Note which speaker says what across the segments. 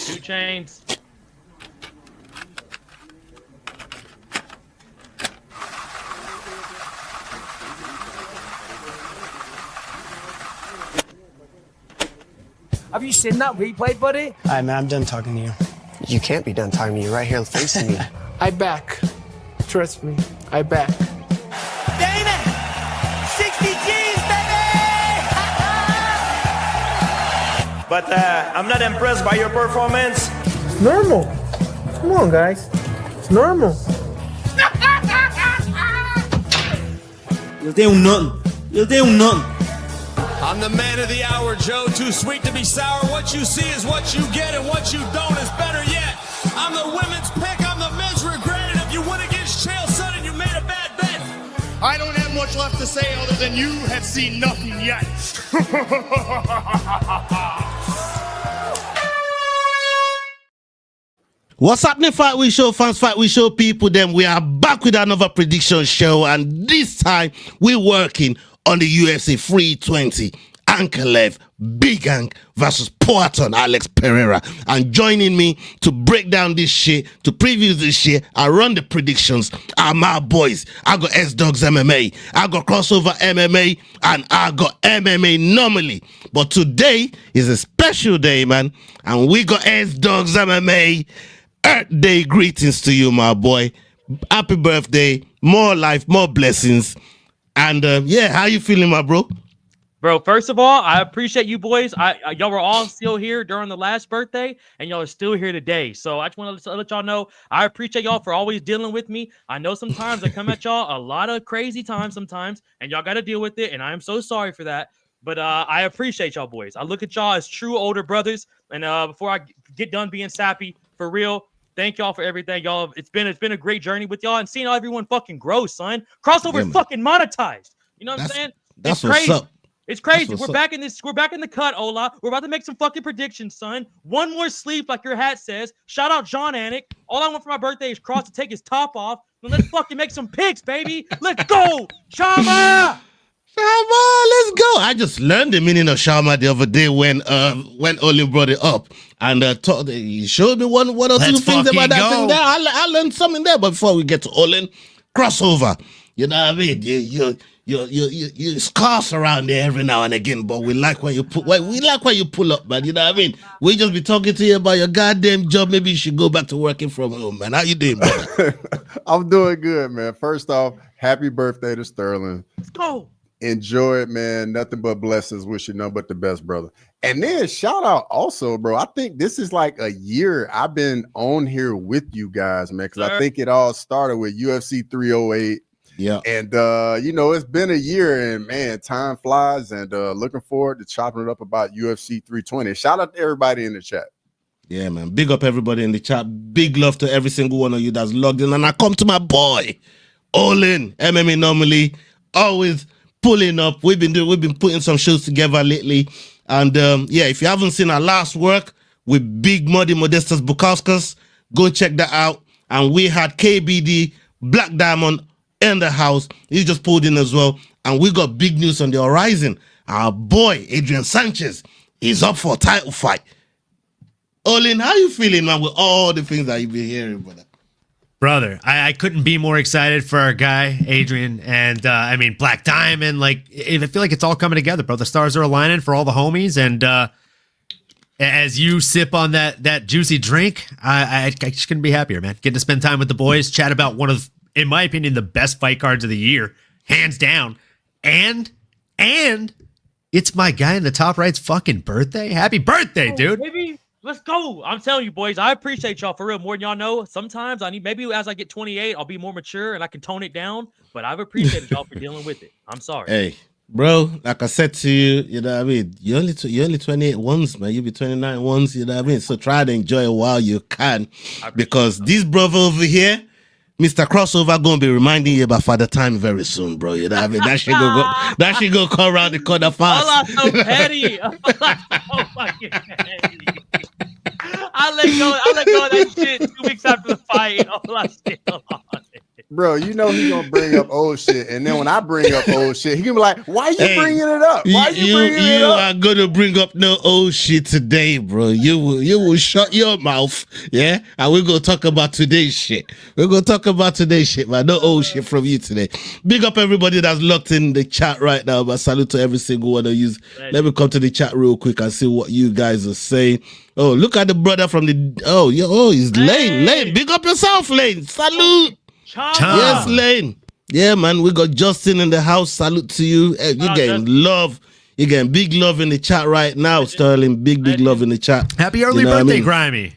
Speaker 1: 2 chains.
Speaker 2: Have you seen that replay, buddy?
Speaker 3: All right, man, I'm done talking to you.
Speaker 4: You can't be done talking to me. You're right here facing me.
Speaker 2: I back. Trust me, I back.
Speaker 5: Dana! 60 G's, baby!
Speaker 6: But I'm not impressed by your performance.
Speaker 2: It's normal. Come on, guys. It's normal.
Speaker 7: You tenho nothing. You tenho nothing.
Speaker 8: I'm the man of the hour, Joe. Too sweet to be sour. What you see is what you get, and what you don't is better yet. I'm the women's pick. I'm the men's regret. And if you win against Chael Sonnen, you made a bad bet.
Speaker 9: I don't have much left to say other than you have seen nothing yet.
Speaker 10: What's happening, Fight Week Show fans, Fight Week Show people? Then we are back with another prediction show, and this time we're working on the UFC 320 Ankalaev Big Ank versus Poatan Alex Pereira. And joining me to break down this shit, to preview this shit, and run the predictions are my boys. I got S-Dogs MMA, I got Crossover MMA, and I got MMANomaly. But today is a special day, man, and we got S-Dogs MMA. Earth Day greetings to you, my boy. Happy birthday, more life, more blessings. And yeah, how you feeling, my bro?
Speaker 1: Bro, first of all, I appreciate you boys. Y'all were all still here during the last birthday, and y'all are still here today. So I just want to let y'all know I appreciate y'all for always dealing with me. I know sometimes I come at y'all a lot of crazy times sometimes, and y'all got to deal with it, and I am so sorry for that. But I appreciate y'all boys. I look at y'all as true older brothers. And before I get done being sappy, for real, thank y'all for everything, y'all. It's been a great journey with y'all, and seeing everyone fucking grow, son. Crossover fucking monetized. You know what I'm saying? It's crazy.
Speaker 10: What's up.
Speaker 1: It's crazy. We're back in this. We're back in the cut, Ola. We're about to make some fucking predictions, son. One more sleep, like your hat says. Shout out John Anik. All I want for my birthday is Cross to take his top off. Now let's fucking make some picks, baby. Let's go, Shama.
Speaker 10: Shama, let's go. I just learned the meaning of Shama the other day when Olin brought it up, and he showed me one or two things about that thing there. I learned something there. But before we get to Olin, Crossover, you know what I mean? You scarce around there every now and again, but we like when you pull up, man. You know what I mean? We just be talking to you about your goddamn job. Maybe you should go back to working from home, man. How you doing, man?
Speaker 11: I'm doing good, man. First off, happy birthday to Sterling.
Speaker 1: Let's go.
Speaker 11: Enjoy it, man. Nothing but blessings. Wish you nothing but the best, brother. And then shout out also, bro. I think this is like a year I've been on here with you guys, man, because I think it all started with UFC 308.
Speaker 10: Yeah.
Speaker 11: And you know, it's been a year, and man, time flies, and looking forward to chopping it up about UFC 320. Shout out to everybody in the chat.
Speaker 10: Yeah, man. Big up everybody in the chat. Big love to every single one of you that's logged in. And I come to my boy, Olin, MMANomaly, always pulling up. We've been putting some shows together lately. And yeah, if you haven't seen our last work with Big Muddy Modestus Bukauskas, go check that out. And we had KBD, Black Diamond in the house. He just pulled in as well. And we got big news on the horizon. Our boy, Adrian Sanchez, is up for a title fight. Olin, how you feeling, man, with all the things that you've been hearing, brother?
Speaker 12: Brother, I couldn't be more excited for our guy, Adrian, and I mean, Black Diamond. Like, I feel like it's all coming together, bro. The stars are aligning for all the homies, and as you sip on that juicy drink, I just couldn't be happier, man. Getting to spend time with the boys, chat about one of, in my opinion, the best fight cards of the year, hands down, and it's my guy in the top right's fucking birthday. Happy birthday, dude!
Speaker 1: Baby. Let's go. I'm telling you, boys, I appreciate y'all for real more than y'all know. Sometimes I need, maybe as I get 28, I'll be more mature and I can tone it down. But I've appreciated y'all for dealing with it. I'm sorry.
Speaker 10: Hey, bro, like I said to you, you know what I mean? You're only 28 once, man. You'll be 29 once, you know what I mean? So try to enjoy it while you can. Because this brother over here, Mr. Crossover, gonna be reminding you about Father Time very soon, bro. You know what I mean? That should go come around the corner fast.
Speaker 1: Ola's so petty. Ola's so fucking petty. I let go of that shit 2 weeks after the fight. Ola's still on it.
Speaker 11: Bro, you know he gonna bring up old shit, and then when I bring up old shit, he gonna be like, "Why you bringing it up? Why you bringing it up?"
Speaker 10: You are gonna bring up no old shit today, bro. You will shut your mouth, yeah. And we're gonna talk about today's shit. We're gonna talk about today's shit, man. No old shit from you today. Big up everybody that's locked in the chat right now. But salute to every single one of you. Let me come to the chat real quick and see what you guys are saying. Oh, look at the brother from the he's Lane. Lane, big up yourself, Lane. Salute. Yes, Lane. Yeah, man. We got Justin in the house. Salute to you. Hey, you're getting love. You're getting big love in the chat right now, Sterling. Big love in the chat.
Speaker 12: Happy early birthday, Grimy.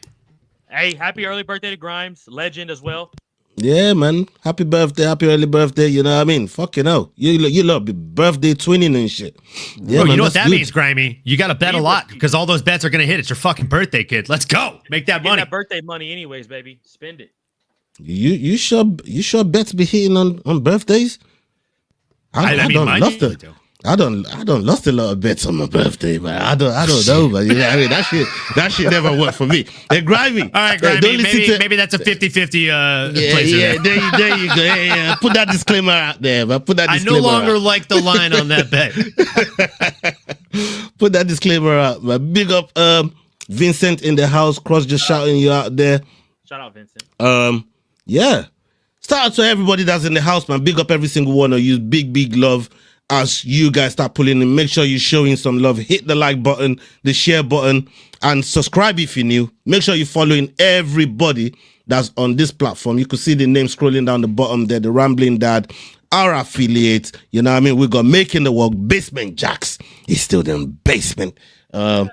Speaker 1: Hey, happy early birthday to Grimes. Legend as well.
Speaker 10: Yeah, man. Happy birthday. Happy early birthday. You know what I mean? Fucking hell. You love birthday twinning and shit. Yeah,
Speaker 12: Bro,
Speaker 10: man,
Speaker 12: you know what that
Speaker 10: good.
Speaker 12: means, Grimy? You got to bet a lot because all those bets are going to hit. It's your fucking birthday, kid. Let's go. Make that money.
Speaker 1: That birthday money anyways, baby. Spend it.
Speaker 10: You sure bets be hitting on birthdays? I don't lost a lot of bets on my birthday, man. I don't know, but you know, I mean that shit never worked for me. Hey, Grimy.
Speaker 12: All right, Grimy. Maybe that's a 50-50 place.
Speaker 10: Yeah, there you go. Yeah. Put that disclaimer out there, man. Put that disclaimer
Speaker 12: I no longer like the line on that bet.
Speaker 10: Put that disclaimer out, man. Big up Vincent in the house. Cross just shouting you out there.
Speaker 1: Shout out, Vincent.
Speaker 10: Yeah. Shout out to everybody that's in the house, man. Big up every single one of you. Big love. As you guys start pulling in, make sure you're showing some love. Hit the like button, the share button, and subscribe if you're new. Make sure you're following everybody that's on this platform. You can see the name scrolling down the bottom there, the Rambling Dad, our affiliates. You know what I mean? We got Making the Walk, Basement Jacks. He's still in basement. And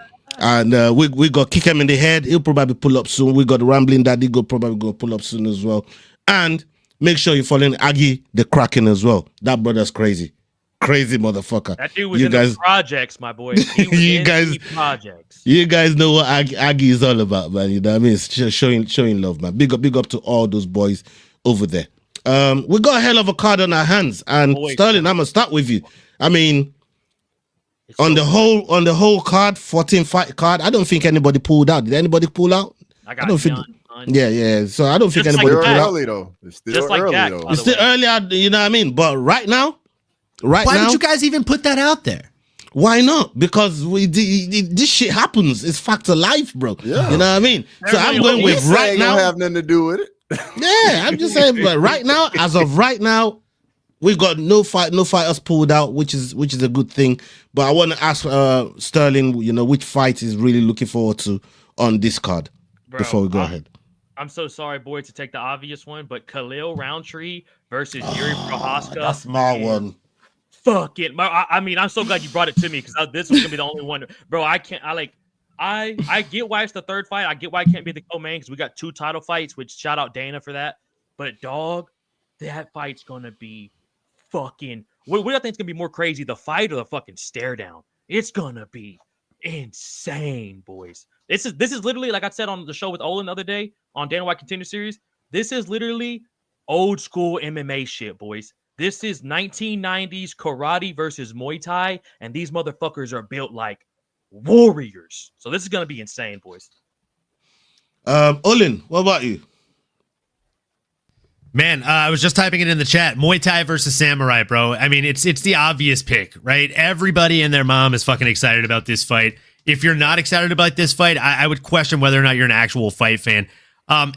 Speaker 10: we got Kick Him in the Head. He'll probably pull up soon. We got the Rambling Dad. He'll probably go pull up soon as well. And make sure you're following Aggie the Kraken as well. That brother's crazy. Crazy motherfucker.
Speaker 1: That dude was in the projects, my boy.
Speaker 10: You guys know what Aggie is all about, man. You know what I mean? It's just showing love, man. Big up to all those boys over there. We got a hell of a card on our hands, and Sterling, I'm gonna start with you. I mean, on the whole card, 14 fight card, I don't think anybody pulled out. Did anybody pull out?
Speaker 1: I don't think.
Speaker 10: Yeah. So I don't think anybody pulled out.
Speaker 11: Early though. It's still
Speaker 1: just like
Speaker 11: early
Speaker 1: Jack,
Speaker 11: though.
Speaker 10: It's still early out, you know what I mean? But right now.
Speaker 12: Why would you guys even put that out there?
Speaker 10: Why not? Because this shit happens. It's fact of life, bro. Yeah. You know what I mean? So I'm going with right now.
Speaker 11: Have nothing to do with it.
Speaker 10: Yeah, I'm just saying. But right now, as of right now, we got no fighters pulled out, which is a good thing. But I want to ask Sterling, you know, which fight is really looking forward to on this card before we go ahead.
Speaker 1: I'm so sorry, boy, to take the obvious one, but Khalil Roundtree versus Yuri Prohaska.
Speaker 10: That's my one.
Speaker 1: Fuck it. I mean, I'm so glad you brought it to me because this was gonna be the only one, bro. I get why it's the third fight. I get why it can't be the co-main because we got 2 title fights, which shout out Dana for that. But dog, that fight's gonna be fucking. What do you think is gonna be more crazy, the fight or the fucking stare down? It's gonna be insane, boys. This is literally, like I said on the show with Olin the other day on Dana White Contender Series. This is literally old school MMA shit, boys. This is 1990s karate versus Muay Thai, and these motherfuckers are built like warriors. So this is gonna be insane, boys.
Speaker 10: Olin, what about you?
Speaker 12: Man, I was just typing it in the chat. Muay Thai versus Samurai, bro. I mean, it's the obvious pick, right? Everybody and their mom is fucking excited about this fight. If you're not excited about this fight, I would question whether or not you're an actual fight fan.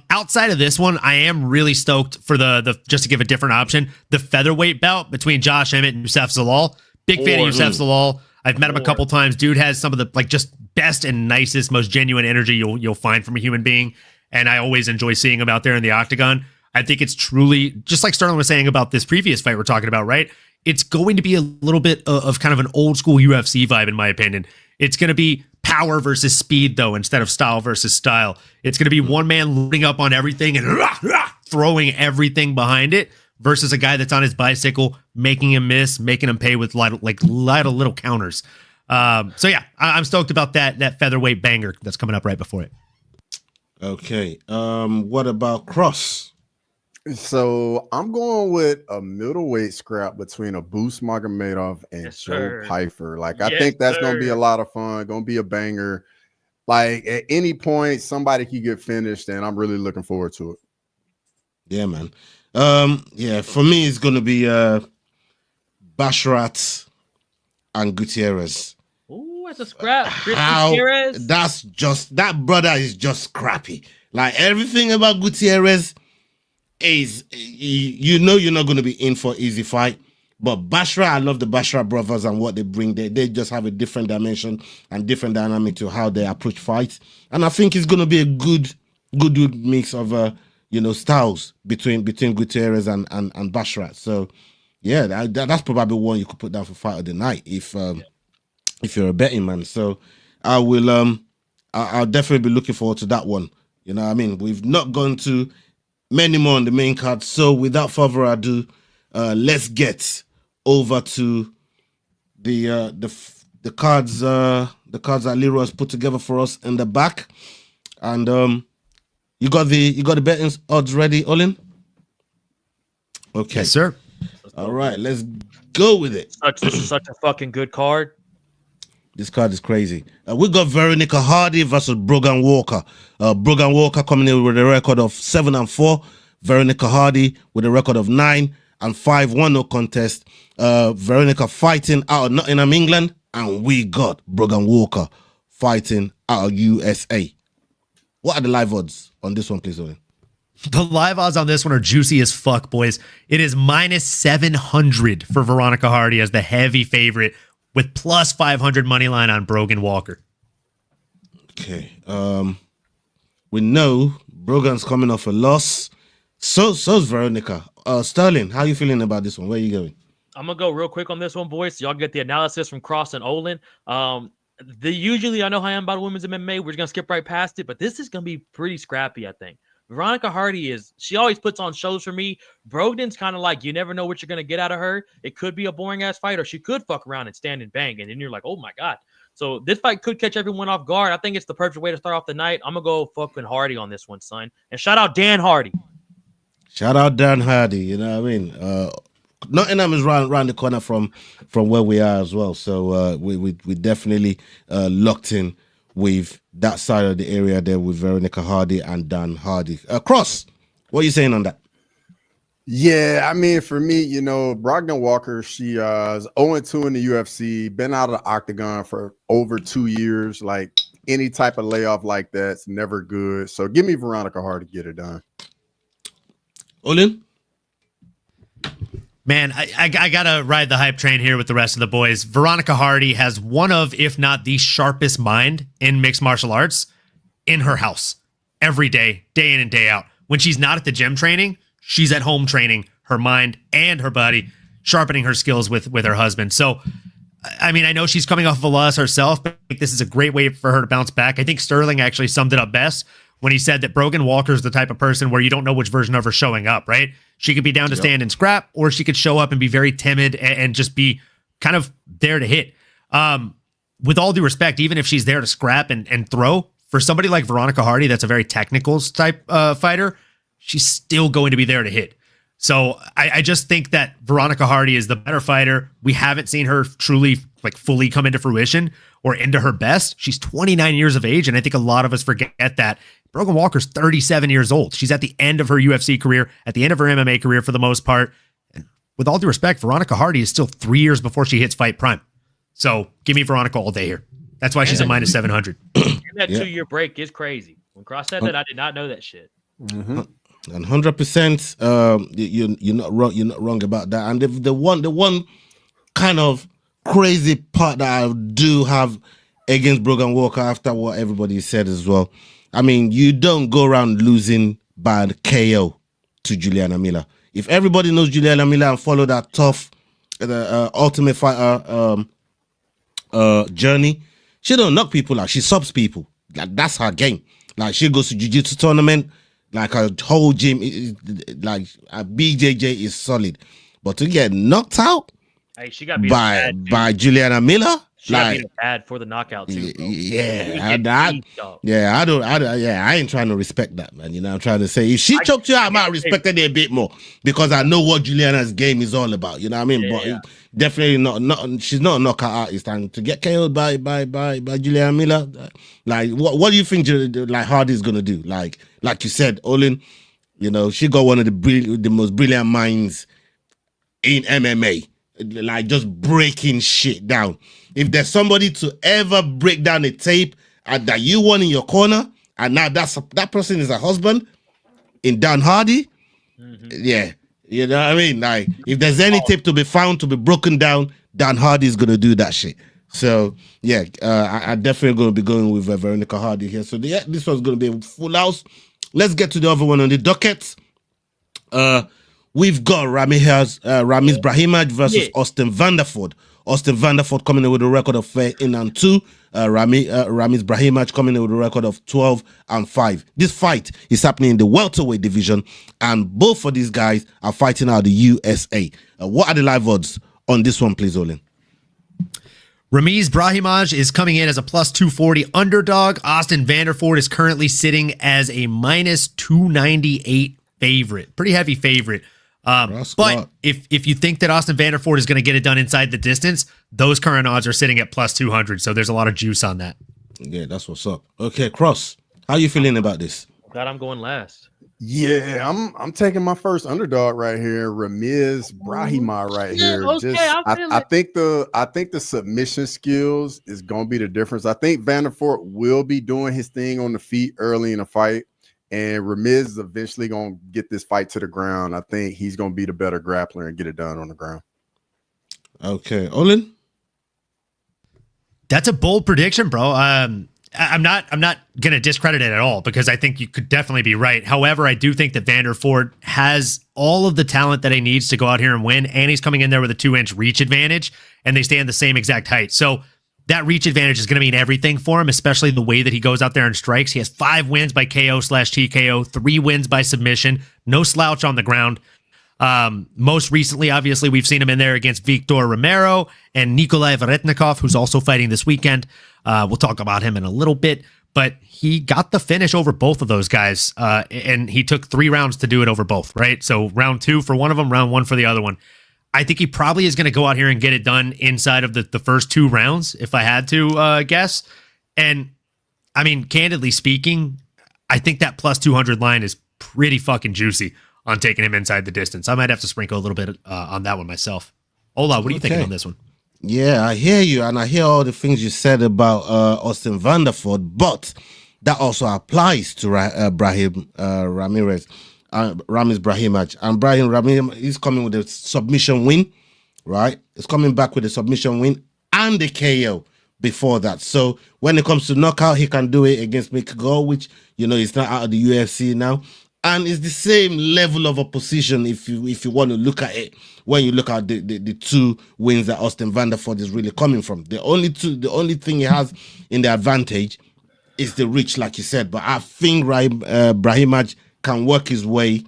Speaker 12: Outside of this one, I am really stoked for the just to give a different option, the featherweight bout between Josh Emmett and Youssef Zalal. Big fan of Youssef Zalal. I've met him a couple times. Dude has some of the just best and nicest, most genuine energy you'll find from a human being, and I always enjoy seeing him out there in the octagon. I think it's truly, just like Sterling was saying about this previous fight we're talking about, right? It's going to be a little bit of kind of an old school UFC vibe, in my opinion. It's going to be power versus speed, though, instead of style versus style. It's going to be one man loading up on everything and throwing everything behind it versus a guy that's on his bicycle, making him miss, making him pay with little counters. So yeah, I'm stoked about that featherweight banger that's coming up right before it.
Speaker 10: Okay. What about Cross?
Speaker 11: So I'm going with a middleweight scrap between Abus Magomedov and Joe Pyfer. Like, I think that's going to be a lot of fun. Going to be a banger. Like, at any point, somebody can get finished, and I'm really looking forward to it.
Speaker 10: Yeah, man. Yeah, for me it's gonna be Basharat and Gutierrez.
Speaker 1: Ooh, that's a scrap. Chris
Speaker 10: How
Speaker 1: Gutierrez.
Speaker 10: that's just that brother is just scrappy. Like everything about Gutierrez is you know you're not gonna be in for easy fight. But Bashra, I love the Bashra brothers and what they bring. They just have a different dimension and different dynamic to how they approach fights. And I think it's gonna be a good mix of styles between Gutierrez and Bashra. So yeah, that's probably one you could put down for fight of the night if you're a betting man. So I will I'll definitely be looking forward to that one. You know what I mean? We've not gone to many more on the main card. So without further ado, let's get over to the cards that Leroy has put together for us in the back. And you got the betting odds ready, Olin? Okay.
Speaker 12: Yes, sir.
Speaker 10: All right, let's go with it.
Speaker 1: This is such a fucking good card.
Speaker 10: This card is crazy. We got Veronica Hardy versus Brogan Walker. Brogan Walker coming in with a record of 7-4. Veronica Hardy with a record of 9-5, 1-0 contest. Veronica fighting out of Nottingham, England, and we got Brogan Walker fighting out of USA. What are the live odds on this one, please, Owen?
Speaker 12: The live odds on this one are juicy as fuck, boys. It is -700 for Veronica Hardy as the heavy favorite, with +500 money line on Brogan Walker.
Speaker 10: Okay. We know Brogan's coming off a loss. So's Veronica. Sterling, how you feeling about this one? Where are you going?
Speaker 1: I'm gonna go real quick on this one, boys. So y'all get the analysis from Cross and Olin. Usually I know how I am about women's MMA. We're just gonna skip right past it, but this is gonna be pretty scrappy, I think. Veronica Hardy she always puts on shows for me. Brogdon's kind of like, you never know what you're going to get out of her. It could be a boring ass fight, or she could fuck around and stand and bang. And then you're like, oh my God. So this fight could catch everyone off guard. I think it's the perfect way to start off the night. I'm going to go fucking Hardy on this one, son. And shout out Dan Hardy.
Speaker 10: Shout out Dan Hardy. You know what I mean? Nottingham is around the corner from where we are as well. So we definitely locked in with that side of the area there with Veronica Hardy and Dan Hardy. Cross, what are you saying on that?
Speaker 11: Yeah, I mean, for me, Brogan Walker, she is 0-2 in the UFC, been out of the octagon for over 2 years. Like, any type of layoff like that's never good. So give me Veronica Hardy to get it done.
Speaker 10: Olin?
Speaker 12: Man, I gotta ride the hype train here with the rest of the boys. Veronica Hardy has one of, if not the sharpest mind in mixed martial arts in her house every day in and day out. When she's not at the gym training, she's at home training her mind and her body, sharpening her skills with her husband. So, I mean, I know she's coming off of a loss herself, but I think this is a great way for her to bounce back. I think Sterling actually summed it up best when he said that Brogan Walker is the type of person where you don't know which version of her showing up, right? She could be down to stand and scrap, or she could show up and be very timid and just be kind of there to hit. With all due respect, even if she's there to scrap and throw, for somebody like Veronica Hardy, that's a very technical type fighter, she's still going to be there to hit. So I just think that Veronica Hardy is the better fighter. We haven't seen her truly fully come into fruition or into her best. She's 29 years of age, and I think a lot of us forget that. Brogan Walker's 37 years old. She's at the end of her UFC career, at the end of her MMA career for the most part. And with all due respect, Veronica Hardy is still 3 years before she hits fight prime. So give me Veronica all day here. That's why she's a -700.
Speaker 1: And that 2-year break is crazy. When Cross said that, I did not know that shit.
Speaker 10: Mm-hmm. And 100%, you're not wrong. You're not wrong about that. And the one kind of crazy part that I do have against Brogan Walker, after what everybody said as well, I mean, you don't go around losing by KO to Juliana Miller. If everybody knows Juliana Miller and follow that tough Ultimate Fighter journey, she don't knock people out. She subs people. Like, that's her game. Like, she goes to jiu-jitsu tournament. Like, her whole gym, like, a BJJ is solid. But to get knocked out
Speaker 1: she got beat
Speaker 10: by Juliana Miller,
Speaker 1: she got beat bad for the knockout too.
Speaker 10: I ain't trying to respect that, man. You know, I'm trying to say if she choked you out, I might respect it a bit more because I know what Juliana's game is all about. You know what I mean? But definitely not. She's not a knockout artist, and to get KO'd by Juliana Miller, like what do you think like Hardy's gonna do? Like you said, Olin, You know, she got one of the most brilliant minds in MMA, like just breaking shit down. If there's somebody to ever break down a tape that you want in your corner, and now that person is a husband in Dan Hardy, yeah, you know what I mean? Like, if there's any tape to be found to be broken down, Dan Hardy is gonna do that shit. So yeah, I definitely gonna be going with Veronica Hardy here. So yeah, this one's gonna be a full house. Let's get to the other one on the docket. We've got Ramiz Brahimaj versus Austin Vanderford. Austin Vanderford coming in with a record of 13-2. Ramiz Brahimaj coming in with a record of 12-5. This fight is happening in the welterweight division, and both of these guys are fighting out of the USA. What are the live odds on this one, please, Olin?
Speaker 12: Ramiz Brahimaj is coming in as a plus 240 underdog. Austin Vanderford is currently sitting as a minus 298 favorite. Pretty heavy favorite. But if you think that Austin Vanderford is going to get it done inside the distance, those current odds are sitting at plus 200. So there's a lot of juice on that.
Speaker 10: Yeah, that's what's up. Okay, Cross, how are you feeling about this?
Speaker 1: Glad I'm going last.
Speaker 11: Yeah, I'm taking my first underdog right here, Ramiz Brahimaj right here. I think the submission skills is gonna be the difference. I think Vanderford will be doing his thing on the feet early in the fight, and Ramiz is eventually gonna get this fight to the ground. I think he's gonna be the better grappler and get it done on the ground.
Speaker 10: Okay, Olin,
Speaker 12: that's a bold prediction, bro. I'm not going to discredit it at all, because I think you could definitely be right. However, I do think that Vanderford has all of the talent that he needs to go out here and win, and he's coming in there with a 2-inch reach advantage, and they stand the same exact height. So that reach advantage is going to mean everything for him, especially the way that he goes out there and strikes. He has 5 wins by KO/TKO, 3 wins by submission, no slouch on the ground. Most recently, obviously, we've seen him in there against Victor Romero and Nikolai Varetnikov, who's also fighting this weekend. We'll talk about him in a little bit, but he got the finish over both of those guys, and he took 3 rounds to do it over both, right? So round 2 for one of them, round 1 for the other one. I think he probably is going to go out here and get it done inside of the first 2 rounds, if I had to guess. And, I mean, candidly speaking, I think that plus 200 line is pretty fucking juicy on taking him inside the distance. I might have to sprinkle a little bit on that one myself. Ola, what are you thinking on this one?
Speaker 10: Yeah, I hear you, and I hear all the things you said about Austin Vanderford, but that also applies to Ramiz Brahimaj. And Brahim is coming with a submission win, right? He's coming back with a submission win and the KO before that. So when it comes to knockout, he can do it against Mick Gore, which, you know, he's not out of the UFC now. And it's the same level of opposition if you want to look at it when you look at the 2 wins that Austin Vanderford is really coming from. The only thing he has in the advantage is the reach, like you said. But I think Brahimaj can work his way,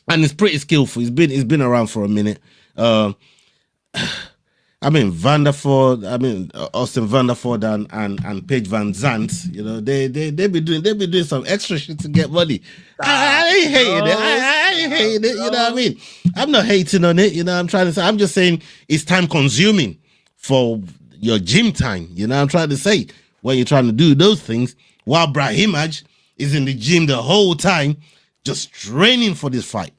Speaker 10: and he's pretty skillful. He's been around for a minute. Austin Vanderford and Paige Van Zandt, you know, they be doing some extra shit to get money. I ain't hating it. I ain't hating it. You know what I mean? I'm not hating on it. You know, I'm trying to say. I'm just saying it's time consuming for your gym time. You know, I'm trying to say when you're trying to do those things while Brahimaj is in the gym the whole time, just training for this fight.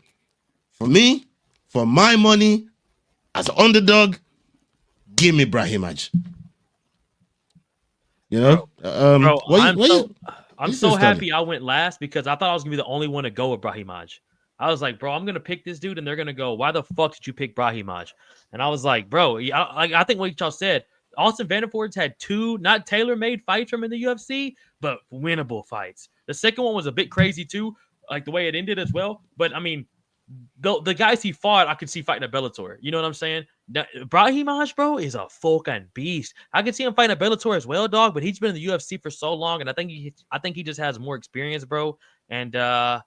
Speaker 10: For me, for my money, as an underdog, give me Brahimaj. You know,
Speaker 1: I'm so happy I went last, because I thought I was gonna be the only one to go with Brahimaj. I was like, bro, I'm gonna pick this dude, and they're gonna go, why the fuck did you pick Brahimaj? And I was like, bro, I think what y'all said, Austin Vanderford's had 2 not tailor-made fights from in the UFC, but winnable fights. The second one was a bit crazy too, like the way it ended as well. But I mean, the guys he fought, I could see fighting a Bellator. You know what I'm saying? Brahimaj, bro, is a fucking beast. I could see him fighting a Bellator as well, dog. But he's been in the UFC for so long, and I think he just has more experience, bro. And I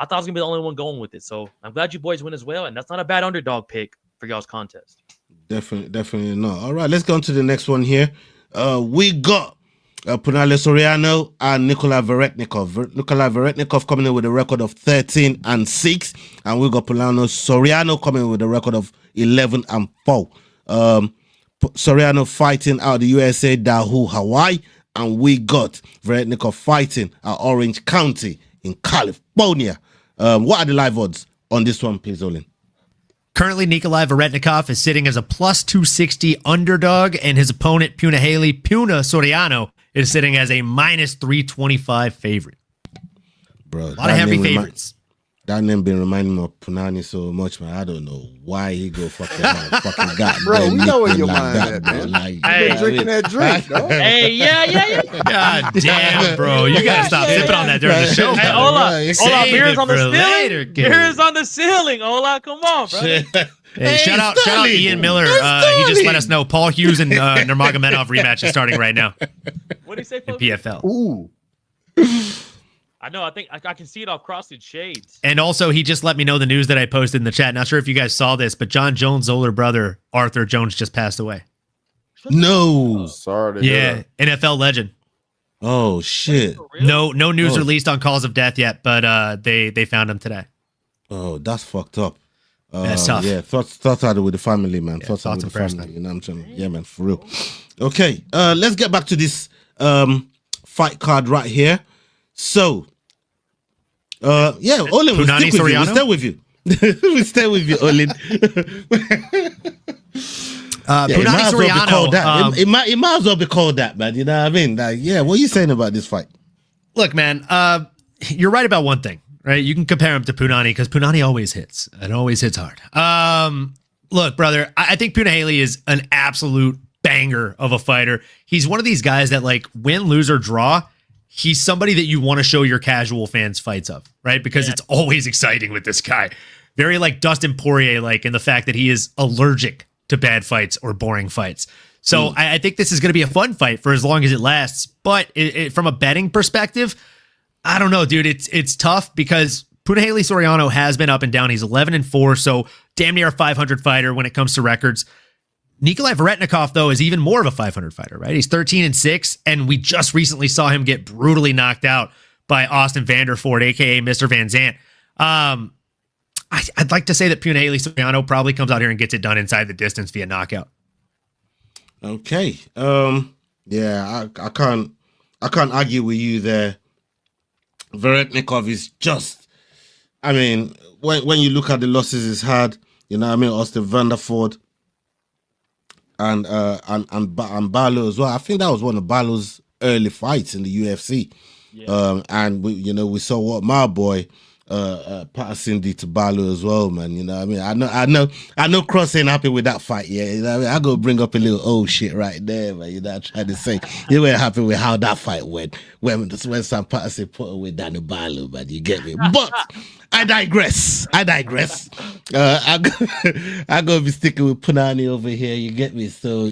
Speaker 1: thought I was gonna be the only one going with it. So I'm glad you boys win as well, and that's not a bad underdog pick for y'all's contest.
Speaker 10: Definitely not. All right, let's go on to the next one here. We got Punale Soriano and Nikolai Varetnikov. Nikolai Varetnikov coming in with a record of 13-6, and we got Punale Soriano coming in with a record of 11-4. Soriano fighting out of the USA, Dahu, Hawaii, and we got Varetnikov fighting at Orange County in California. What are the live odds on this one, please, Olin?
Speaker 12: Currently, Ankalaev Veretnikov is sitting as a plus 260 underdog, and his opponent, Puna Soriano, is sitting as a minus 325 favorite.
Speaker 10: Bro,
Speaker 12: a lot of heavy favorites.
Speaker 10: That name been reminding me of Punani so much, man. I don't know why he go fucking got.
Speaker 11: Bro, we know where your
Speaker 10: like
Speaker 11: mind
Speaker 10: that,
Speaker 11: at,
Speaker 10: bro.
Speaker 11: man.
Speaker 10: Like,
Speaker 11: You been drinking that drink, dog.
Speaker 1: Hey, yeah.
Speaker 12: God damn, bro. You gotta stop sipping on that during the show.
Speaker 1: Hey,
Speaker 12: brother.
Speaker 1: Hola, beer's on the
Speaker 12: later,
Speaker 1: ceiling.
Speaker 12: kid.
Speaker 1: Beer's on the ceiling. Hola, come on, bro.
Speaker 12: Hey, shout out Ian Miller. He just let us know Paul Hughes and Nurmagomedov rematch is starting right now
Speaker 1: What did he say,
Speaker 12: in
Speaker 1: folks?
Speaker 12: PFL.
Speaker 11: Ooh.
Speaker 1: I know. I think I can see it all crossed shades.
Speaker 12: And also, he just let me know the news that I posted in the chat. Not sure if you guys saw this, but John Jones' older brother, Arthur Jones, just passed away.
Speaker 10: No.
Speaker 11: Sorry to hear that.
Speaker 12: NFL legend.
Speaker 10: Oh shit.
Speaker 12: No news released on cause of death yet, but they found him today.
Speaker 10: Oh, that's fucked up.
Speaker 12: That's tough.
Speaker 10: Yeah, thoughts are with the family, man.
Speaker 12: Yeah,
Speaker 10: thoughts are with
Speaker 12: and
Speaker 10: the
Speaker 12: prayers,
Speaker 10: family.
Speaker 12: man.
Speaker 10: You know what I'm saying? Yeah, man, for real. Okay, let's get back to this fight card right here. So, Olin, we'll
Speaker 12: Punani
Speaker 10: stick with you. We'll
Speaker 12: Soriano?
Speaker 10: stay with you. We'll stay with you, Olin.
Speaker 12: Punani Soriano.
Speaker 10: It might as well be called that, man. You know what I mean? Like, yeah, what are you saying about this fight?
Speaker 12: Look, man, you're right about one thing, right? You can compare him to Punani because Punani always hits and always hits hard. Look, brother, I think Punahele is an absolute banger of a fighter. He's one of these guys that, like, win, lose, or draw, he's somebody that you want to show your casual fans fights of, right? Because it's always exciting with this guy. Very like Dustin Poirier-like in the fact that he is allergic to bad fights or boring fights. So I think this is going to be a fun fight for as long as it lasts. But from a betting perspective, I don't know, dude. It's tough because Punahele Soriano has been up and down. He's 11-4, so damn near a 500 fighter when it comes to records. Ankalaev Veretnikov, though, is even more of a 500 fighter, right? He's 13-6, and we just recently saw him get brutally knocked out by Austin Vanderford, a.k.a. Mr. Van Zant. I'd like to say that Punahele Soriano probably comes out here and gets it done inside the distance via knockout.
Speaker 10: Okay. Yeah, I can't argue with you there. Veretnikov is just, I mean, when you look at the losses he's had, you know what I mean, Austin Vanderford and Barlow as well. I think that was one of Barlow's early fights in the UFC. Yeah. And we saw what my boy Patterson did to Barlow as well, man. You know what I mean? I know Cross ain't happy with that fight, yeah. You know what I mean? I go bring up a little old shit right there, man. You know, I try to say you weren't happy with how that fight went when Sam Patterson put away Danny Barlow, man. You get me? But I digress. I go be sticking with Punani over here. You get me? So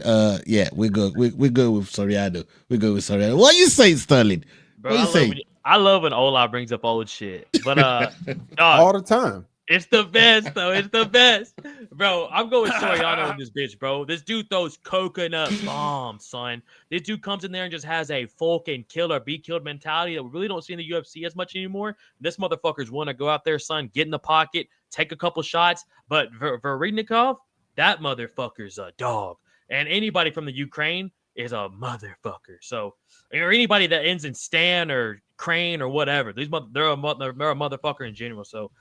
Speaker 10: yeah, we go with Soriano. We go with Soriano. What you saying, Sterling?
Speaker 1: Bro,
Speaker 10: what you saying?
Speaker 1: I love when Ola brings up old shit, but dog,
Speaker 11: all the time.
Speaker 1: It's the best, though. It's the best, bro. I'm going Soriano in this bitch, bro. This dude throws coconut bombs, son. This dude comes in there and just has a fucking killer, be killed mentality that we really don't see in the UFC as much anymore. This motherfuckers want to go out there, son, get in the pocket, take a couple shots. But Veretnikov, that motherfucker's a dog, and anybody from the Ukraine is a motherfucker. So, or anybody that ends in Stan or Crane or whatever, they're a motherfucker in general. So,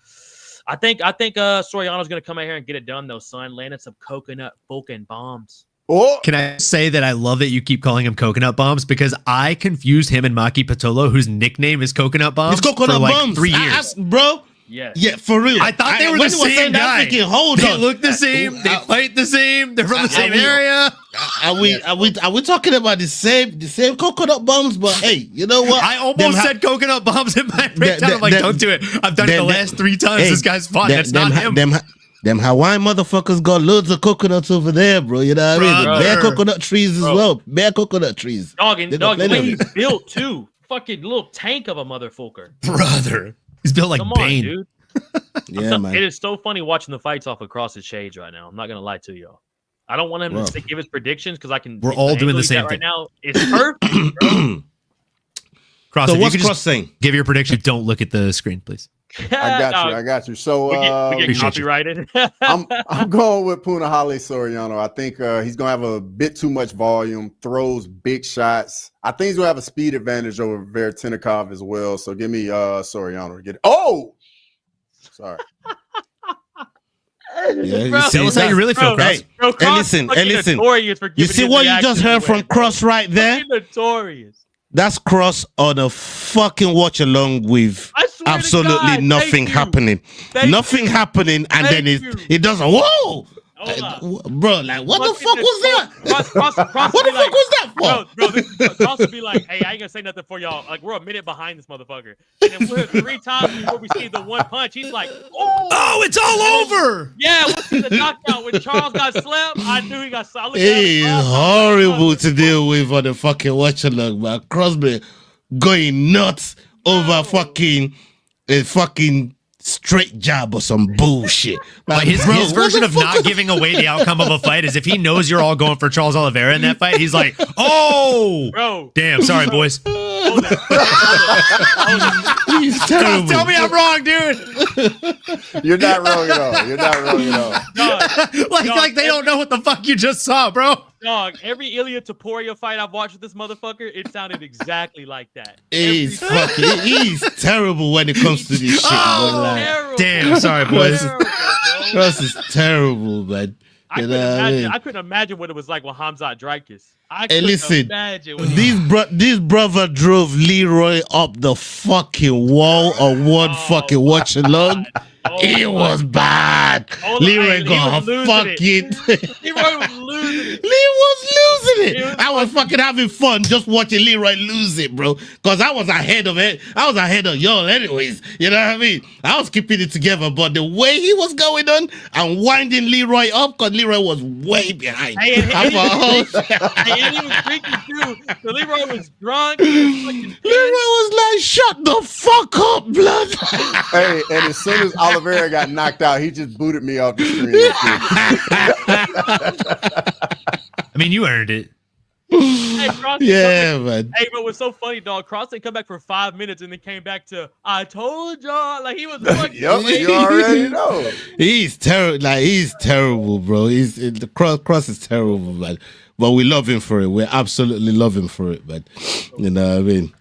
Speaker 1: I think Soriano's gonna come out here and get it done though, son. Landing some coconut fucking bombs.
Speaker 11: Oh,
Speaker 12: can I say that I love that you keep calling him coconut bombs because I confused him and Maki Patolo, whose nickname is coconut bombs,
Speaker 10: it's coconut
Speaker 12: for like
Speaker 10: bombs.
Speaker 12: 3 years,
Speaker 10: bro.
Speaker 1: Yes.
Speaker 10: Yeah, for real.
Speaker 12: I thought they were the same guy. They look the same. They fight the same. They're from the same area.
Speaker 10: Are we talking about the same coconut bombs? But hey, you know what?
Speaker 12: I almost said coconut bombs in my breakdown. I'm like, don't do it. I've done it the last 3 times. This guy's fought. That's not him.
Speaker 10: Them Hawaiian motherfuckers got loads of coconuts over there, bro. You know what I mean? Bare coconut trees as well. Bare coconut trees.
Speaker 1: Dog, the way he's built too. Fucking little tank of a motherfucker.
Speaker 12: Brother. He's built like Bane.
Speaker 1: Dude.
Speaker 10: Yeah, man.
Speaker 1: It is so funny watching the fights off across his shades right now. I'm not gonna lie to y'all. I don't want him to give his predictions because I can.
Speaker 12: We're all doing the same thing
Speaker 1: right now. It's perfect, bro.
Speaker 12: Cross,
Speaker 10: so what's Cross saying?
Speaker 12: Give your prediction. Don't look at the screen, please.
Speaker 11: I got you. So
Speaker 1: we get copyrighted.
Speaker 11: I'm going with Punahele Soriano. I think he's gonna have a bit too much volume, throws big shots. I think he's gonna have a speed advantage over Veretnikov as well. So give me Soriano to get it. Oh, Sorry.
Speaker 10: Yeah, you
Speaker 1: Bro,
Speaker 10: see,
Speaker 12: Tell us how you really feel, Cross.
Speaker 1: Bro,
Speaker 10: Hey, listen,
Speaker 1: fucking
Speaker 10: listen.
Speaker 1: notorious for
Speaker 10: You
Speaker 1: giving
Speaker 10: see
Speaker 1: his
Speaker 10: what you just
Speaker 1: reactions
Speaker 10: heard
Speaker 1: away,
Speaker 10: from
Speaker 1: bro.
Speaker 10: Cross right there?
Speaker 1: Fucking notorious.
Speaker 10: That's Cross on a fucking watch along with
Speaker 1: I swear to
Speaker 10: absolutely
Speaker 1: God,
Speaker 10: nothing
Speaker 1: thank you.
Speaker 10: happening.
Speaker 1: Thank
Speaker 10: Nothing
Speaker 1: you.
Speaker 10: happening, and
Speaker 1: Thank
Speaker 10: then
Speaker 1: you.
Speaker 10: it does a whoa.
Speaker 1: Hold up.
Speaker 10: Bro, like what the
Speaker 1: Fucking
Speaker 10: fuck was that?
Speaker 1: Cross
Speaker 10: What
Speaker 1: would
Speaker 10: the
Speaker 1: be
Speaker 10: fuck was that for?
Speaker 1: Bro, Cross would be like, hey, I ain't gonna say nothing for y'all. Like, we're a minute behind this motherfucker. And then we're 3 times before we see the one punch. He's like,
Speaker 12: Oh, it's all over.
Speaker 1: yeah, we'll see the knockout. When Charles got slapped, I knew he got slapped.
Speaker 10: It is horrible to deal with on the fucking watch along, man. Crosby going nuts over fucking a fucking straight jab or some bullshit.
Speaker 12: Like his version of not giving away the outcome of a fight is if he knows you're all going for Charles Oliveira in that fight, he's like, oh,
Speaker 1: bro.
Speaker 12: Damn, sorry, boys.
Speaker 1: Hold it.
Speaker 10: He's terrible.
Speaker 12: Tell me I'm wrong, dude.
Speaker 11: You're not wrong at all. You're not wrong at all.
Speaker 1: Dog,
Speaker 12: like they don't know what the fuck you just saw, bro.
Speaker 1: Dog, every Ilya Topuria fight I've watched with this motherfucker, it sounded exactly like that.
Speaker 10: He's terrible when it comes to this shit.
Speaker 1: Terrible.
Speaker 12: Damn, sorry, boys.
Speaker 10: Cross is terrible, man.
Speaker 1: I couldn't imagine what it was like with Hamzat Dreykus.
Speaker 10: Hey, listen,
Speaker 1: imagine
Speaker 10: this brother drove Leroy up the fucking wall on one fucking watch along. It was bad. Leroy got a fucking.
Speaker 1: Leroy was losing it.
Speaker 10: He was losing it. I was fucking having fun just watching Leroy lose it, bro. Because I was ahead of it. I was ahead of y'all, anyways. You know what I mean? I was keeping it together, but the way he was going on and winding Leroy up, because Leroy was way behind.
Speaker 1: And he was freaking too. So Leroy was drunk. Leroy
Speaker 10: was like, "Shut the fuck up, blood."
Speaker 11: Hey, and as soon as Oliveira got knocked out, he just booted me off the screen.
Speaker 12: I mean, you earned it.
Speaker 1: Hey, Cross
Speaker 10: man.
Speaker 1: Hey, but what's so funny, dog? Cross didn't come back for 5 minutes and then came back to "I told y'all." Like he was fucking.
Speaker 11: Yup, you already know.
Speaker 10: He's terrible. Like he's terrible, bro. The Cross is terrible, man. But we love him for it. We absolutely love him for it, man. You know what I mean?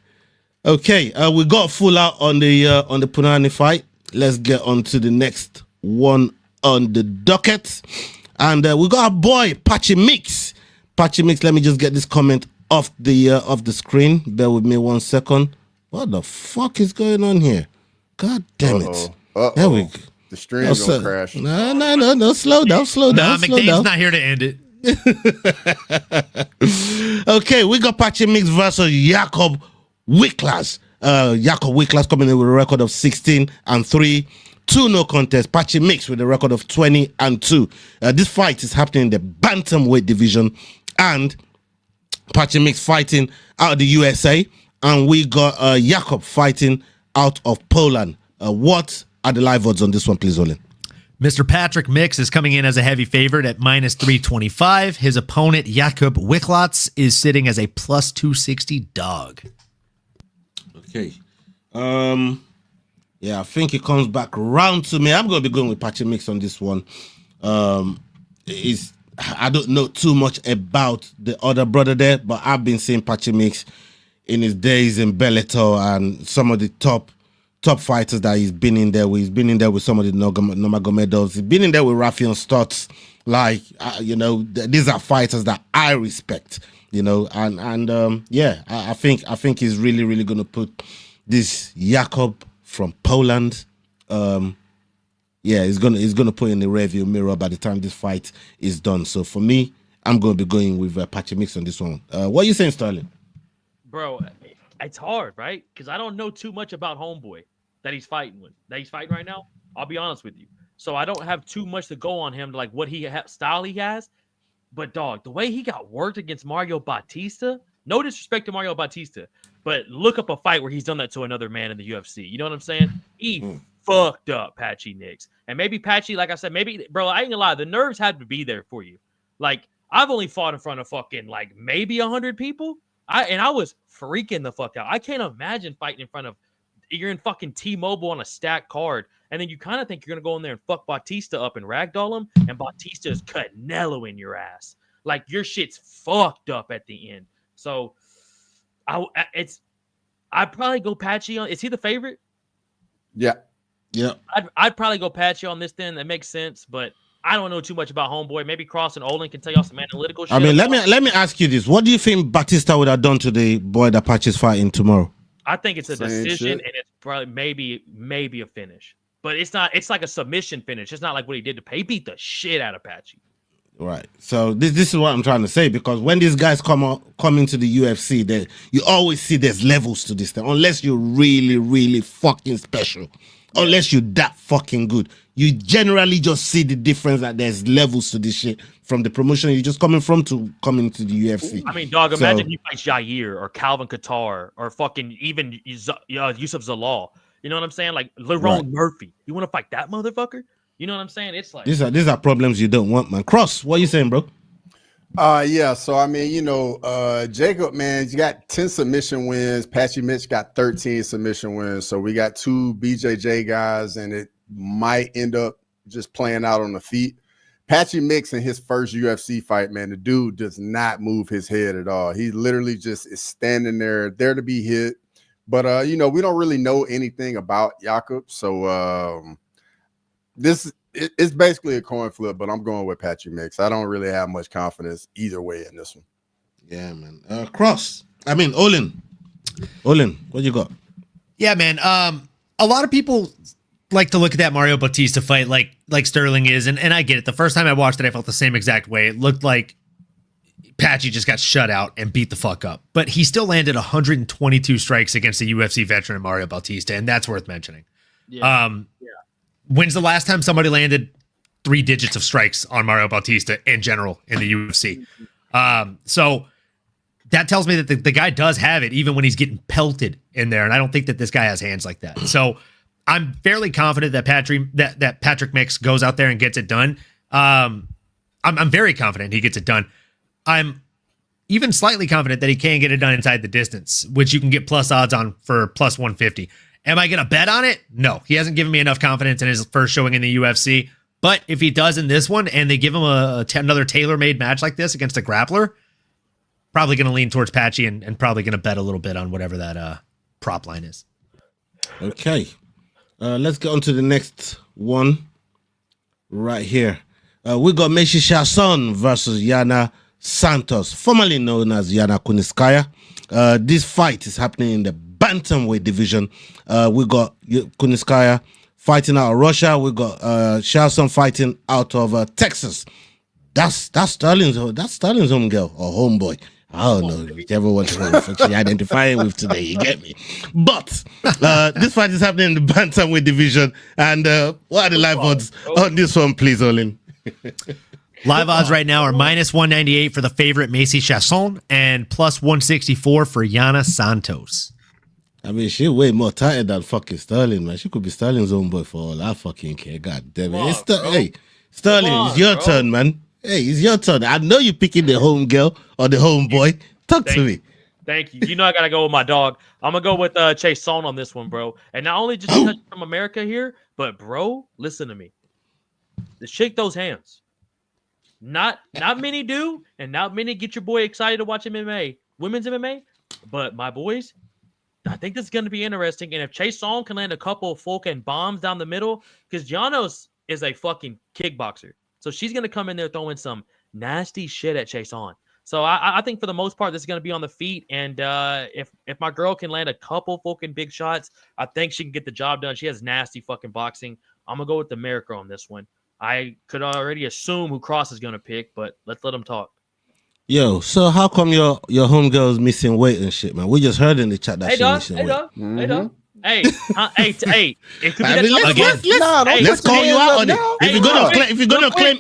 Speaker 10: Okay, we got full out on the Punani fight. Let's get on to the next one on the docket. And we got our boy, Patchy Mix. Patchy Mix, let me just get this comment off the screen. Bear with me 1 second. What the fuck is going on here? God damn it. There we go.
Speaker 11: The stream's gonna crash.
Speaker 10: No, slow down.
Speaker 12: McDane's not here to end it.
Speaker 10: Okay, we got Patchy Mix versus Jakob Wiklas. Jakob Wiklas coming in with a record of 16-3. 2 no contest. Patchy Mix with a record of 20-2. This fight is happening in the bantamweight division, and Patchy Mix fighting out of the USA, and we got Jakob fighting out of Poland. What are the live odds on this one, please, Olin?
Speaker 12: Mr. Patrick Mix is coming in as a heavy favorite at -325. His opponent, Jakob Wiklas, is sitting as a +260 dog.
Speaker 10: Okay. Yeah, I think it comes back round to me. I'm going to be going with Patchy Mix on this one. I don't know too much about the other brother there, but I've been seeing Patchy Mix in his days in Bellator and some of the top fighters that he's been in there with. He's been in there with some of the Nurmagomedovs. He's been in there with Rafion Stotts. Like, these are fighters that I respect, and yeah, I think he's really, really going to put this Jakob from Poland. He's gonna put in the rearview mirror by the time this fight is done. So for me, I'm going to be going with Patchy Mix on this one. What are you saying, Sterling?
Speaker 1: Bro, it's hard, right? Because I don't know too much about Homeboy that he's fighting right now. I'll be honest with you. So I don't have too much to go on him, like what style he has. But dog, the way he got worked against Mario Bautista, no disrespect to Mario Bautista, but look up a fight where he's done that to another man in the UFC. You know what I'm saying? He fucked up Patchy Mix. And maybe Patchy, like I said, bro, I ain't gonna lie, the nerves had to be there for you. Like, I've only fought in front of fucking, like, maybe 100 people. I was freaking the fuck out. I can't imagine fighting in front of, you're in fucking T-Mobile on a stacked card, and then you kind of think you're gonna go in there and fuck Bautista up and ragdoll him, and Bautista is Canelo in your ass. Like, your shit's fucked up at the end. So, I'd probably go Patchy on. Is he the favorite?
Speaker 11: Yeah.
Speaker 10: Yeah.
Speaker 1: I'd probably go Patchy on this then. That makes sense, but I don't know too much about Homeboy. Maybe Cross and Olin can tell y'all some analytical shit.
Speaker 10: I mean, let me ask you this. What do you think Batista would have done to the boy that Patchy's fighting tomorrow?
Speaker 1: I think it's a
Speaker 11: Same
Speaker 1: decision,
Speaker 11: shit.
Speaker 1: and it's probably maybe a finish. But it's not. It's like a submission finish. It's not like what he did to He beat the shit out of Patchy.
Speaker 10: Right. So this is what I'm trying to say, because when these guys come into the UFC, you always see there's levels to this thing. Unless you're really, really fucking special, unless you're that fucking good, you generally just see the difference that there's levels to this shit from the promotion you're just coming from to coming to the UFC.
Speaker 1: I mean, dog, imagine he fights Jair or Calvin Qatar or fucking even Yusuf Zalal. You know what I'm saying? Like Lerone Murphy. You want to fight that motherfucker? You know what I'm saying? It's like
Speaker 10: these are problems you don't want, man. Cross, what are you saying, bro?
Speaker 11: Yeah, so I mean, Jacob, man, you got 10 submission wins. Patchy Mitch got 13 submission wins. So we got 2 BJJ guys, and it might end up just playing out on the feet. Patchy Mix in his first UFC fight, man, the dude does not move his head at all. He literally just is standing there to be hit. But we don't really know anything about Jakob, so it's basically a coin flip, but I'm going with Patchy Mix. I don't really have much confidence either way in this one.
Speaker 10: Yeah, man. Olin, what you got?
Speaker 12: Yeah, man. A lot of people like to look at that Mario Bautista fight like Sterling is, and I get it. The first time I watched it, I felt the same exact way. It looked like Patchy just got shut out and beat the fuck up, but he still landed 122 strikes against the UFC veteran Mario Bautista, and that's worth mentioning.
Speaker 1: yeah.
Speaker 12: When's the last time somebody landed 3 digits of strikes on Mario Bautista in general in the UFC? So that tells me that the guy does have it, even when he's getting pelted in there. And I don't think that this guy has hands like that. So I'm fairly confident that Patrick Mix goes out there and gets it done. I'm very confident he gets it done. I'm even slightly confident that he can get it done inside the distance, which you can get plus odds on for plus 150. Am I going to bet on it? No, he hasn't given me enough confidence in his first showing in the UFC. But if he does in this one and they give him another tailor-made match like this against a grappler, probably going to lean towards Patchy and probably going to bet a little bit on whatever that prop line is.
Speaker 10: Okay. Let's get on to the next one right here. We got Meshi Chasson versus Yana Santos, formerly known as Yana Kuniskaya. This fight is happening in the bantamweight division. We got Kuniskaya fighting out of Russia. We got Chasson fighting out of Texas. That's Sterling's home girl or homeboy. I don't know, whichever one she identifying with today, you get me. But this fight is happening in the bantamweight division. And what are the live odds on this one, please, Olin?
Speaker 12: Live odds right now are minus 198 for the favorite Meshi Chasson and plus 164 for Yana Santos.
Speaker 10: I mean, she's way more tighter than fucking Sterling, man. She could be Sterling's own boy for all I fucking care. God damn it. Hey, Sterling, it's your turn, man. Hey, it's your turn. I know you're picking the home girl or the home boy. Talk to me.
Speaker 1: Thank you. You know I gotta go with my dog. I'm gonna go with Chase Song on this one, bro. And not only just because from America here, but bro, listen to me. Just shake those hands. Not many do, and not many get your boy excited to watch MMA, women's MMA. But my boys, I think this is going to be interesting. And if Chase Song can land a couple of fucking bombs down the middle, because Janos is a fucking kickboxer. So she's going to come in there throwing some nasty shit at Chase Song. So I think for the most part, this is going to be on the feet. And if my girl can land a couple fucking big shots, I think she can get the job done. She has nasty fucking boxing. I'm going to go with America on this one. I could already assume who Cross is going to pick, but let's let him talk.
Speaker 10: Yo, so how come your homegirl's missing weight and shit, man? We just heard in the chat that she's missing weight.
Speaker 1: Hey, dog. Hey, it could be
Speaker 10: let's call you out on it. If you're gonna claim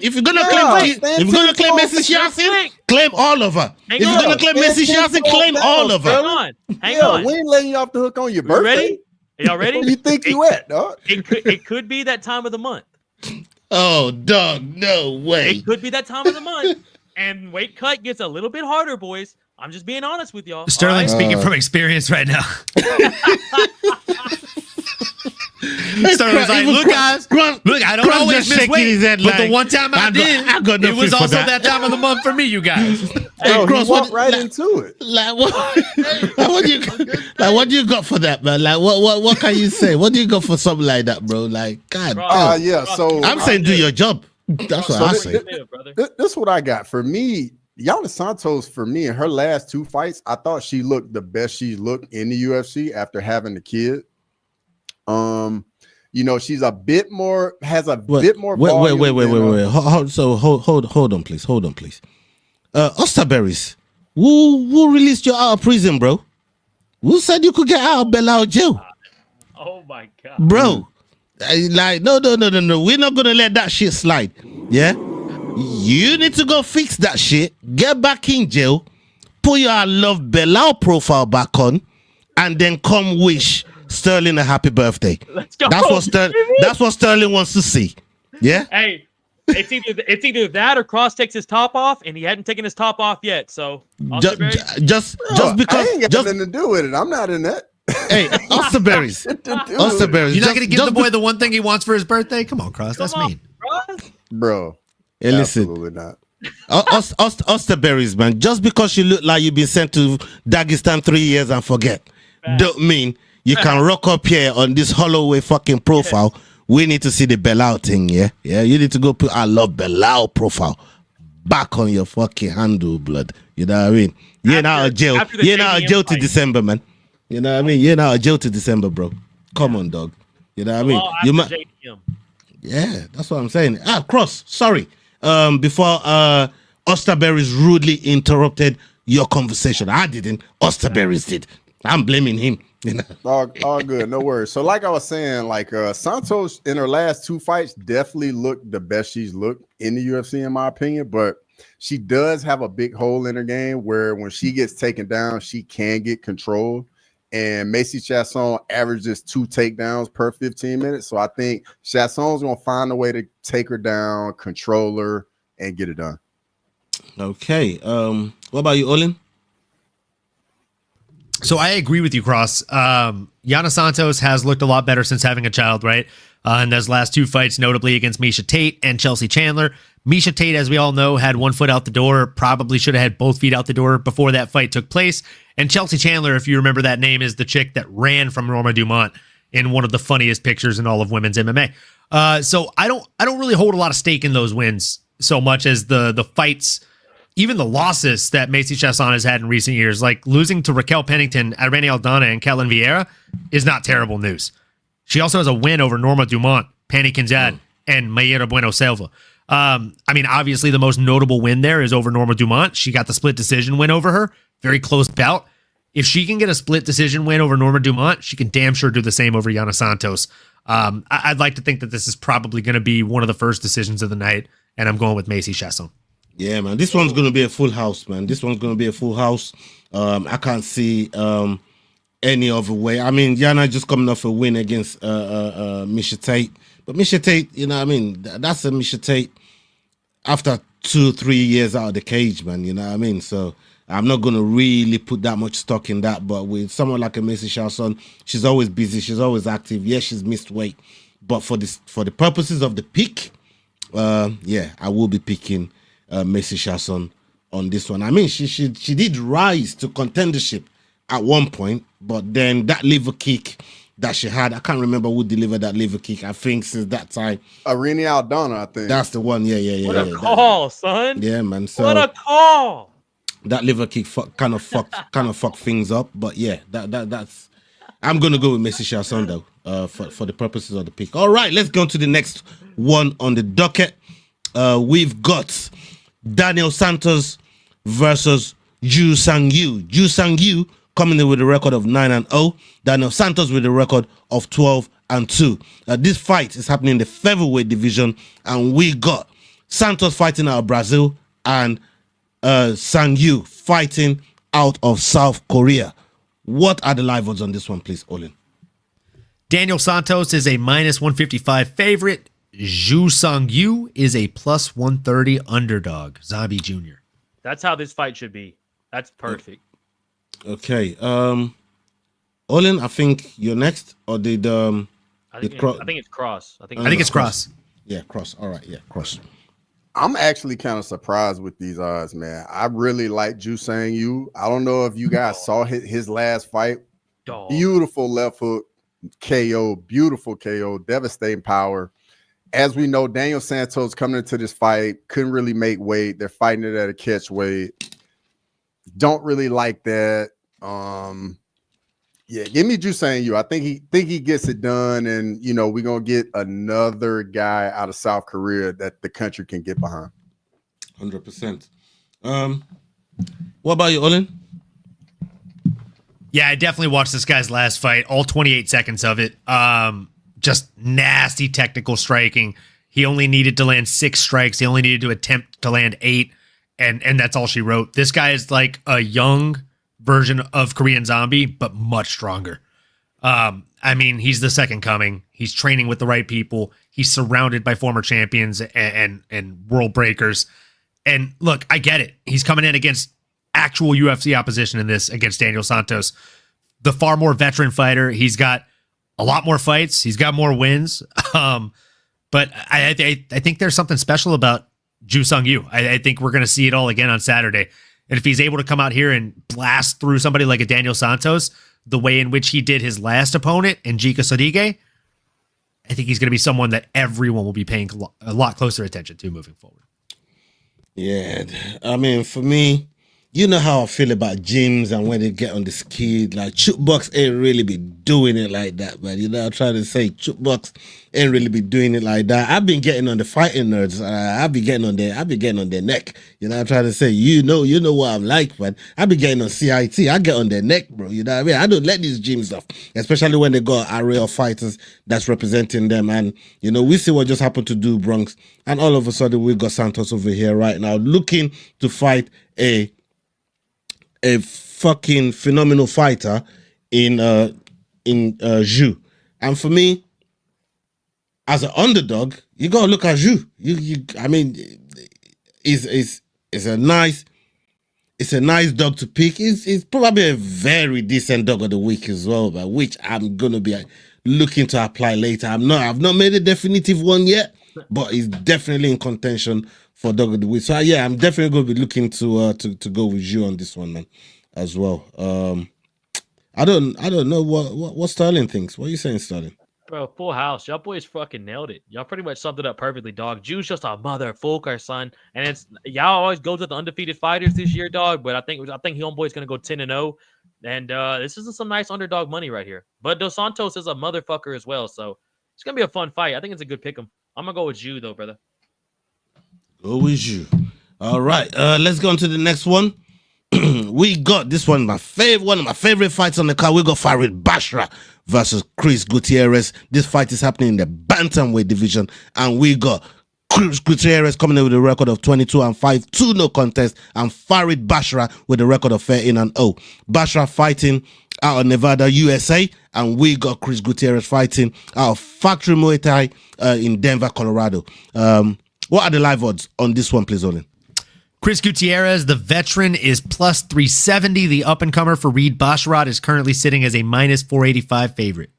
Speaker 10: Meshi Chasson, claim all of her. If you're gonna claim Meshi Chasson, claim all of her.
Speaker 1: Hang on.
Speaker 11: We ain't letting you off the hook on your birthday.
Speaker 1: Ready? Y'all ready?
Speaker 11: Where you think you at, dog?
Speaker 1: It could be that time of the month.
Speaker 10: Oh, dog, no way.
Speaker 1: It could be that time of the month, and weight cut gets a little bit harder, boys. I'm just being honest with y'all.
Speaker 12: Sterling speaking from experience right now. Sterling was like, look, guys, look, I don't always miss weight, but the one time I did, it was also that time of the month for me, you guys.
Speaker 11: Hey, Cross, walked right into it.
Speaker 10: Like what do you got for that, man? Like what can you say? What do you got for something like that, bro? Like, God.
Speaker 11: Yeah. So
Speaker 10: I'm saying do your job. That's what I say.
Speaker 11: This is what I got for me. Yana Santos, for me, in her last 2 fights, I thought she looked the best she's looked in the UFC after having the kid. You know, she's a bit more, bit more.
Speaker 10: Wait. Hold on, please. Austerberrys, who released you out of prison, bro? Who said you could get out of Belao jail?
Speaker 1: Oh my God,
Speaker 10: bro! Like, no. We're not gonna let that shit slide. Yeah, you need to go fix that shit. Get back in jail. Put your I love Belao profile back on, and then come wish Sterling a happy birthday.
Speaker 1: Let's go.
Speaker 10: That's what Sterling wants to see. Yeah.
Speaker 1: Hey, it's either that or Cross takes his top off, and he hadn't taken his top off yet. So
Speaker 10: just because
Speaker 11: I ain't got nothing to do with it. I'm not in that.
Speaker 10: Hey, Austerberrys.
Speaker 12: You're not gonna give the boy the one thing he wants for his birthday? Come on, Cross. That's mean,
Speaker 11: bro.
Speaker 10: Hey, listen.
Speaker 11: Absolutely not.
Speaker 10: Austerberrys, man. Just because you look like you've been sent to Dagestan 3 years and forget, don't mean you can rock up here on this Holloway fucking profile. We need to see the Belao thing, yeah? Yeah, you need to go put I love Belao profile back on your fucking handle, blood. You know what I mean? You're not out of jail. You're not out of jail to December, man. You know what I mean? You're not out of jail to December, bro. Come on, dog. You know what I mean? You might. Yeah, that's what I'm saying. Cross, sorry. Before Austerberrys rudely interrupted your conversation. I didn't. Austerberrys did. I'm blaming him. You know?
Speaker 11: all good, no worries. So like I was saying, like Santos in her last 2 fights definitely looked the best she's looked in the UFC, in my opinion, but she does have a big hole in her game where when she gets taken down, she can get control. And Macy Chasson averages 2 takedowns per 15 minutes. So I think Chasson's gonna find a way to take her down, control her, and get it done.
Speaker 10: Okay. What about you, Olin?
Speaker 12: So I agree with you, Cross. Yana Santos has looked a lot better since having a child, right? In those last 2 fights, notably against Miesha Tate and Chelsea Chandler. Miesha Tate, as we all know, had 1 foot out the door, probably should have had both feet out the door before that fight took place. And Chelsea Chandler, if you remember that name, is the chick that ran from Norma Dumont in one of the funniest pictures in all of women's MMA. So I don't really hold a lot of stake in those wins so much as the fights, even the losses that Macy Chasson has had in recent years, like losing to Raquel Pennington, Irene Aldana, and Kellen Vieira is not terrible news. She also has a win over Norma Dumont, Pani Kinzad, and Mayra Bueno Selva. I mean, obviously the most notable win there is over Norma Dumont. She got the split decision win over her. Very close bout. If she can get a split decision win over Norma Dumont, she can damn sure do the same over Yana Santos. I'd like to think that this is probably going to be one of the first decisions of the night, and I'm going with Macy Chasson.
Speaker 10: Yeah, man. This one's going to be a full house, man. This one's going to be a full house. I can't see any other way. I mean, Yana just coming off a win against Miesha Tate. But Miesha Tate, you know what I mean? That's a Miesha Tate after 2-3 years out of the cage, man. You know what I mean? So I'm not going to really put that much stock in that. But with someone like a Macy Chasson, she's always busy. She's always active. Yes, she's missed weight. But for the purposes of the pick, yeah, I will be picking Macy Chasson on this one. I mean, she did rise to contendership at one point, but then that liver kick that she had, I can't remember who delivered that liver kick. I think since that time,
Speaker 11: Irene Aldana, I think
Speaker 10: that's the one. Yeah.
Speaker 1: What a call, son.
Speaker 10: Yeah, man. So
Speaker 1: what a call.
Speaker 10: That liver kick kind of fucked things up. But yeah, that's. I'm gonna go with Macy Chasson though, for the purposes of the pick. All right, let's go to the next one on the docket. We've got Daniel Santos versus Ju Sang-yu. Ju Sang-yu coming in with a record of 9-0. Daniel Santos with a record of 12-2. This fight is happening in the featherweight division, and we got Santos fighting out of Brazil and Sang-yu fighting out of South Korea. What are the live odds on this one, please, Olin?
Speaker 12: Daniel Santos is a -155 favorite. Ju Sang-yu is a +130 underdog. Zabi Jr.
Speaker 1: That's how this fight should be. That's perfect.
Speaker 10: Okay. Olin, I think you're next. Or did
Speaker 1: I I think it's Cross.
Speaker 12: I think it's Cross.
Speaker 10: Yeah, Cross. All right, yeah, Cross.
Speaker 11: I'm actually kind of surprised with these odds, man. I really like Jusang Yu. I don't know if you guys saw his last fight. Beautiful left hook KO, beautiful KO, devastating power. As we know, Daniel Santos coming into this fight couldn't really make weight. They're fighting it at a catch weight. Don't really like that. Yeah, give me Jusang Yu. I think he gets it done, and we're gonna get another guy out of South Korea that the country can get behind.
Speaker 10: 100%. What about you, Olin?
Speaker 12: Yeah, I definitely watched this guy's last fight, all 28 seconds of it. Just nasty technical striking. He only needed to land 6 strikes. He only needed to attempt to land 8, and that's all she wrote. This guy is like a young version of Korean Zombie, but much stronger. I mean, he's the second coming. He's training with the right people. He's surrounded by former champions and world breakers. And look, I get it. He's coming in against actual UFC opposition in this against Daniel Santos, the far more veteran fighter. He's got a lot more fights. He's got more wins. But I think there's something special about Jusang Yu. I think we're going to see it all again on Saturday. And if he's able to come out here and blast through somebody like a Daniel Santos, the way in which he did his last opponent, Njika Sodige, I think he's going to be someone that everyone will be paying a lot closer attention to moving forward.
Speaker 10: Yeah, I mean, for me, you know how I feel about gyms and when they get on the skid, like Chukebox ain't really be doing it like that, man. I'm trying to say Chukebox ain't really be doing it like that. I've been getting on the fighting nerds. I've been getting on their neck. I'm trying to say, you know what I'm like, man. I've been getting on CIT. I get on their neck, bro. You know what I mean? I don't let these gyms off, especially when they got an array of fighters that's representing them. And, we see what just happened to Do Bronx. And all of a sudden, we got Santos over here right now looking to fight a fucking phenomenal fighter in Zhu. And for me, as an underdog, you gotta look at Zhu. I mean, it's a nice dog to pick. It's probably a very decent dog of the week as well, but which I'm gonna be looking to apply later. I've not made a definitive one yet, but it's definitely in contention for dog of the week. So yeah, I'm definitely going to be looking to go with you on this one, man, as well. I don't know what Sterling thinks. What are you saying, Sterling?
Speaker 1: Bro, full house. Y'all boys fucking nailed it. Y'all pretty much summed it up perfectly, dog. Juice just a motherfucker, son. And it's y'all always go to the undefeated fighters this year, dog. But I think Homeboy's gonna go 10-0. And this is some nice underdog money right here. But Dos Santos is a motherfucker as well. So it's gonna be a fun fight. I think it's a good pick 'em. I'm gonna go with you though, brother.
Speaker 10: Go with you. All right. Let's go on to the next one. We got this one, one of my favorite fights on the card. We got Farid Basra versus Chris Gutierrez. This fight is happening in the bantamweight division, and we got Chris Gutierrez coming in with a record of 22-5, 2 no contest, and Farid Basra with a record of 13-0. Basra fighting out of Nevada, USA, and we got Chris Gutierrez fighting out of Factory Muay Thai in Denver, Colorado. What are the live odds on this one, please, Olin?
Speaker 12: Chris Gutierrez, the veteran, is plus 370. The up-and-comer Farid Basharat is currently sitting as a minus 485 favorite.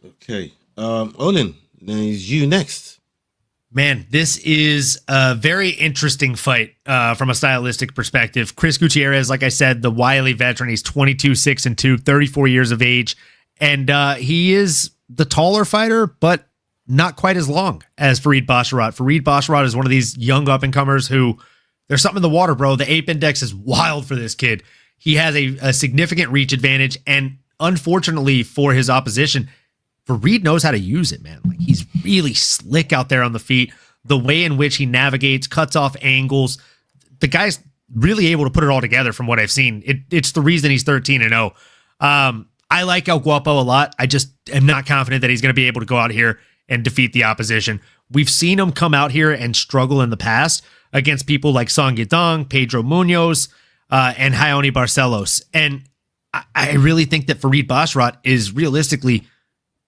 Speaker 10: Okay. Olin, then it's you next.
Speaker 12: Man, this is a very interesting fight from a stylistic perspective. Chris Gutierrez, like I said, the wily veteran, he's 22-6-2, 34 years of age, and he is the taller fighter, but not quite as long as Farid Basharat. Farid Basharat is one of these young up-and-comers who, there's something in the water, bro. The ape index is wild for this kid. He has a significant reach advantage, and unfortunately for his opposition, Farid knows how to use it, man. Like, he's really slick out there on the feet. The way in which he navigates, cuts off angles, the guy's really able to put it all together from what I've seen. It's the reason he's 13-0. I like El Guapo a lot. I just am not confident that he's going to be able to go out here and defeat the opposition. We've seen him come out here and struggle in the past against people like Song Yadong, Pedro Munoz, and Hayoni Barcelos. And I really think that Farid Basharat is realistically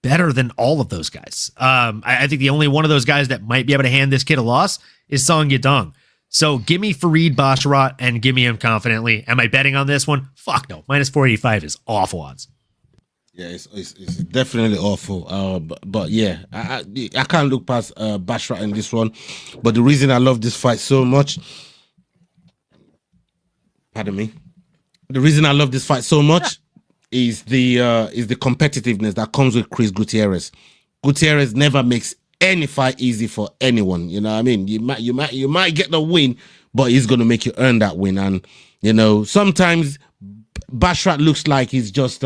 Speaker 12: better than all of those guys. I think the only one of those guys that might be able to hand this kid a loss is Song Yadong. So give me Farid Basharat and give me him confidently. Am I betting on this one? Fuck no. Minus 485 is awful odds.
Speaker 10: Yeah, it's definitely awful. But yeah, I can't look past Bashrat in this one. But the reason I love this fight so much, pardon me, the reason I love this fight so much is the competitiveness that comes with Chris Gutierrez. Gutierrez never makes any fight easy for anyone. You know what I mean? You might get the win, but he's gonna make you earn that win. And you know, sometimes Bashrat looks like he's just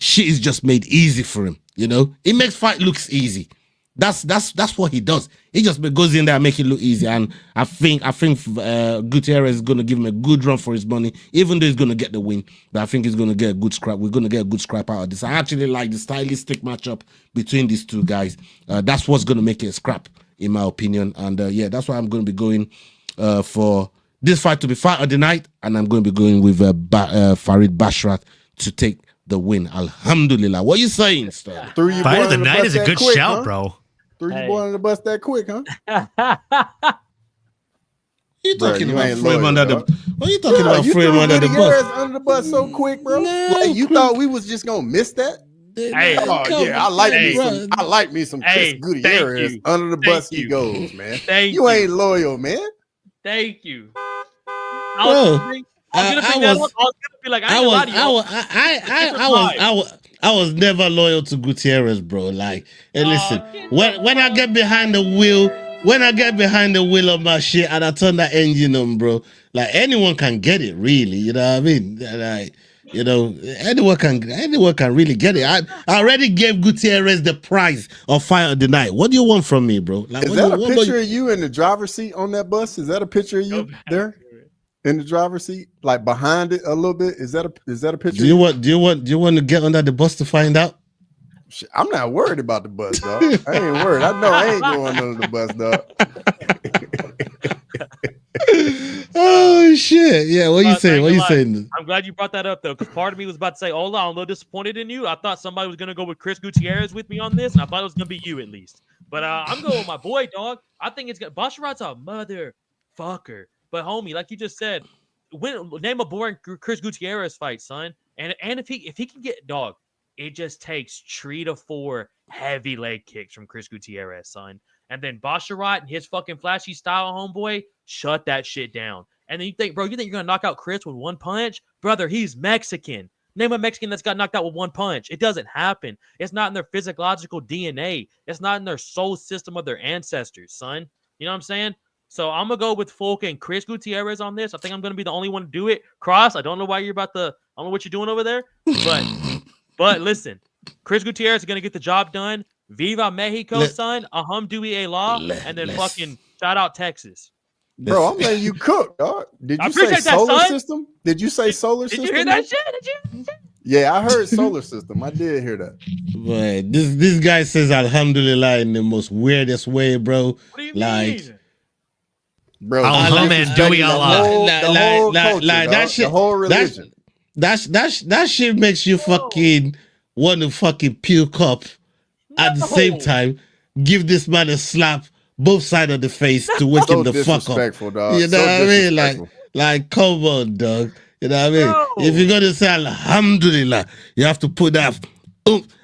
Speaker 10: shit is just made easy for him. You know, he makes fight looks easy. That's what he does. He just goes in there and make it look easy. And I think Gutierrez is gonna give him a good run for his money, even though he's gonna get the win. But I think he's gonna get a good scrap. We're gonna get a good scrap out of this. I actually like the stylistic matchup between these two guys. That's what's gonna make it a scrap, in my opinion. And yeah, that's why I'm gonna be going for this fight to be fight of the night, and I'm going to be going with Farid Bashrat to take the win. Alhamdulillah. What are you saying, Star?
Speaker 12: Fight of the night is a good shout, bro.
Speaker 11: Threw you boy under the bus that quick, huh?
Speaker 10: You talking about frame under the? What are you talking about? Frame under the bus?
Speaker 11: Under the bus so quick, bro. Like, you thought we was just gonna miss that?
Speaker 1: Hey,
Speaker 11: I like me some Chris Gutierrez. Under the bus he goes, man. You ain't loyal, man.
Speaker 1: Thank you.
Speaker 10: I was never loyal to Gutierrez, bro. Like, and listen, when I get behind the wheel of my shit and I turn that engine on, bro, like anyone can get it, really. You know what I mean? Like, you know, anyone can really get it. I already gave Gutierrez the prize of fight of the night. What do you want from me, bro? Like,
Speaker 11: is that a picture of you in the driver's seat on that bus? Is that a picture of you there in the driver's seat, like behind it a little bit? Is that a picture?
Speaker 10: Do you want to get under the bus to find out?
Speaker 11: I'm not worried about the bus, dog. I ain't worried. I know I ain't going under the bus, dog.
Speaker 10: Oh shit! Yeah, what are you saying? What are you saying?
Speaker 1: I'm glad you brought that up though, because part of me was about to say, "Ola, I'm a little disappointed in you. I thought somebody was gonna go with Chris Gutierrez with me on this, and I thought it was gonna be you at least." But I'm going with my boy, dog. I think it's gonna. Basharat's a motherfucker. But homie, like you just said, name a boring Chris Gutierrez fight, son. And if he can get dog, it just takes 3 to 4 heavy leg kicks from Chris Gutierrez, son. And then Basharat and his fucking flashy style, homeboy, shut that shit down. And then you think you're gonna knock out Chris with one punch? Brother, he's Mexican. Name a Mexican that's got knocked out with one punch. It doesn't happen. It's not in their physiological DNA. It's not in their soul system of their ancestors, son. You know what I'm saying? So I'm gonna go with Folk and Chris Gutierrez on this. I think I'm gonna be the only one to do it. Cross, I don't know why you're I don't know what you're doing over there, but listen, Chris Gutierrez is gonna get the job done. Viva Mexico, son. Alhamdulillah, and then fucking shout out Texas.
Speaker 11: Bro, I'm letting you cook, dog. Did you say solar system? Did you say solar system?
Speaker 1: Did you hear that shit? Did you?
Speaker 11: Yeah, I heard solar system. I did hear that.
Speaker 10: But this guy says Alhamdulillah in the most weirdest way, bro.
Speaker 1: What do you mean?
Speaker 11: Bro,
Speaker 10: that shit,
Speaker 11: the whole religion.
Speaker 10: That shit makes you fucking want to fucking puke up. At the same time, give this man a slap both sides of the face to wake him the fuck up.
Speaker 11: Dog.
Speaker 10: You know what I mean? Like, come on, dog. You know what I mean?
Speaker 1: No.
Speaker 10: If you're gonna say Alhamdulillah, you have to put that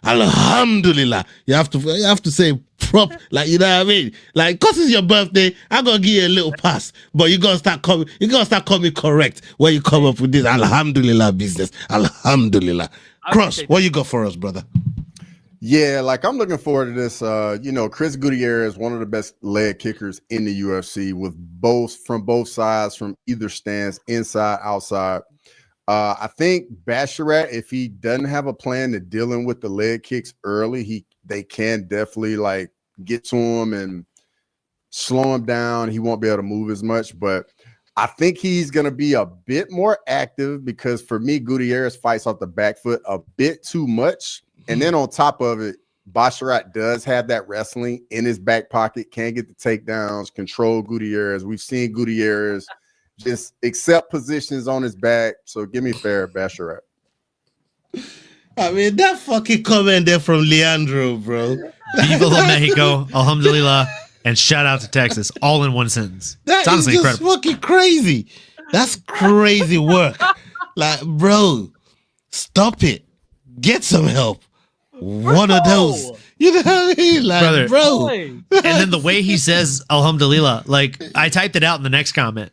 Speaker 10: Alhamdulillah. You have to say prop, like, you know what I mean? Like, cause it's your birthday, I'm gonna give you a little pass, but you gotta start coming correct when you come up with this Alhamdulillah business. Alhamdulillah. Cross, what you got for us, brother?
Speaker 11: Yeah, like I'm looking forward to this. Chris Gutierrez, one of the best leg kickers in the UFC, with from both sides, from either stance, inside, outside. I think Basharat, if he doesn't have a plan to dealing with the leg kicks early, they can definitely like get to him and slow him down. He won't be able to move as much, but I think he's going to be a bit more active, because for me, Gutierrez fights off the back foot a bit too much. And then on top of it, Basharat does have that wrestling in his back pocket, can get the takedowns, control Gutierrez. We've seen Gutierrez just accept positions on his back. So give me fair, Basharat.
Speaker 10: I mean, that fucking comment there from Leandro, bro.
Speaker 12: Viva Mexico, Alhamdulillah, and shout out to Texas, all in one sentence.
Speaker 10: That is just incredible. Fucking crazy. That's crazy work. Like, bro, stop it. Get some help. One of those. You know what I mean? Like,
Speaker 12: Brother.
Speaker 10: bro.
Speaker 12: And then the way he says Alhamdulillah, like I typed it out in the next comment.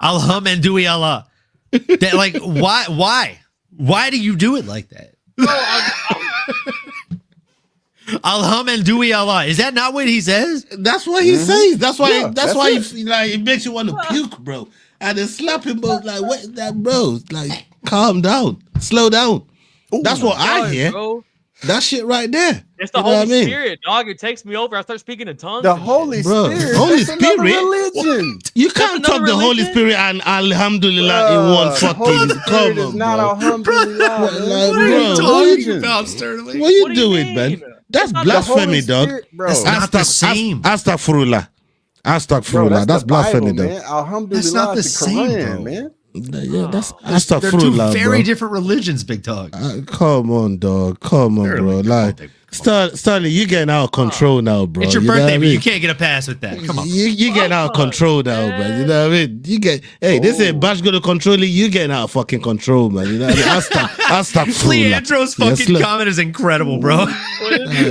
Speaker 12: Alhamdulillah. That, like, why? Why do you do it like that? Alhamdulillah. Is that not what he says?
Speaker 10: That's what he says. That's why. That's why it makes you want to puke, bro. And then slap him, bro. Like, what, that, bro? Like, calm down, slow down. That's what I hear.
Speaker 1: Bro.
Speaker 10: That shit right there.
Speaker 1: It's the Holy Spirit, dog. It takes me over. I start speaking in tongues.
Speaker 11: The Holy Spirit.
Speaker 10: Holy
Speaker 11: That's another
Speaker 10: Spirit.
Speaker 11: religion.
Speaker 10: You can't talk the Holy Spirit and Alhamdulillah in one fucking. Come on,
Speaker 11: not
Speaker 10: bro.
Speaker 11: Alhamdulillah.
Speaker 10: What
Speaker 12: are you talking about, Sterling?
Speaker 10: What are you doing, man? That's blasphemy, dog.
Speaker 12: That's not the same.
Speaker 10: Astaghfirullah. Astaghfirullah. That's blasphemy, dog.
Speaker 11: Alhamdulillah.
Speaker 12: That's not the same,
Speaker 11: Quran,
Speaker 12: bro.
Speaker 11: man.
Speaker 10: Yeah, that's
Speaker 12: They're two
Speaker 10: astaghfirullah,
Speaker 12: very
Speaker 10: bro.
Speaker 12: different religions, big dog.
Speaker 10: Come on, dog. Come on, bro. Like, Stanley, you getting out of control now, bro.
Speaker 12: It's your
Speaker 10: You know
Speaker 12: birthday,
Speaker 10: what I
Speaker 12: but
Speaker 10: mean?
Speaker 12: you can't get a pass with that. Come on.
Speaker 10: You getting out of control now, man. You know what I mean? You get, hey, they say Bash gonna control you. You getting out of fucking control, man. You know what I mean? Astaghfirullah.
Speaker 12: Leandro's fucking comment is incredible, bro.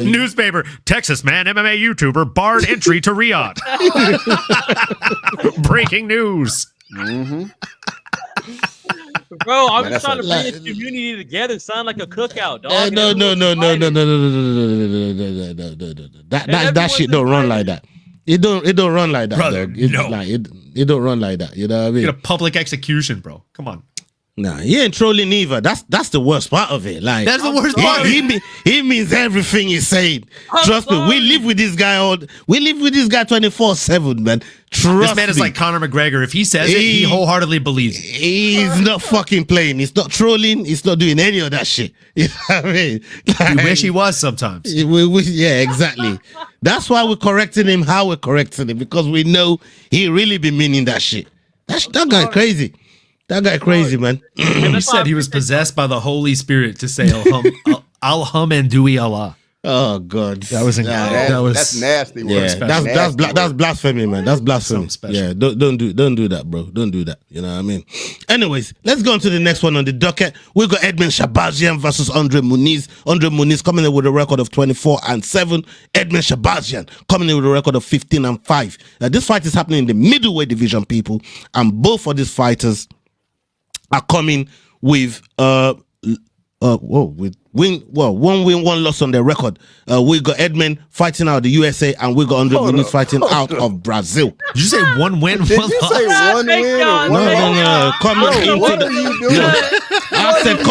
Speaker 12: Newspaper, Texas man, MMA YouTuber barred entry to Riyadh. Breaking news.
Speaker 1: Bro, I'm just trying to bring this community together, son, like a cookout, dog.
Speaker 10: No. That shit don't run like that. It don't run like that,
Speaker 12: brother.
Speaker 10: dog. It don't run like that. You know what I mean?
Speaker 12: Get a public execution, bro. Come on.
Speaker 10: Nah, he ain't trolling either. That's the worst part of it. Like,
Speaker 12: that's the worst part.
Speaker 10: He means everything he's saying. Trust me, we live with this guy 24/7, man. Trust
Speaker 12: this man is like Conor McGregor. If he says it, he wholeheartedly believes it.
Speaker 10: He's not fucking playing. He's not trolling. He's not doing any of that shit. You know what I mean? Like,
Speaker 12: we wish he was sometimes.
Speaker 10: Yeah, exactly. That's why we're correcting him. How we're correcting him, because we know he really be meaning that shit. That guy crazy. That guy crazy, man.
Speaker 12: He said he was possessed by the Holy Spirit to say Alhamdulillah.
Speaker 10: Oh God,
Speaker 12: that was
Speaker 11: that's nasty.
Speaker 10: Yeah, that's blasphemy, man. That's blasphemy. Yeah, don't do that, bro. Don't do that. You know what I mean? Anyways, let's go on to the next one on the docket. We got Edmund Shabazian versus Andre Muniz. Andre Muniz coming in with a record of 24-7. Edmund Shabazian coming in with a record of 15-5. Now, this fight is happening in the middleweight division, people, and both of these fighters are coming with one win, one loss on their record. We got Edmund fighting out of the USA, and we got Andre Muniz fighting out of Brazil.
Speaker 12: Did you say one win?
Speaker 11: Did you say one win?
Speaker 10: No. I said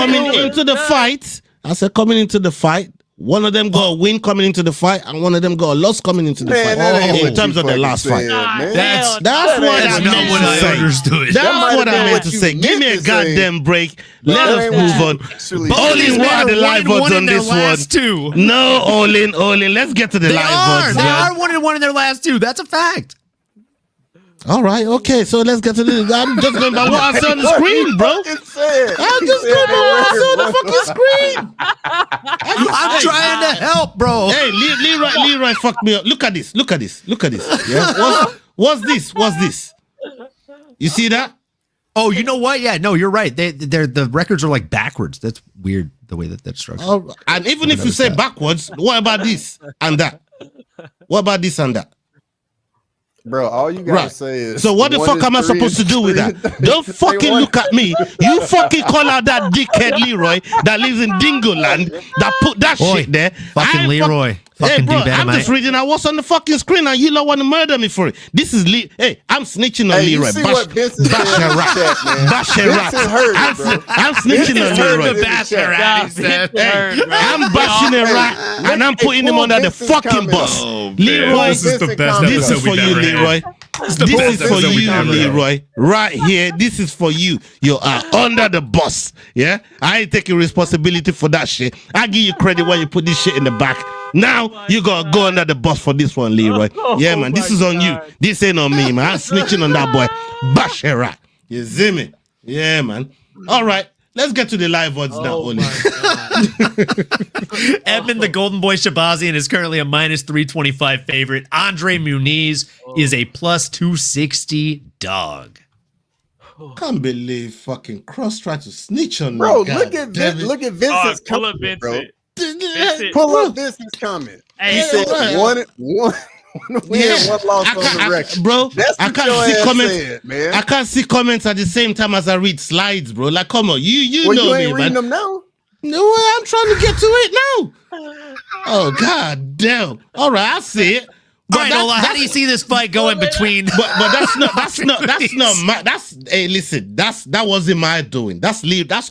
Speaker 10: coming into the fight. One of them got a win coming into the fight, and one of them got a loss coming into the fight. In terms of the last fight. That's what I understood. That's what I meant to say. Give me a goddamn break. Let us move on. Olin, what are the live odds on this one? No, Olin. Let's get to the live odds.
Speaker 12: They are 1-1 in their last two. That's a fact.
Speaker 10: All right, okay, so let's get to this. I'm just going by what I saw on the screen, bro. I'm just going by what I saw on the fucking screen.
Speaker 12: I'm trying to help, bro.
Speaker 10: Hey, Leroy fucked me up. Look at this. Yeah. What's this? You see that?
Speaker 12: Oh, you know what? Yeah, no, you're right. The records are like backwards. That's weird the way that's structured.
Speaker 10: And even if you say backwards, what about this and that? What about this and that?
Speaker 11: Bro, all you gotta say is.
Speaker 10: So what the fuck am I supposed to do with that? Don't fucking look at me. You fucking call out that dickhead Leroy that lives in Dingoland that put that shit there.
Speaker 12: Fucking Leroy.
Speaker 10: Hey, bro, I'm just reading out what's on the fucking screen and you don't want to murder me for it. This is Hey, I'm snitching on Leroy. I'm snitching on Leroy. I'm bashing a rat and I'm putting him under the fucking bus. Leroy,
Speaker 12: this is the best
Speaker 10: this is for you, Leroy. This is for you, Leroy. Right here, this is for you. You are under the bus. Yeah, I ain't taking responsibility for that shit. I give you credit when you put this shit in the back. Now you gotta go under the bus for this one, Leroy. Yeah, man, this is on you. This ain't on me, man. I'm snitching on that boy. Bash a rat. You see me? Yeah, man. All right. Let's get to the live odds now, Oli.
Speaker 12: Edmund, the Golden Boy Shabazian, is currently a -325 favorite. Andre Muniz is a +260 dog.
Speaker 10: Can't believe fucking Cross tried to snitch on
Speaker 11: Bro,
Speaker 10: me.
Speaker 11: look at Vincent's
Speaker 1: pull up
Speaker 11: comment, bro.
Speaker 1: Vincent.
Speaker 11: Pull up Vincent's comment.
Speaker 1: Hey,
Speaker 11: He said one win, one loss on the record.
Speaker 10: Bro,
Speaker 11: That's
Speaker 10: I
Speaker 11: what
Speaker 10: can't
Speaker 11: your
Speaker 10: see
Speaker 11: ass
Speaker 10: comments,
Speaker 11: said, man.
Speaker 10: I can't see comments at the same time as I read slides, bro. Like, come on, you
Speaker 11: Well,
Speaker 10: know
Speaker 11: you
Speaker 10: me,
Speaker 11: ain't reading
Speaker 10: man.
Speaker 11: them now.
Speaker 10: No, I'm trying to get to it now. Oh god damn! All right, I see it.
Speaker 12: All right, Ola, how do you see this fight going between?
Speaker 10: But that's hey, listen, that wasn't my doing. That's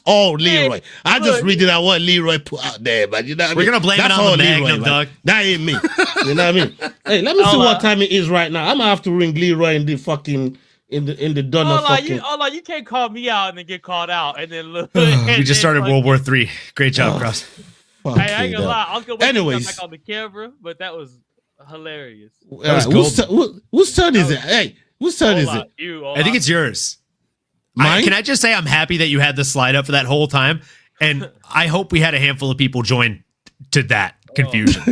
Speaker 10: all Leroy. I just read it out what Leroy put out there, but you know what I mean?
Speaker 12: We're gonna blame
Speaker 10: That's
Speaker 12: it on
Speaker 10: all
Speaker 12: the
Speaker 10: Leroy,
Speaker 12: Magnum,
Speaker 10: man.
Speaker 12: Doug.
Speaker 10: That ain't me. You know what I mean? Hey, let me see what time it is right now. I'm gonna have to ring Leroy in the fucking in the donor fucking.
Speaker 1: You can't call me out and then get called out and then look.
Speaker 12: We just started World War III. Great job, Cross.
Speaker 1: Hey, I ain't gonna lie. I was gonna wait
Speaker 10: Anyways,
Speaker 1: back on the camera, but that was hilarious.
Speaker 10: Whose turn is it? Hey, whose turn is it?
Speaker 12: I think it's yours.
Speaker 10: Mine?
Speaker 12: Can I just say I'm happy that you had the slide up for that whole time, and I hope we had a handful of people join to that confusion.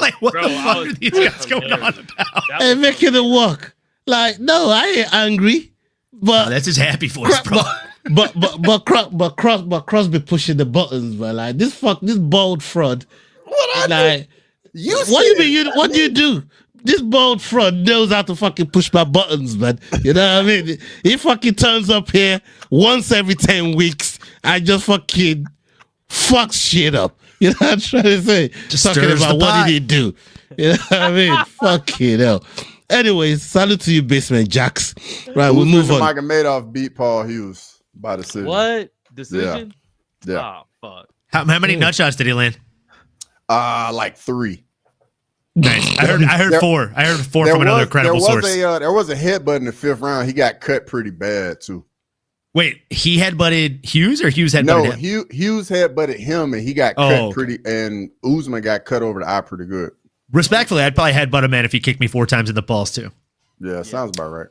Speaker 12: like what the fuck are these guys going on about?
Speaker 10: Hey, making it work. Like, no, I ain't angry, but
Speaker 12: that's his happy voice, bro.
Speaker 10: But Cross be pushing the buttons, but like this bald fraud.
Speaker 11: What
Speaker 10: like what do you do? This bald fraud knows how to fucking push my buttons, man. You know what I mean? He fucking turns up here once every 10 weeks. I just fucking fuck shit up. You know what I'm trying to say?
Speaker 12: Just
Speaker 10: talking
Speaker 12: stirs
Speaker 10: about
Speaker 12: the
Speaker 10: what
Speaker 12: pot.
Speaker 10: did he do? You know what I mean? Fucking hell. Anyways, salute to you, Basement Jacks. Right, we'll move on.
Speaker 11: Michael Madoff beat Paul Hughes by decision.
Speaker 1: What decision?
Speaker 11: Yeah.
Speaker 1: Oh fuck.
Speaker 12: How many nut shots did he land?
Speaker 11: Like 3.
Speaker 12: Nice. I heard 4. I heard 4 from another credible source.
Speaker 11: There was a headbutt in the 5th round. He got cut pretty bad too.
Speaker 12: Wait, he headbutted Hughes or Hughes headbutted him?
Speaker 11: Hughes headbutted him and he got cut pretty, and Usman got cut over the eye pretty good.
Speaker 12: Respectfully, I'd probably headbutt a man if he kicked me 4 times in the balls too.
Speaker 11: Yeah, sounds about right.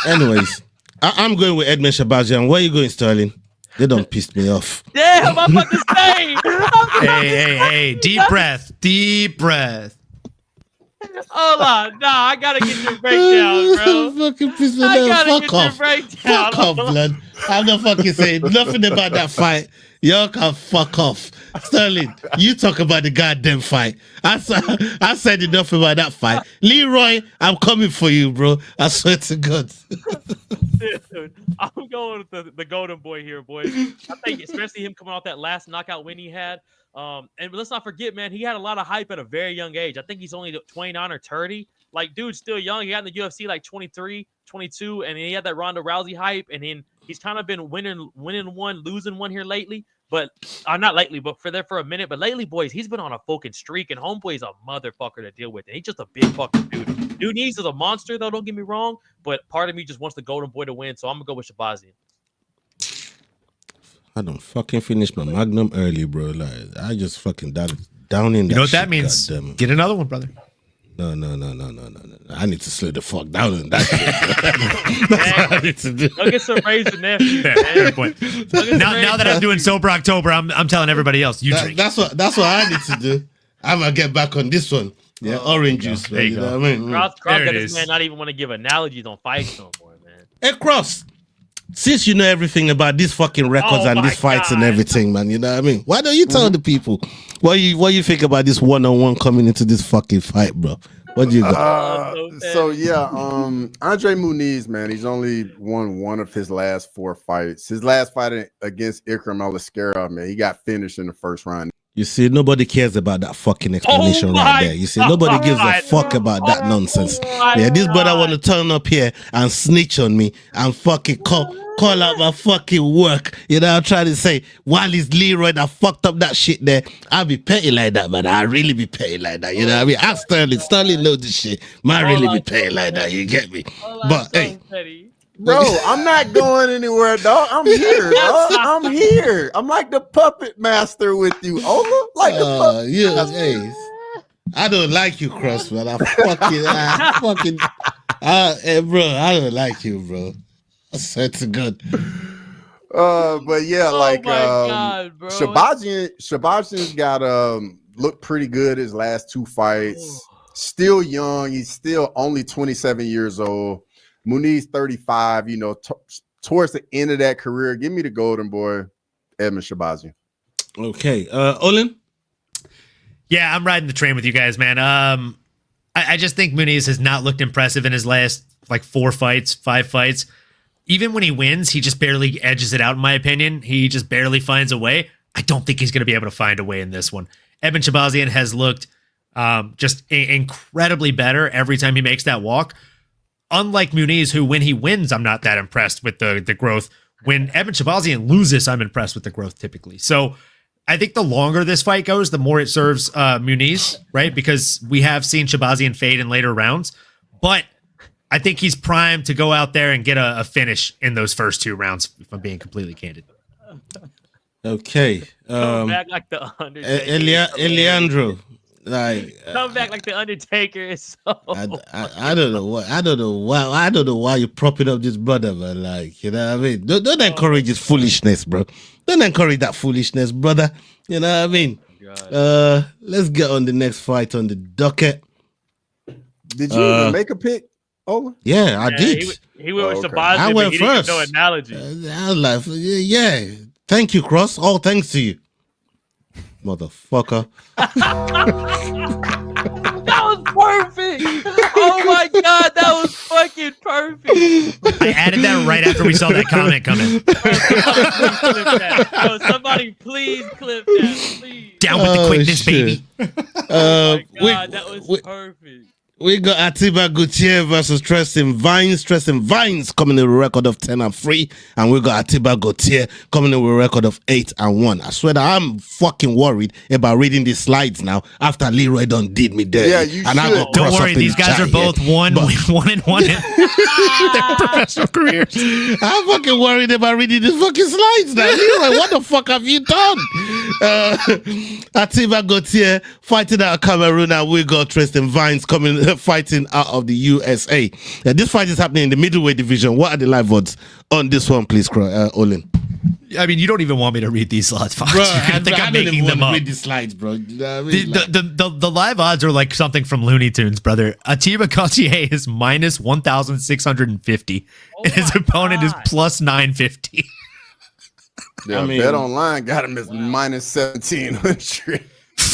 Speaker 10: Anyways, I'm going with Edmund Shabazian. Where are you going, Sterling? They don't piss me off.
Speaker 1: Damn, I'm about to say.
Speaker 12: Hey, deep breath.
Speaker 1: Hold on, I gotta get your breakdown, bro.
Speaker 10: Fucking piss me
Speaker 1: I
Speaker 10: off.
Speaker 1: gotta
Speaker 10: Fuck
Speaker 1: get your
Speaker 10: off.
Speaker 1: breakdown.
Speaker 10: Fuck off, blood. I'm not fucking saying nothing about that fight. Y'all can fuck off. Sterling, you talk about the goddamn fight. I said enough about that fight. Leroy, I'm coming for you, bro. I swear to God.
Speaker 1: Dude, I'm going with the golden boy here, boys. I think especially him coming off that last knockout win he had. And let's not forget, man, he had a lot of hype at a very young age. I think he's only 29 or 30. Like, dude's still young. He got in the UFC like 23, 22, and he had that Ronda Rousey hype. And then he's kind of been winning one, losing one here lately. But not lately, but for a minute. But lately, boys, he's been on a fucking streak, and Homeboy's a motherfucker to deal with. And he's just a big fucking dude. Dude needs is a monster, though. Don't get me wrong. But part of me just wants the golden boy to win, so I'm gonna go with Shabazian.
Speaker 10: I don't fucking finish my Magnum early, bro. Like I just fucking down in.
Speaker 12: You know what that means? Get another one, brother.
Speaker 10: No. I need to slow the fuck down on that shit. That's what I need to do.
Speaker 1: Look at some razor nephew.
Speaker 12: Fair point. Now that I'm doing Sober October, I'm telling everybody else, you drink.
Speaker 10: That's what I need to do. I'm gonna get back on this one. Yeah, orange juice.
Speaker 12: There you go.
Speaker 10: Know what I mean?
Speaker 1: Cross got this man not even want to give analogies on fights no more, man.
Speaker 10: Hey, Cross. Since you know everything about these fucking records and these fights and everything, man, you know what I mean? Why don't you tell the people what you think about this one-on-one coming into this fucking fight, bro? What do you got?
Speaker 11: Andre Muniz, man, he's only won one of his last 4 fights. His last fight against Ikram Aliskerov, man, he got finished in the 1st round.
Speaker 10: You see, nobody cares about that fucking explanation right there. You see, nobody gives a fuck about that nonsense. Yeah, this brother want to turn up here and snitch on me and fucking call out my fucking work. You know, I'm trying to say, while it's Leroy that fucked up that shit there, I'll be petty like that, man. I'll really be petty like that. You know what I mean? Ask Sterling. Sterling knows this shit. Might really be petty like that. You get me? But, hey.
Speaker 11: Bro, I'm not going anywhere, dog. I'm here, dog. I'm here. I'm like the puppet master with you, Ola. Like the puppet master.
Speaker 10: Hey, I don't like you, Cross, man. Hey, bro, I don't like you, bro. I swear to God.
Speaker 11: But yeah,
Speaker 1: God, bro.
Speaker 11: Shabazian's got looked pretty good his last 2 fights. Still young. He's still only 27 years old. Muniz 35, towards the end of that career. Give me the golden boy, Edmund Shabazian.
Speaker 10: Okay. Olin?
Speaker 12: Yeah, I'm riding the train with you guys, man. I just think Muniz has not looked impressive in his last like 5 fights. Even when he wins, he just barely edges it out, in my opinion. He just barely finds a way. I don't think he's going to be able to find a way in this one. Edmund Shabazian has looked just incredibly better every time he makes that walk. Unlike Muniz, who when he wins, I'm not that impressed with the growth. When Edmund Shabazian loses, I'm impressed with the growth typically. So I think the longer this fight goes, the more it serves Muniz, right? Because we have seen Shabazian fade in later rounds. But I think he's primed to go out there and get a finish in those first 2 rounds, if I'm being completely candid.
Speaker 10: Okay.
Speaker 1: Come back like the Undertaker.
Speaker 10: Eliandro. Like
Speaker 1: come back like the Undertaker is so.
Speaker 10: I don't know why you're propping up this brother, man. Like, you know what I mean? Don't encourage his foolishness, bro. Don't encourage that foolishness, brother. You know what I mean? Let's get on the next fight on the docket.
Speaker 11: Did you even make a pick? Oh,
Speaker 10: yeah, I did.
Speaker 1: He went with Shabazian,
Speaker 10: I went
Speaker 1: but he
Speaker 10: first.
Speaker 1: didn't know analogy.
Speaker 10: I was like, yeah. Thank you, Cross. All thanks to you, motherfucker.
Speaker 1: That was perfect. Oh my god, that was fucking perfect.
Speaker 12: I added that right after we saw that comment coming.
Speaker 1: Clip that. Yo, somebody please clip that, please.
Speaker 12: Down with the quickness, baby.
Speaker 1: Oh my god, that was perfect.
Speaker 10: We got Atiba Gutierrez versus Tristan Vines. Tristan Vines coming in with a record of 10-3, and we got Atiba Gutierrez coming in with a record of 8-1. I swear that I'm fucking worried about reading these slides now after Leroy done did me dirty.
Speaker 11: Yeah, you
Speaker 10: and
Speaker 11: should.
Speaker 12: Don't worry, these guys are both 1-1 in their professional careers.
Speaker 10: I'm fucking worried about reading these fucking slides now. Leroy, what the fuck have you done? Atiba Gutierrez fighting out of Cameroon, and we got Tristan Vines coming fighting out of the USA. This fight is happening in the middleweight division. What are the live odds on this one, please, Olin?
Speaker 12: I mean, you don't even want me to read these slides, Fox.
Speaker 10: Bro,
Speaker 12: I think I'm making them up.
Speaker 10: Read the slides, bro. You know what I mean?
Speaker 12: The live odds are like something from Looney Tunes, brother. Atiba Gutierrez is minus 1,650, and his opponent is plus 950.
Speaker 11: Yeah, I mean, Bet Online got him as minus 1,700.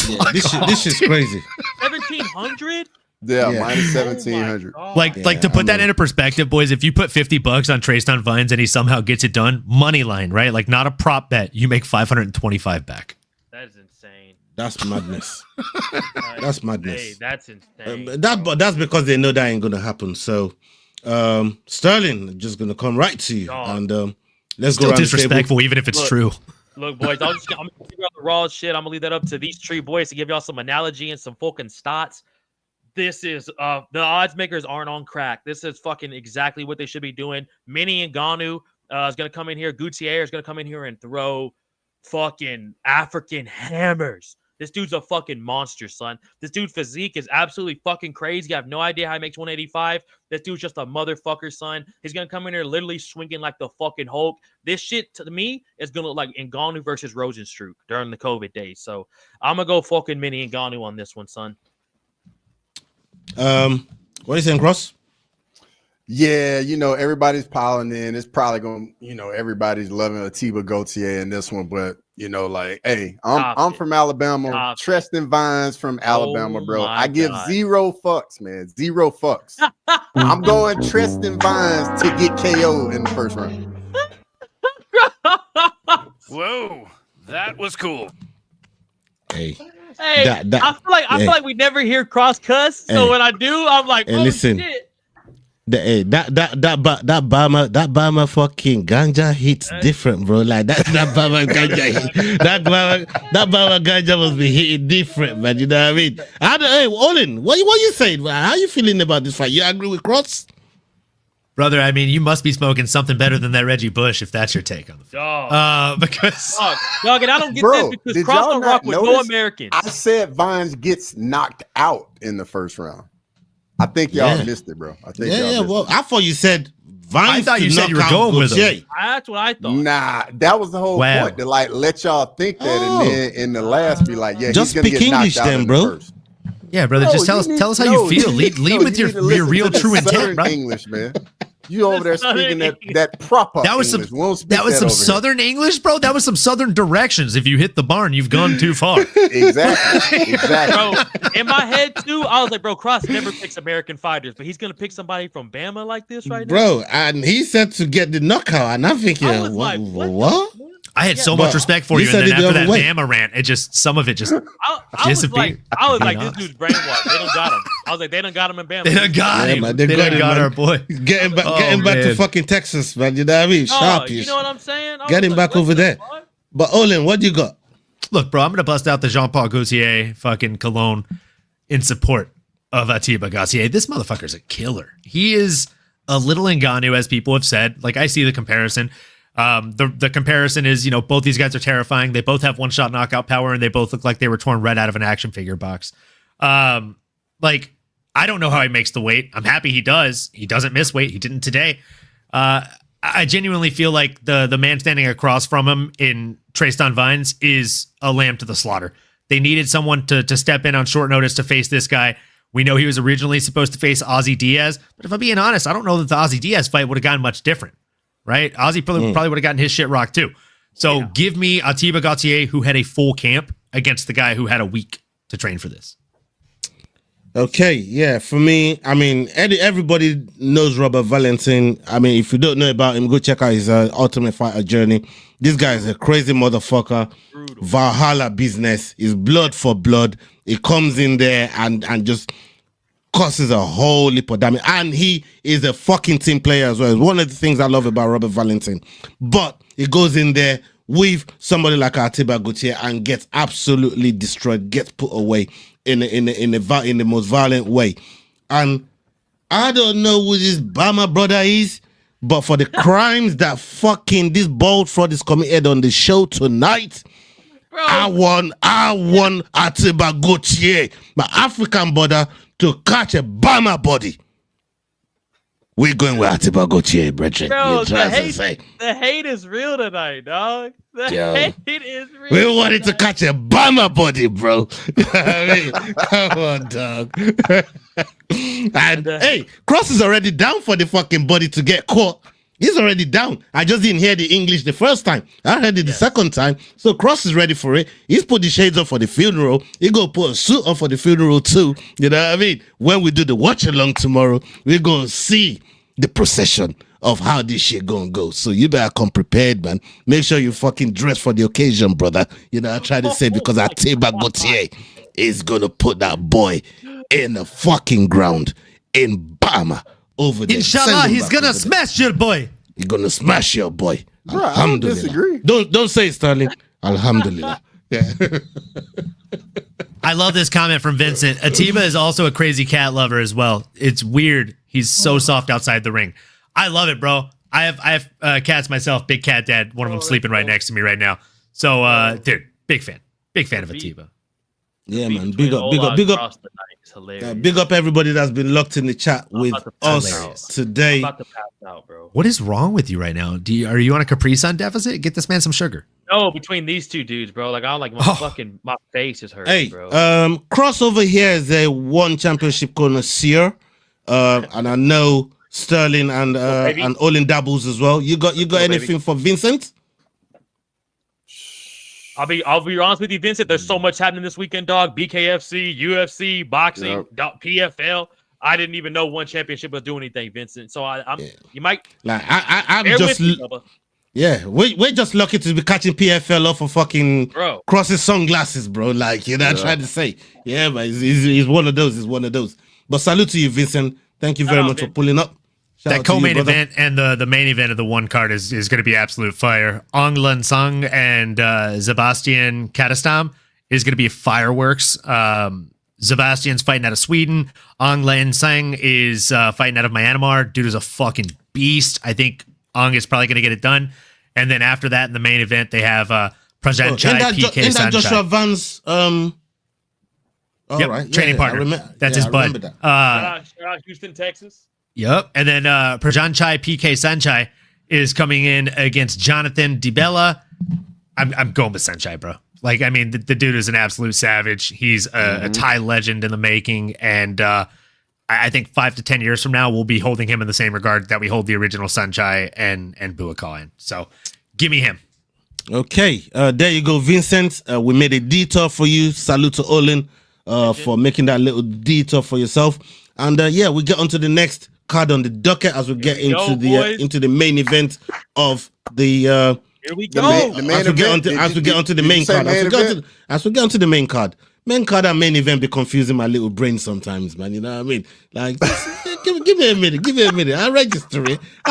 Speaker 10: Yeah, this is crazy.
Speaker 1: 1,700?
Speaker 11: Yeah, minus 1,700.
Speaker 12: Like to put that into perspective, boys, if you put $50 on Tristan Vines and he somehow gets it done, money line, right? Like not a prop bet, you make 525 back.
Speaker 1: That is insane.
Speaker 10: That's madness. That's madness.
Speaker 1: Hey, that's insane.
Speaker 10: That's because they know that ain't gonna happen. So Sterling just gonna come right to you and let's go.
Speaker 12: Still disrespectful, even if it's true.
Speaker 1: Look, boys, I'm gonna figure out the raw shit. I'm gonna leave that up to these 3 boys to give y'all some analogy and some fucking stats. This is the odds makers aren't on crack. This is fucking exactly what they should be doing. Minnie Ngannou is gonna come in here. Gutierrez is gonna come in here and throw fucking African hammers. This dude's a fucking monster, son. This dude's physique is absolutely fucking crazy. I have no idea how he makes 185. This dude's just a motherfucker, son. He's going to come in here literally swinging like the fucking Hulk. This shit, to me, is going to look like Ngannou versus Rosenstruck during the COVID days. So I'm going to go fucking Mini Ngannou on this one, son.
Speaker 10: What are you saying, Cross?
Speaker 11: Yeah, everybody's piling in. It's probably going to, everybody's loving Atiba Gutierrez in this one. But, hey, I'm from Alabama. Tristan Vines from Alabama, bro. I give 0 fucks, man. 0 fucks. I'm going Tristan Vines to get KO'd in the first round.
Speaker 9: Whoa, that was cool.
Speaker 10: Hey.
Speaker 1: Hey, I feel like we never hear cross cuss. So when I do, I'm like, oh
Speaker 10: listen.
Speaker 1: shit.
Speaker 10: That Bama fucking ganja hits different, bro. Like that Bama ganja hit. That Bama ganja must be hitting different, man. You know what I mean? Hey, Olin, what you saying? How you feeling about this fight? You agree with Cross?
Speaker 12: Brother, I mean, you must be smoking something better than that Reggie Bush if that's your take on the fight. Because
Speaker 1: dog, and I don't get this because Cross don't rock with no Americans.
Speaker 11: I said Vines gets knocked out in the first round. I think y'all missed it, bro. I think y'all missed it.
Speaker 10: I thought you said Vines.
Speaker 12: I thought you said you were going with him.
Speaker 1: That's what I thought.
Speaker 11: Nah, that was the whole point to let y'all think that, and then in the last be like, yeah,
Speaker 10: just
Speaker 11: he's gonna
Speaker 10: speak
Speaker 11: get knocked
Speaker 10: English
Speaker 11: out
Speaker 10: then,
Speaker 11: in
Speaker 10: bro.
Speaker 11: the first.
Speaker 12: Yeah, brother, just tell us how you feel. Lead with your real true intent, bro.
Speaker 11: English, man. You over there speaking that proper
Speaker 12: That was
Speaker 11: English.
Speaker 12: that was some Southern English, bro. That was some Southern directions. If you hit the barn, you've gone too far.
Speaker 11: Exactly.
Speaker 1: Bro, in my head too, I was like, bro, Cross never picks American fighters, but he's gonna pick somebody from Bama like this right now.
Speaker 10: Bro, and he said to get the knockout, and I'm thinking,
Speaker 1: I was
Speaker 10: what?
Speaker 1: like,
Speaker 10: What?
Speaker 12: I had so much respect for you, and
Speaker 10: said
Speaker 12: then
Speaker 10: it the
Speaker 12: after that
Speaker 10: other way.
Speaker 12: Bama rant, it just some of it just
Speaker 1: I was
Speaker 12: disappeared.
Speaker 1: like, this dude's brainwashed. They don't got him. I was like, they don't got him in Bama.
Speaker 12: They done got him.
Speaker 10: Man,
Speaker 12: They done got
Speaker 10: man.
Speaker 12: our boy.
Speaker 10: Getting back to fucking Texas, man. You know what I mean?
Speaker 1: Oh,
Speaker 10: Sharpish.
Speaker 1: you know what I'm saying?
Speaker 10: Get him back over there. But Olin, what you got?
Speaker 12: Look, bro, I'm gonna bust out the Jean-Paul Gaultier fucking cologne in support of Atiba Gauthier. This motherfucker's a killer. He is a little Ngannou, as people have said. Like, I see the comparison. The comparison is, you know, both these guys are terrifying. They both have one-shot knockout power, and they both look like they were torn right out of an action figure box. Like, I don't know how he makes the weight. I'm happy he does. He doesn't miss weight. He didn't today. I genuinely feel like the man standing across from him in Tristan Vines is a lamb to the slaughter. They needed someone to step in on short notice to face this guy. We know he was originally supposed to face Ozzy Diaz, but if I'm being honest, I don't know that the Ozzy Diaz fight would have gotten much different, right? Ozzy probably would have gotten his shit rocked too. So give me Atiba Gauthier, who had a full camp, against the guy who had a week to train for this.
Speaker 10: Okay, yeah, for me, I mean, everybody knows Robert Valentin. I mean, if you don't know about him, go check out his Ultimate Fighter journey. This guy is a crazy motherfucker. Brutal. Valhalla business is blood for blood. He comes in there and just causes a whole heap of damage. And he is a fucking team player as well. It's one of the things I love about Robert Valentin. But he goes in there with somebody like Atiba Gauthier and gets absolutely destroyed, gets put away in the most violent way. And I don't know who this Bama brother is, but for the crimes that fucking this bald fraud is committed on the show tonight, bro, I want Atiba Gauthier, my African brother, to catch a Bama body. We're going with Atiba Gauthier, brethren.
Speaker 1: Bro, the hate is real tonight, dog. The hate is real.
Speaker 10: We wanted to catch a Bama body, bro. I mean, come on, dog. And hey, Cross is already down for the fucking body to get caught. He's already down. I just didn't hear the English the first time. I heard it the second time. So Cross is ready for it. He's put the shades on for the funeral. He gonna put a suit on for the funeral too. You know what I mean? When we do the watch along tomorrow, we're gonna see the procession of how this shit gonna go. So you better come prepared, man. Make sure you fucking dress for the occasion, brother. You know, I try to say because Atiba Gauthier is gonna put that boy in the fucking ground in Bama over there.
Speaker 12: Inshallah, he's gonna smash your boy.
Speaker 10: He's gonna smash your boy.
Speaker 11: Bro, I don't disagree.
Speaker 10: Don't say it, Sterling. Alhamdulillah. Yeah.
Speaker 12: I love this comment from Vincent. Atiba is also a crazy cat lover as well. It's weird. He's so soft outside the ring. I love it, bro. I have cats myself. Big cat dad. One of them sleeping right next to me right now. So, dude, big fan of Atiba.
Speaker 10: Yeah, man. Big up everybody that's been locked in the chat with us today.
Speaker 1: I'm about to pass out, bro.
Speaker 12: What is wrong with you right now? Are you on a Capri Sun deficit? Get this man some sugar.
Speaker 1: No, between these two dudes, bro. Like, I like my face is hurting,
Speaker 10: Hey,
Speaker 1: bro.
Speaker 10: Crossover here is a one championship connoisseur. And I know Sterling and Olin dabbles as well. You got anything for Vincent?
Speaker 1: I'll be honest with you, Vincent. There's so much happening this weekend, dog. BKFC, UFC, boxing, PFL. I didn't even know one championship was doing anything, Vincent. So you might
Speaker 10: like I'm just we're just lucky to be catching PFL off of fucking Cross's sunglasses, bro. Like, you know, I'm trying to say, yeah, but he's one of those. He's one of those. But salute to you, Vincent. Thank you very much for pulling up.
Speaker 12: That co-main event and the main event of the one card is going to be absolute fire. Ong Lan Sung and Sebastian Kadestam is going to be fireworks. Sebastian's fighting out of Sweden. Ong Lan Sung is fighting out of Myanmar. Dude is a fucking beast. I think Ong is probably going to get it done. And then after that, in the main event, they have Prajanchai PK Sanchai.
Speaker 10: Joshua Vance,
Speaker 12: training partner. That's his bud.
Speaker 1: Shout out Houston, Texas.
Speaker 12: Yep. And then Prajanchai PK Sanchai is coming in against Jonathan DiBella. I'm going with Sanchai, bro. Like, I mean, the dude is an absolute savage. He's a Thai legend in the making. And I think 5 to 10 years from now, we'll be holding him in the same regard that we hold the original Sanchai and Buakaw in. So give me him.
Speaker 10: Okay, there you go, Vincent. We made a detour for you. Salute to Olin for making that little detour for yourself. And yeah, we get on to the next card on the docket as we get into the main event of the
Speaker 1: here we go.
Speaker 10: As we get onto the main card. As we get onto the main card. Main card and main event be confusing my little brain sometimes, man. You know what I mean? Like, give me a minute. I'll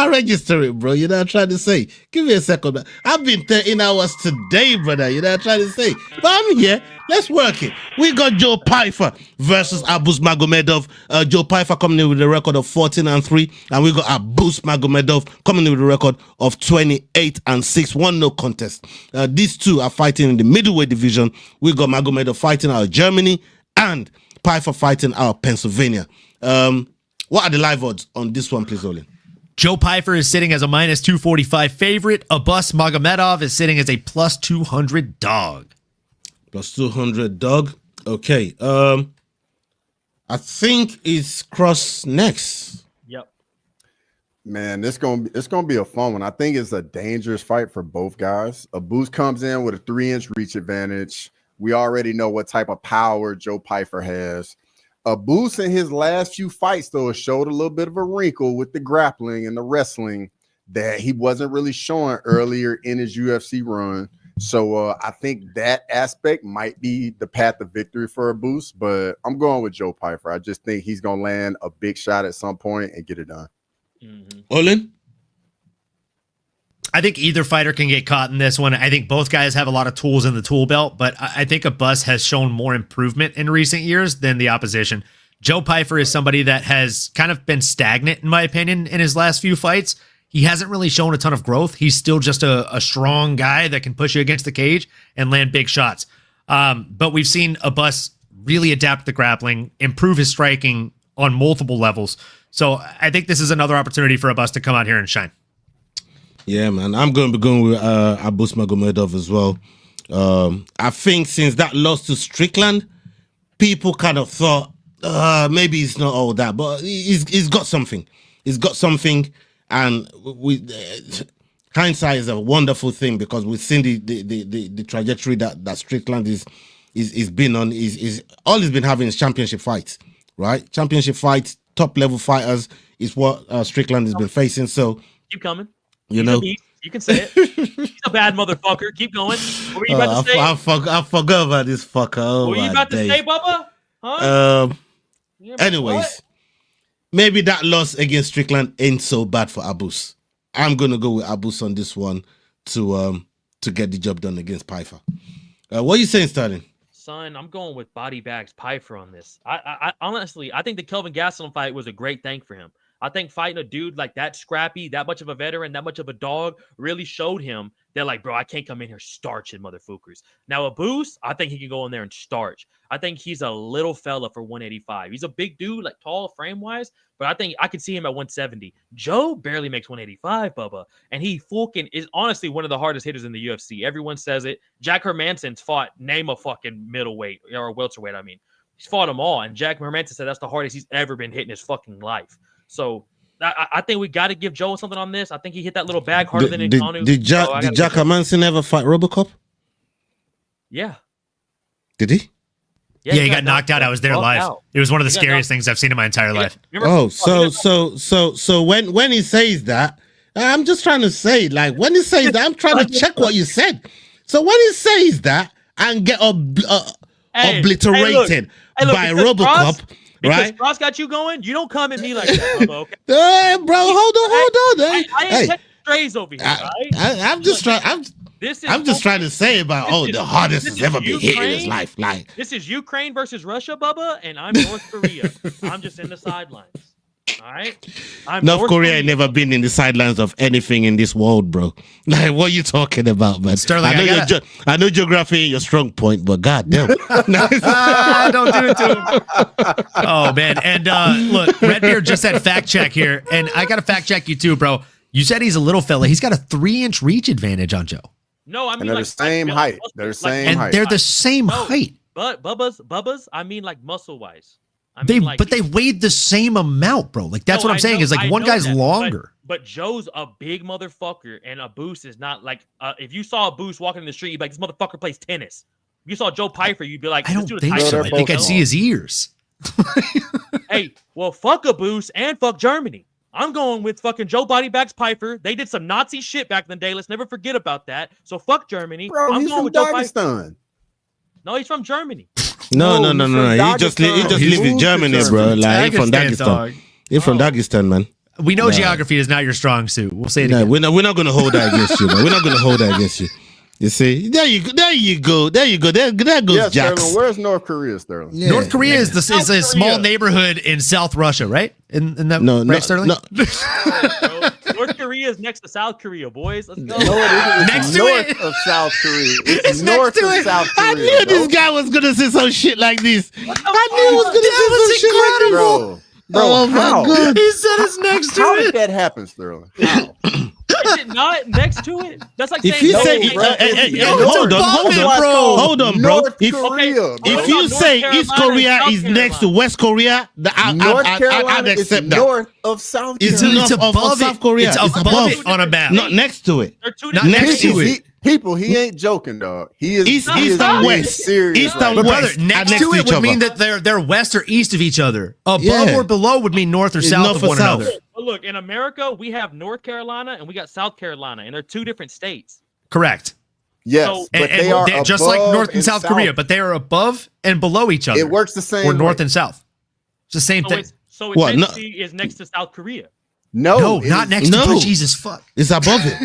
Speaker 10: register it, bro. You know what I'm trying to say? Give me a second. I've been 13 hours today, brother. You know what I'm trying to say? But I'm here. Let's work it. We got Joe Pyfer versus Abus Magomedov. Joe Pyfer coming in with a record of 14-3, and we got Abus Magomedov coming in with a record of 28-6. 1-0 contest. These two are fighting in the middleweight division. We got Magomedov fighting out of Germany and Pyfer fighting out of Pennsylvania. What are the live odds on this one, please, Olin?
Speaker 12: Joe Pyfer is sitting as a -245 favorite. Abus Magomedov is sitting as a +200 dog.
Speaker 10: +200 dog. Okay. I think it's Cross next.
Speaker 1: Yep.
Speaker 11: Man, it's gonna be a fun one. I think it's a dangerous fight for both guys. Abus comes in with a 3-inch reach advantage. We already know what type of power Joe Pyfer has. Abus in his last few fights, though, showed a little bit of a wrinkle with the grappling and the wrestling that he wasn't really showing earlier in his UFC run. So I think that aspect might be the path of victory for Abus, but I'm going with Joe Pyfer. I just think he's going to land a big shot at some point and get it done.
Speaker 10: Olin?
Speaker 12: I think either fighter can get caught in this one. I think both guys have a lot of tools in the tool belt, but I think Abus has shown more improvement in recent years than the opposition. Joe Pyfer is somebody that has kind of been stagnant, in my opinion, in his last few fights. He hasn't really shown a ton of growth. He's still just a strong guy that can push you against the cage and land big shots. But we've seen Abus really adapt the grappling, improve his striking on multiple levels. So I think this is another opportunity for Abus to come out here and shine.
Speaker 10: Yeah, man. I'm going to be going with Abus Magomedov as well. I think since that loss to Strickland, people kind of thought maybe it's not all that, but he's got something. He's got something. And hindsight is a wonderful thing because we've seen the trajectory that Strickland is been on. Is all he's been having is championship fights, right? Championship fights, top level fighters is what Strickland has been facing. So
Speaker 1: keep coming.
Speaker 10: You know,
Speaker 1: you can say it. He's a bad motherfucker. Keep going. What were you about to say?
Speaker 10: I forgot about this fucker. Oh,
Speaker 1: what were you about to say, Bubba? Huh?
Speaker 10: Anyways. Maybe that loss against Strickland ain't so bad for Abus. I'm gonna go with Abus on this one to get the job done against Pyfer. What are you saying, Sterling?
Speaker 1: Son, I'm going with body bags Pyfer on this. I honestly, I think the Kelvin Gastelum fight was a great thing for him. I think fighting a dude like that scrappy, that much of a veteran, that much of a dog really showed him that, like, bro, I can't come in here starching motherfuckers. Now, Abus, I think he can go in there and starch. I think he's a little fella for 185. He's a big dude, like tall frame-wise, but I think I could see him at 170. Joe barely makes 185, Bubba, and he fucking is honestly one of the hardest hitters in the UFC. Everyone says it. Jack Hermansson's fought, name a fucking middleweight or welterweight, I mean. He's fought them all, and Jack Hermansson said that's the hardest he's ever been hit in his fucking life. So I think we got to give Joe something on this. I think he hit that little bag harder than Ngannou.
Speaker 10: Did Jack Hermansson ever fight RoboCop?
Speaker 1: Yeah.
Speaker 10: Did he?
Speaker 12: Yeah, he got knocked out. I was there live.
Speaker 1: Out.
Speaker 12: It was one of the scariest things I've seen in my entire life.
Speaker 10: So when he says that, I'm just trying to say, like, when he says that, I'm trying to check what you said. So when he says that and get obliterated by RoboCop.
Speaker 1: Because Ross got you going, you don't come at me like that, Bubba, okay?
Speaker 10: Hey, bro, hold on.
Speaker 1: I ain't catching strays over here, right?
Speaker 10: I'm just trying. I'm just trying to say about the hardest has ever been hit in his life. Like,
Speaker 1: this is Ukraine versus Russia, Bubba, and I'm North Korea. I'm just in the sidelines. All right.
Speaker 10: North Korea ain't never been in the sidelines of anything in this world, bro. Like, what are you talking about, man?
Speaker 12: Sterling,
Speaker 10: I know geography ain't your strong point, but goddamn,
Speaker 12: don't do it to him. Oh man, and look, Redbeard just said fact check here, and I got to fact check you too, bro. You said he's a little fella. He's got a 3-inch reach advantage on Joe.
Speaker 1: No, I mean,
Speaker 11: and they're
Speaker 1: like,
Speaker 11: the same height. They're the same height.
Speaker 12: They're the same height.
Speaker 1: But Bubba's. I mean, like muscle wise.
Speaker 12: But they weighed the same amount, bro. Like that's what I'm saying is like one guy's longer.
Speaker 1: But Joe's a big motherfucker, and a Boost is not like if you saw a Boost walking in the street, you'd be like, this motherfucker plays tennis. If you saw Joe Piper, you'd be like,
Speaker 12: I don't think so. I think I'd see his ears.
Speaker 1: Hey, well, fuck a Boost and fuck Germany. I'm going with fucking Joe Bodybags Piper. They did some Nazi shit back in the day. Let's never forget about that. So fuck Germany.
Speaker 11: Bro,
Speaker 1: I'm
Speaker 11: he's
Speaker 1: going
Speaker 11: from
Speaker 1: with Joe
Speaker 11: Dagestan.
Speaker 1: Piper. No, he's from Germany.
Speaker 10: No. He just live in Germany, bro. Like, he from Dagestan. He's from Dagestan, man.
Speaker 12: We know geography is not your strong suit. We'll say it again.
Speaker 10: We're not going to hold that against you, man. We're not going to hold that against you. You see, there you go. There goes Jax.
Speaker 11: Sterling, where's North Korea, Sterling?
Speaker 12: Yeah. North Korea is a small neighborhood in South Russia, right? In that right, Sterling?
Speaker 10: No.
Speaker 1: North Korea is next to South Korea, boys. Let's go.
Speaker 11: No, it isn't.
Speaker 12: Next to
Speaker 11: north
Speaker 12: it.
Speaker 11: of South Korea. It's
Speaker 12: next
Speaker 11: north
Speaker 12: to
Speaker 11: of
Speaker 12: it.
Speaker 11: South Korea.
Speaker 10: I knew this guy was gonna say some shit like this. I knew he was gonna say some shit like this.
Speaker 11: Bro,
Speaker 10: Oh
Speaker 11: how?
Speaker 10: my god!
Speaker 12: He said it's next to
Speaker 11: How
Speaker 12: it.
Speaker 11: did that happen, Sterling? How?
Speaker 1: Is it not next to it? That's like
Speaker 10: If
Speaker 1: saying
Speaker 10: you
Speaker 1: no,
Speaker 10: say,
Speaker 1: hey,
Speaker 10: hold on, bro.
Speaker 11: North Korea.
Speaker 10: If you say East Korea is next to West Korea,
Speaker 11: North
Speaker 10: I'd
Speaker 11: Carolina is
Speaker 10: accept that.
Speaker 11: north of South
Speaker 12: It's
Speaker 11: Carolina.
Speaker 12: above
Speaker 10: South Korea.
Speaker 12: It's above it on a map.
Speaker 10: Not next to it.
Speaker 1: They're two
Speaker 12: Not
Speaker 1: different
Speaker 12: next to
Speaker 1: states.
Speaker 12: it.
Speaker 11: People, he ain't joking, dog. He is
Speaker 10: East
Speaker 11: is
Speaker 10: and
Speaker 11: being
Speaker 10: West.
Speaker 11: serious
Speaker 10: East
Speaker 11: right
Speaker 10: and
Speaker 12: But
Speaker 11: now.
Speaker 12: brother,
Speaker 10: West
Speaker 12: next
Speaker 10: are
Speaker 12: to it
Speaker 10: each
Speaker 12: would mean
Speaker 10: other.
Speaker 12: that they're west or east of each other. Above
Speaker 10: Yeah.
Speaker 12: or below would mean north or
Speaker 10: It's
Speaker 12: south
Speaker 10: north
Speaker 12: of
Speaker 10: or
Speaker 12: one
Speaker 10: south.
Speaker 12: another.
Speaker 1: But look, in America, we have North Carolina and we got South Carolina, and they're two different states.
Speaker 12: Correct.
Speaker 11: Yes,
Speaker 1: So-
Speaker 11: but
Speaker 12: And
Speaker 11: they are
Speaker 12: they're just like
Speaker 11: above
Speaker 12: North and South Korea, but they are above and below each other.
Speaker 11: it works the same
Speaker 12: Or north
Speaker 11: way.
Speaker 12: and south. It's the same thing.
Speaker 1: So it
Speaker 10: What, no-
Speaker 1: technically is next to South Korea,
Speaker 12: No,
Speaker 11: it
Speaker 12: not
Speaker 11: is-
Speaker 12: next
Speaker 10: no.
Speaker 12: to Jesus fuck.
Speaker 10: It's above it.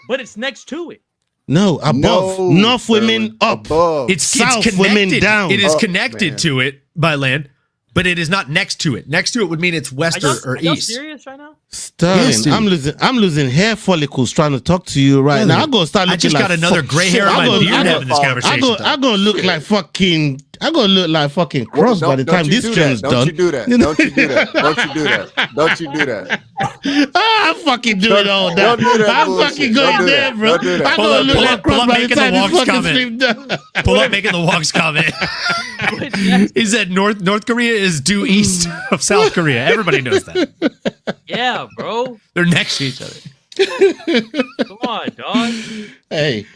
Speaker 1: but it's next to it.
Speaker 10: No, above.
Speaker 11: No,
Speaker 10: North
Speaker 11: Sterling,
Speaker 10: women up.
Speaker 11: above.
Speaker 12: It's
Speaker 10: South
Speaker 12: connected.
Speaker 10: women down.
Speaker 12: It is
Speaker 11: Up,
Speaker 12: connected
Speaker 11: man.
Speaker 12: to it by land, but it is not next to it. Next to it would mean it's west or
Speaker 1: Are y'all
Speaker 12: east.
Speaker 1: serious right now?
Speaker 10: Sterling,
Speaker 12: Yes, dude.
Speaker 10: I'm losing hair follicles trying to talk to you right now. I'm gonna start
Speaker 12: I
Speaker 10: looking
Speaker 12: just
Speaker 10: like
Speaker 12: got another gray hair on my beard having this conversation.
Speaker 10: I'm gonna look like fucking. I'm gonna look like fucking Cross by the time
Speaker 11: you
Speaker 10: this
Speaker 11: do
Speaker 10: trend's
Speaker 11: that.
Speaker 10: done.
Speaker 11: Don't you do that. Don't you do that. Don't you do that. Don't you do that.
Speaker 10: I'm fucking doing all that.
Speaker 11: Don't do that
Speaker 10: I'm
Speaker 11: bullshit.
Speaker 10: fucking
Speaker 11: Don't
Speaker 10: going
Speaker 11: do
Speaker 10: there,
Speaker 11: that.
Speaker 10: bro.
Speaker 11: Don't do that.
Speaker 10: I'm
Speaker 12: Pull
Speaker 10: gonna
Speaker 12: up,
Speaker 10: look
Speaker 12: pull
Speaker 10: like
Speaker 12: up, pull
Speaker 10: Cross
Speaker 12: up,
Speaker 10: by the
Speaker 12: making
Speaker 10: time
Speaker 12: the
Speaker 10: this
Speaker 12: walks
Speaker 10: fucking
Speaker 12: comment.
Speaker 10: stream done.
Speaker 12: Pull up making the walks comment. He said North Korea is due east of South Korea. Everybody knows that.
Speaker 1: Yeah, bro.
Speaker 12: They're next to each other.
Speaker 1: Come on, dog.
Speaker 10: Hey,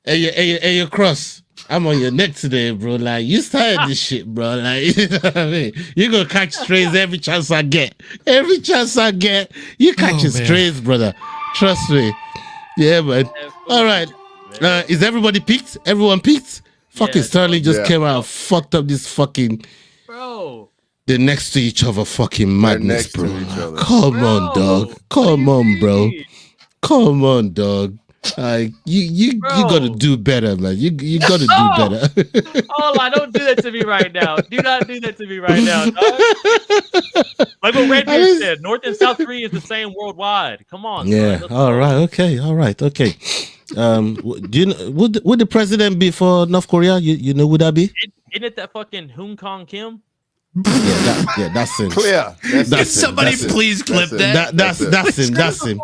Speaker 10: you Cross. I'm on your neck today, bro. Like, you started this shit, bro. Like, you know what I mean? You're gonna catch strays every chance I get. Every chance I get, you catching strays, brother. Trust me. Yeah, man. All right. Is everybody peaked? Everyone peaked? Fucking Sterling just came out and fucked up this fucking.
Speaker 1: Bro.
Speaker 10: They're next to each other, fucking madness,
Speaker 11: next to
Speaker 10: bro.
Speaker 11: each other.
Speaker 10: Come on, dog. Come on, bro. Come on, dog. You gotta do better, man. You gotta do better.
Speaker 1: Hold on, don't do that to me right now. Do not do that to me right now, dog. Like what Redbeard said, North and South Korea is the same worldwide. Come on.
Speaker 10: Yeah.
Speaker 1: Son.
Speaker 10: All right. Okay. All right. Okay. Do you know would the president be for North Korea? You know, would that be?
Speaker 1: Isn't it that fucking Hoon Kong Kim?
Speaker 10: That's him.
Speaker 11: Clear.
Speaker 12: Can somebody please clip that?
Speaker 10: That's him. That's him.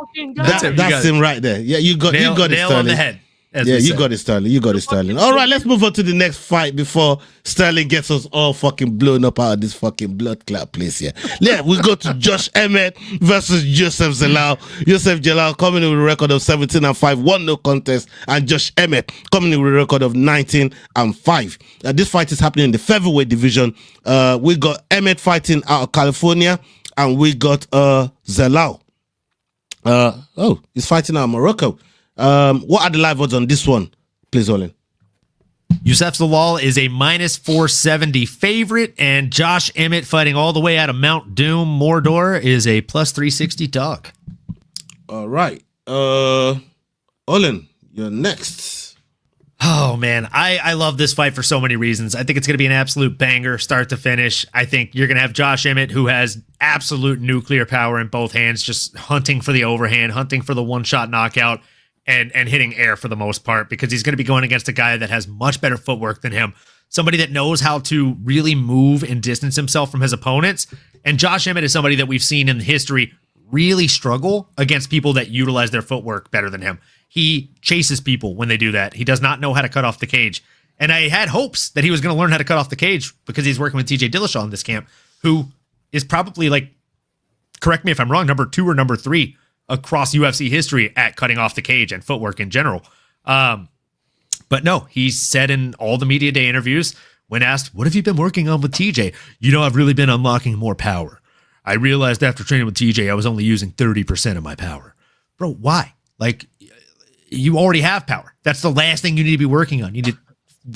Speaker 10: That's him right there. Yeah, you got
Speaker 12: Nail
Speaker 10: it,
Speaker 12: on the
Speaker 10: Sterling.
Speaker 12: head.
Speaker 10: Yeah, you got it, Sterling. You got it, Sterling. All right, let's move on to the next fight before Sterling gets us all fucking blown up out of this fucking blood clot place here. Yeah, we go to Josh Emmett versus Joseph Zalal. Joseph Zalal coming in with a record of 17-5, 1-0 contest, and Josh Emmett coming in with a record of 19-5. This fight is happening in the featherweight division. We got Emmett fighting out of California, and we got Zalal. He's fighting out of Morocco. What are the live odds on this one, please, Olin?
Speaker 12: Yusuf Zalal is a minus 470 favorite, and Josh Emmett fighting all the way out of Mount Doom, Mordor, is a plus 360 dog.
Speaker 10: All right. Olin, you're next.
Speaker 12: Oh, man. I love this fight for so many reasons. I think it's going to be an absolute banger start to finish. I think you're going to have Josh Emmett, who has absolute nuclear power in both hands, just hunting for the overhand, hunting for the one-shot knockout, and hitting air for the most part, because he's going to be going against a guy that has much better footwork than him, somebody that knows how to really move and distance himself from his opponents. And Josh Emmett is somebody that we've seen in history really struggle against people that utilize their footwork better than him. He chases people when they do that. He does not know how to cut off the cage. And I had hopes that he was going to learn how to cut off the cage because he's working with TJ Dillashaw in this camp, who is probably, like, correct me if I'm wrong, number 2 or number 3 across UFC history at cutting off the cage and footwork in general. But no, he said in all the media day interviews, when asked, what have you been working on with TJ? I've really been unlocking more power. I realized after training with TJ, I was only using 30% of my power. Bro, why? Like, you already have power. That's the last thing you need to be working on. You need to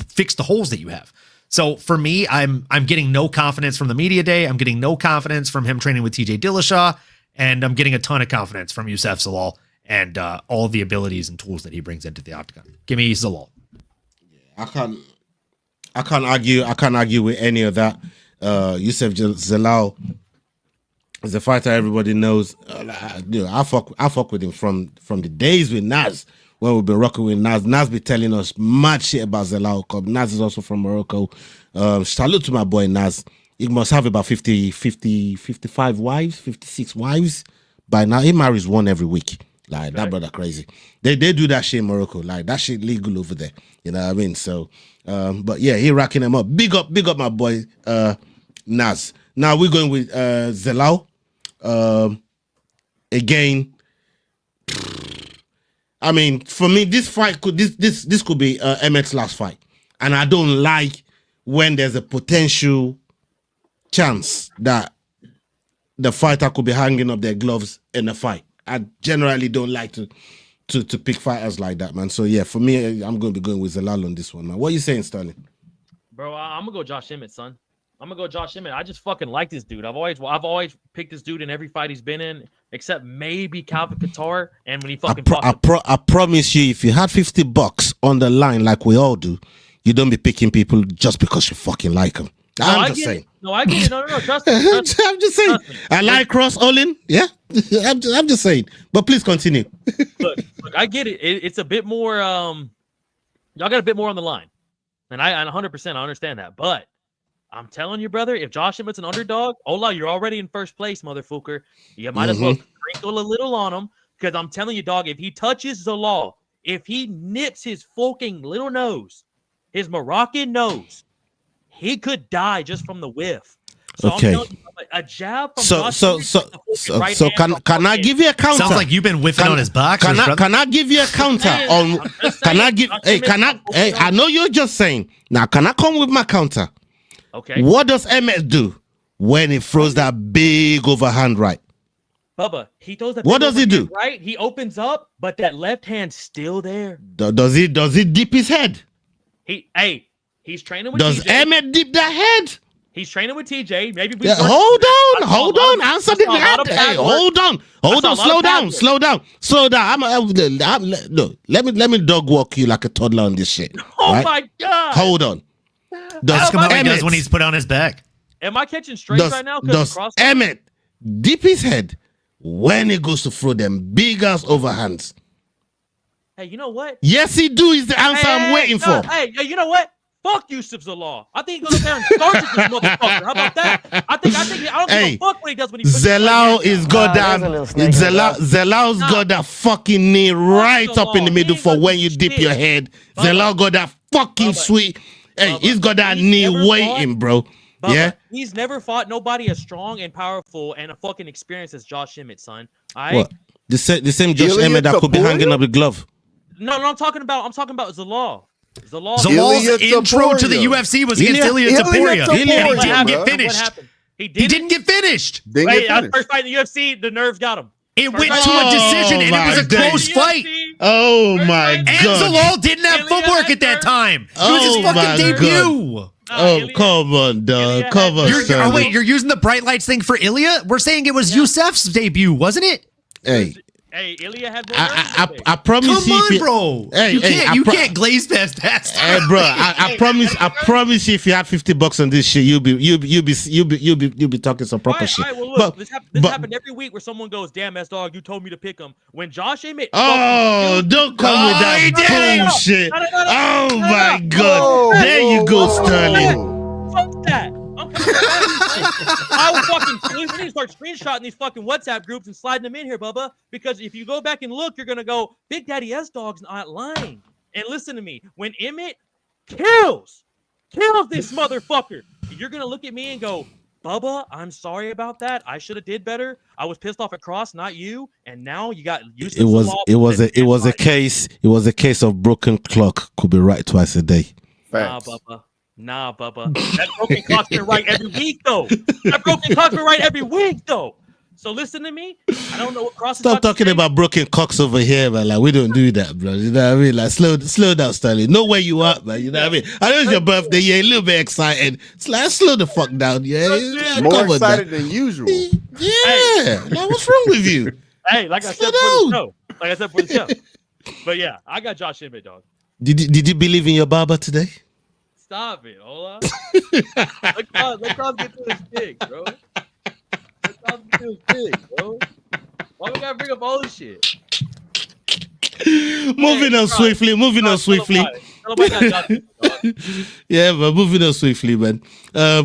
Speaker 12: fix the holes that you have. So for me, I'm getting no confidence from the media day. I'm getting no confidence from him training with TJ Dillashaw. And I'm getting a ton of confidence from Youssef Zalal and all the abilities and tools that he brings into the octagon. Give me Zalal.
Speaker 10: I can't argue with any of that. Youssef Zalal is a fighter everybody knows. I fuck with him from the days with Naz, when we've been rocking with Naz. Naz be telling us mad shit about Zalal. Naz is also from Morocco. Salute to my boy Naz. He must have about 55 wives, 56 wives by now. He marries one every week. Like, that brother crazy. They do that shit in Morocco. Like, that shit legal over there. You know what I mean? So, but yeah, he racking them up. Big up my boy Naz. Now we're going with Zalal. Again, I mean, for me, this fight could be Emmett's last fight, and I don't like when there's a potential chance that the fighter could be hanging up their gloves in a fight. I generally don't like to pick fighters like that, man. So yeah, for me, I'm going to be going with Zalal on this one, man. What are you saying, Sterling?
Speaker 1: Bro, I'm gonna go Josh Emmett, son. I'm gonna go Josh Emmett. I just fucking like this dude. I've always picked this dude in every fight he's been in, except maybe Calvin Kattar. And when he fucking
Speaker 10: I promise you, if you had $50 on the line like we all do, you don't be picking people just because you fucking like them. I'm just saying.
Speaker 1: No, I get it. No, trust me.
Speaker 10: I'm just saying. I like Cross Olin. Yeah, I'm just saying. But please continue.
Speaker 1: look, I get it. It's a bit more. Y'all got a bit more on the line, and I 100% I understand that. But I'm telling you, brother, if Josh Emmett's an underdog, Ola, you're already in first place, motherfucker. You might as well sprinkle a little on him, because I'm telling you, dog, if he touches the law, if he nips his fucking little nose, his Moroccan nose, he could die just from the whiff. So
Speaker 10: okay.
Speaker 1: I'm telling you, a jab from Josh
Speaker 10: can I give you a counter?
Speaker 12: Sounds like you've been whiffing on his boxers.
Speaker 10: Can I give you a counter on? I know you're just saying. Now, can I come with my counter?
Speaker 1: Okay.
Speaker 10: What does Emmett do when he throws that big overhand right?
Speaker 1: Bubba, he throws that.
Speaker 10: What does he do?
Speaker 1: Right, he opens up, but that left hand's still there.
Speaker 10: Does he dip his head?
Speaker 1: He's training with
Speaker 10: Does
Speaker 1: TJ.
Speaker 10: Emmett dip that head?
Speaker 1: He's training with TJ. Maybe we
Speaker 10: hold on. Answer the head. Hey, hold on. Slow down. Let me dog walk you like a toddler on this shit.
Speaker 1: Oh
Speaker 10: right?
Speaker 1: my god.
Speaker 10: Hold on.
Speaker 12: Ask him how he does when he's put on his back.
Speaker 1: Am I catching straight right now?
Speaker 10: Does Emmett dip his head when he goes to throw them big ass overhands?
Speaker 1: Hey, you know what?
Speaker 10: Yes, he do. Is the answer I'm waiting for.
Speaker 1: Hey, you know what? Fuck Youssef Zalal. I think he goes up there and starts this motherfucker. How about that? I don't give a fuck what he does when he puts
Speaker 10: Zalal is got that. Zalal's got that fucking knee right up in the middle for when you dip your head. Zalal got that fucking sweet. Hey, he's got that knee waiting, bro. Yeah,
Speaker 1: he's never fought nobody as strong and powerful and a fucking experience as Josh Emmett, son.
Speaker 10: What? The same Josh Emmett that could be hanging up the glove.
Speaker 1: No, I'm talking about Zalal.
Speaker 12: Zal's intro to the UFC was against Ilia Topuria. He didn't get finished. He didn't get finished.
Speaker 1: That's first fight in the UFC. The nerves got him.
Speaker 12: It went to a decision, and it was a close fight.
Speaker 10: Oh my god!
Speaker 12: And Zalal didn't have footwork at that time. It was his fucking debut.
Speaker 10: Oh, come on, dog. Come on,
Speaker 12: wait, you're using the bright lights thing for Ilia? We're saying it was Youssef's debut, wasn't it?
Speaker 1: Hey, Ilya had more
Speaker 10: I promise you.
Speaker 12: Come on, bro. You can't glaze past that.
Speaker 10: Hey, bro. I promise you, if you had $50 on this shit, you'll be talking some proper shit.
Speaker 1: All right, well, look, this happened every week where someone goes, "Damn, S-Dog, you told me to pick him." When Josh Emmett,
Speaker 10: don't come with that bullshit. Oh my god, there you go, Sterling.
Speaker 1: Fuck that. I will fucking we need to start screenshotting these fucking WhatsApp groups and sliding them in here, Bubba. Because if you go back and look, you're gonna go, Big Daddy S-Dog's not lying. And listen to me, when Emmett kills this motherfucker. You're gonna look at me and go, Bubba, I'm sorry about that. I should have did better. I was pissed off at Cross, not you. And now you got used to
Speaker 10: it was a case of broken clock could be right twice a day.
Speaker 11: Facts.
Speaker 1: Nah, Bubba. That broken clock's been right every week though. So listen to me. I don't know what Cross is
Speaker 10: Stop
Speaker 1: about to
Speaker 10: talking
Speaker 1: say.
Speaker 10: about broken cocks over here, man. Like, we don't do that, bro. You know what I mean? Like, slow down, Stanley. Know where you are, man. You know what I mean? I know it's your birthday. You're a little bit excited. It's like, slow the fuck down, yeah? Like,
Speaker 11: More
Speaker 10: come on,
Speaker 11: excited
Speaker 10: man.
Speaker 11: than usual.
Speaker 10: Yeah. Like, what's wrong with you?
Speaker 1: Hey, like I said for the show. But yeah, I got Josh Emmett, dog.
Speaker 10: Did you believe in your barber today?
Speaker 1: Stop it, hold on. Let Cross get to his dick, bro. Why we gotta bring up all this shit?
Speaker 10: Moving on swiftly. Yeah, but moving on swiftly, man.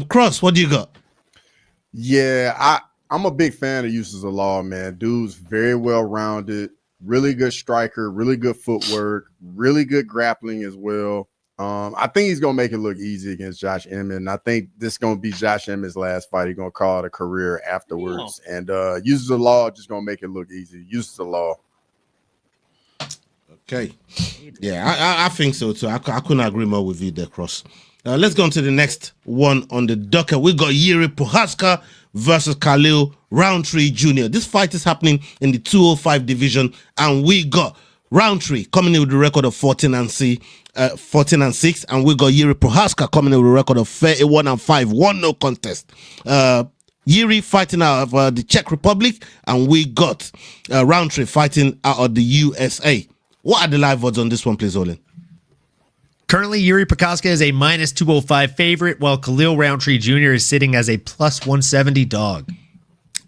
Speaker 10: Cross, what do you got?
Speaker 11: Yeah, I'm a big fan of Uses of Law, man. Dude's very well rounded, really good striker, really good footwork, really good grappling as well. I think he's gonna make it look easy against Josh Emmett, and I think this is gonna be Josh Emmett's last fight. He's gonna call it a career afterwards, and Uses of Law just gonna make it look easy. Uses of Law.
Speaker 10: Okay, yeah, I think so too. I couldn't agree more with you there, Cross. Let's go on to the next one on the docket. We got Yuri Prohaska versus Khalil Roundtree Jr. This fight is happening in the 205 division, and we got Roundtree coming in with a record of 14-6, and we got Yuri Prohaska coming in with a record of 31-5, 1-0 contest. Yuri fighting out of the Czech Republic, and we got Roundtree fighting out of the USA. What are the live odds on this one, please, Olin?
Speaker 12: Currently, Yuri Prohaska is a minus 205 favorite, while Khalil Roundtree Jr. is sitting as a plus 170 dog.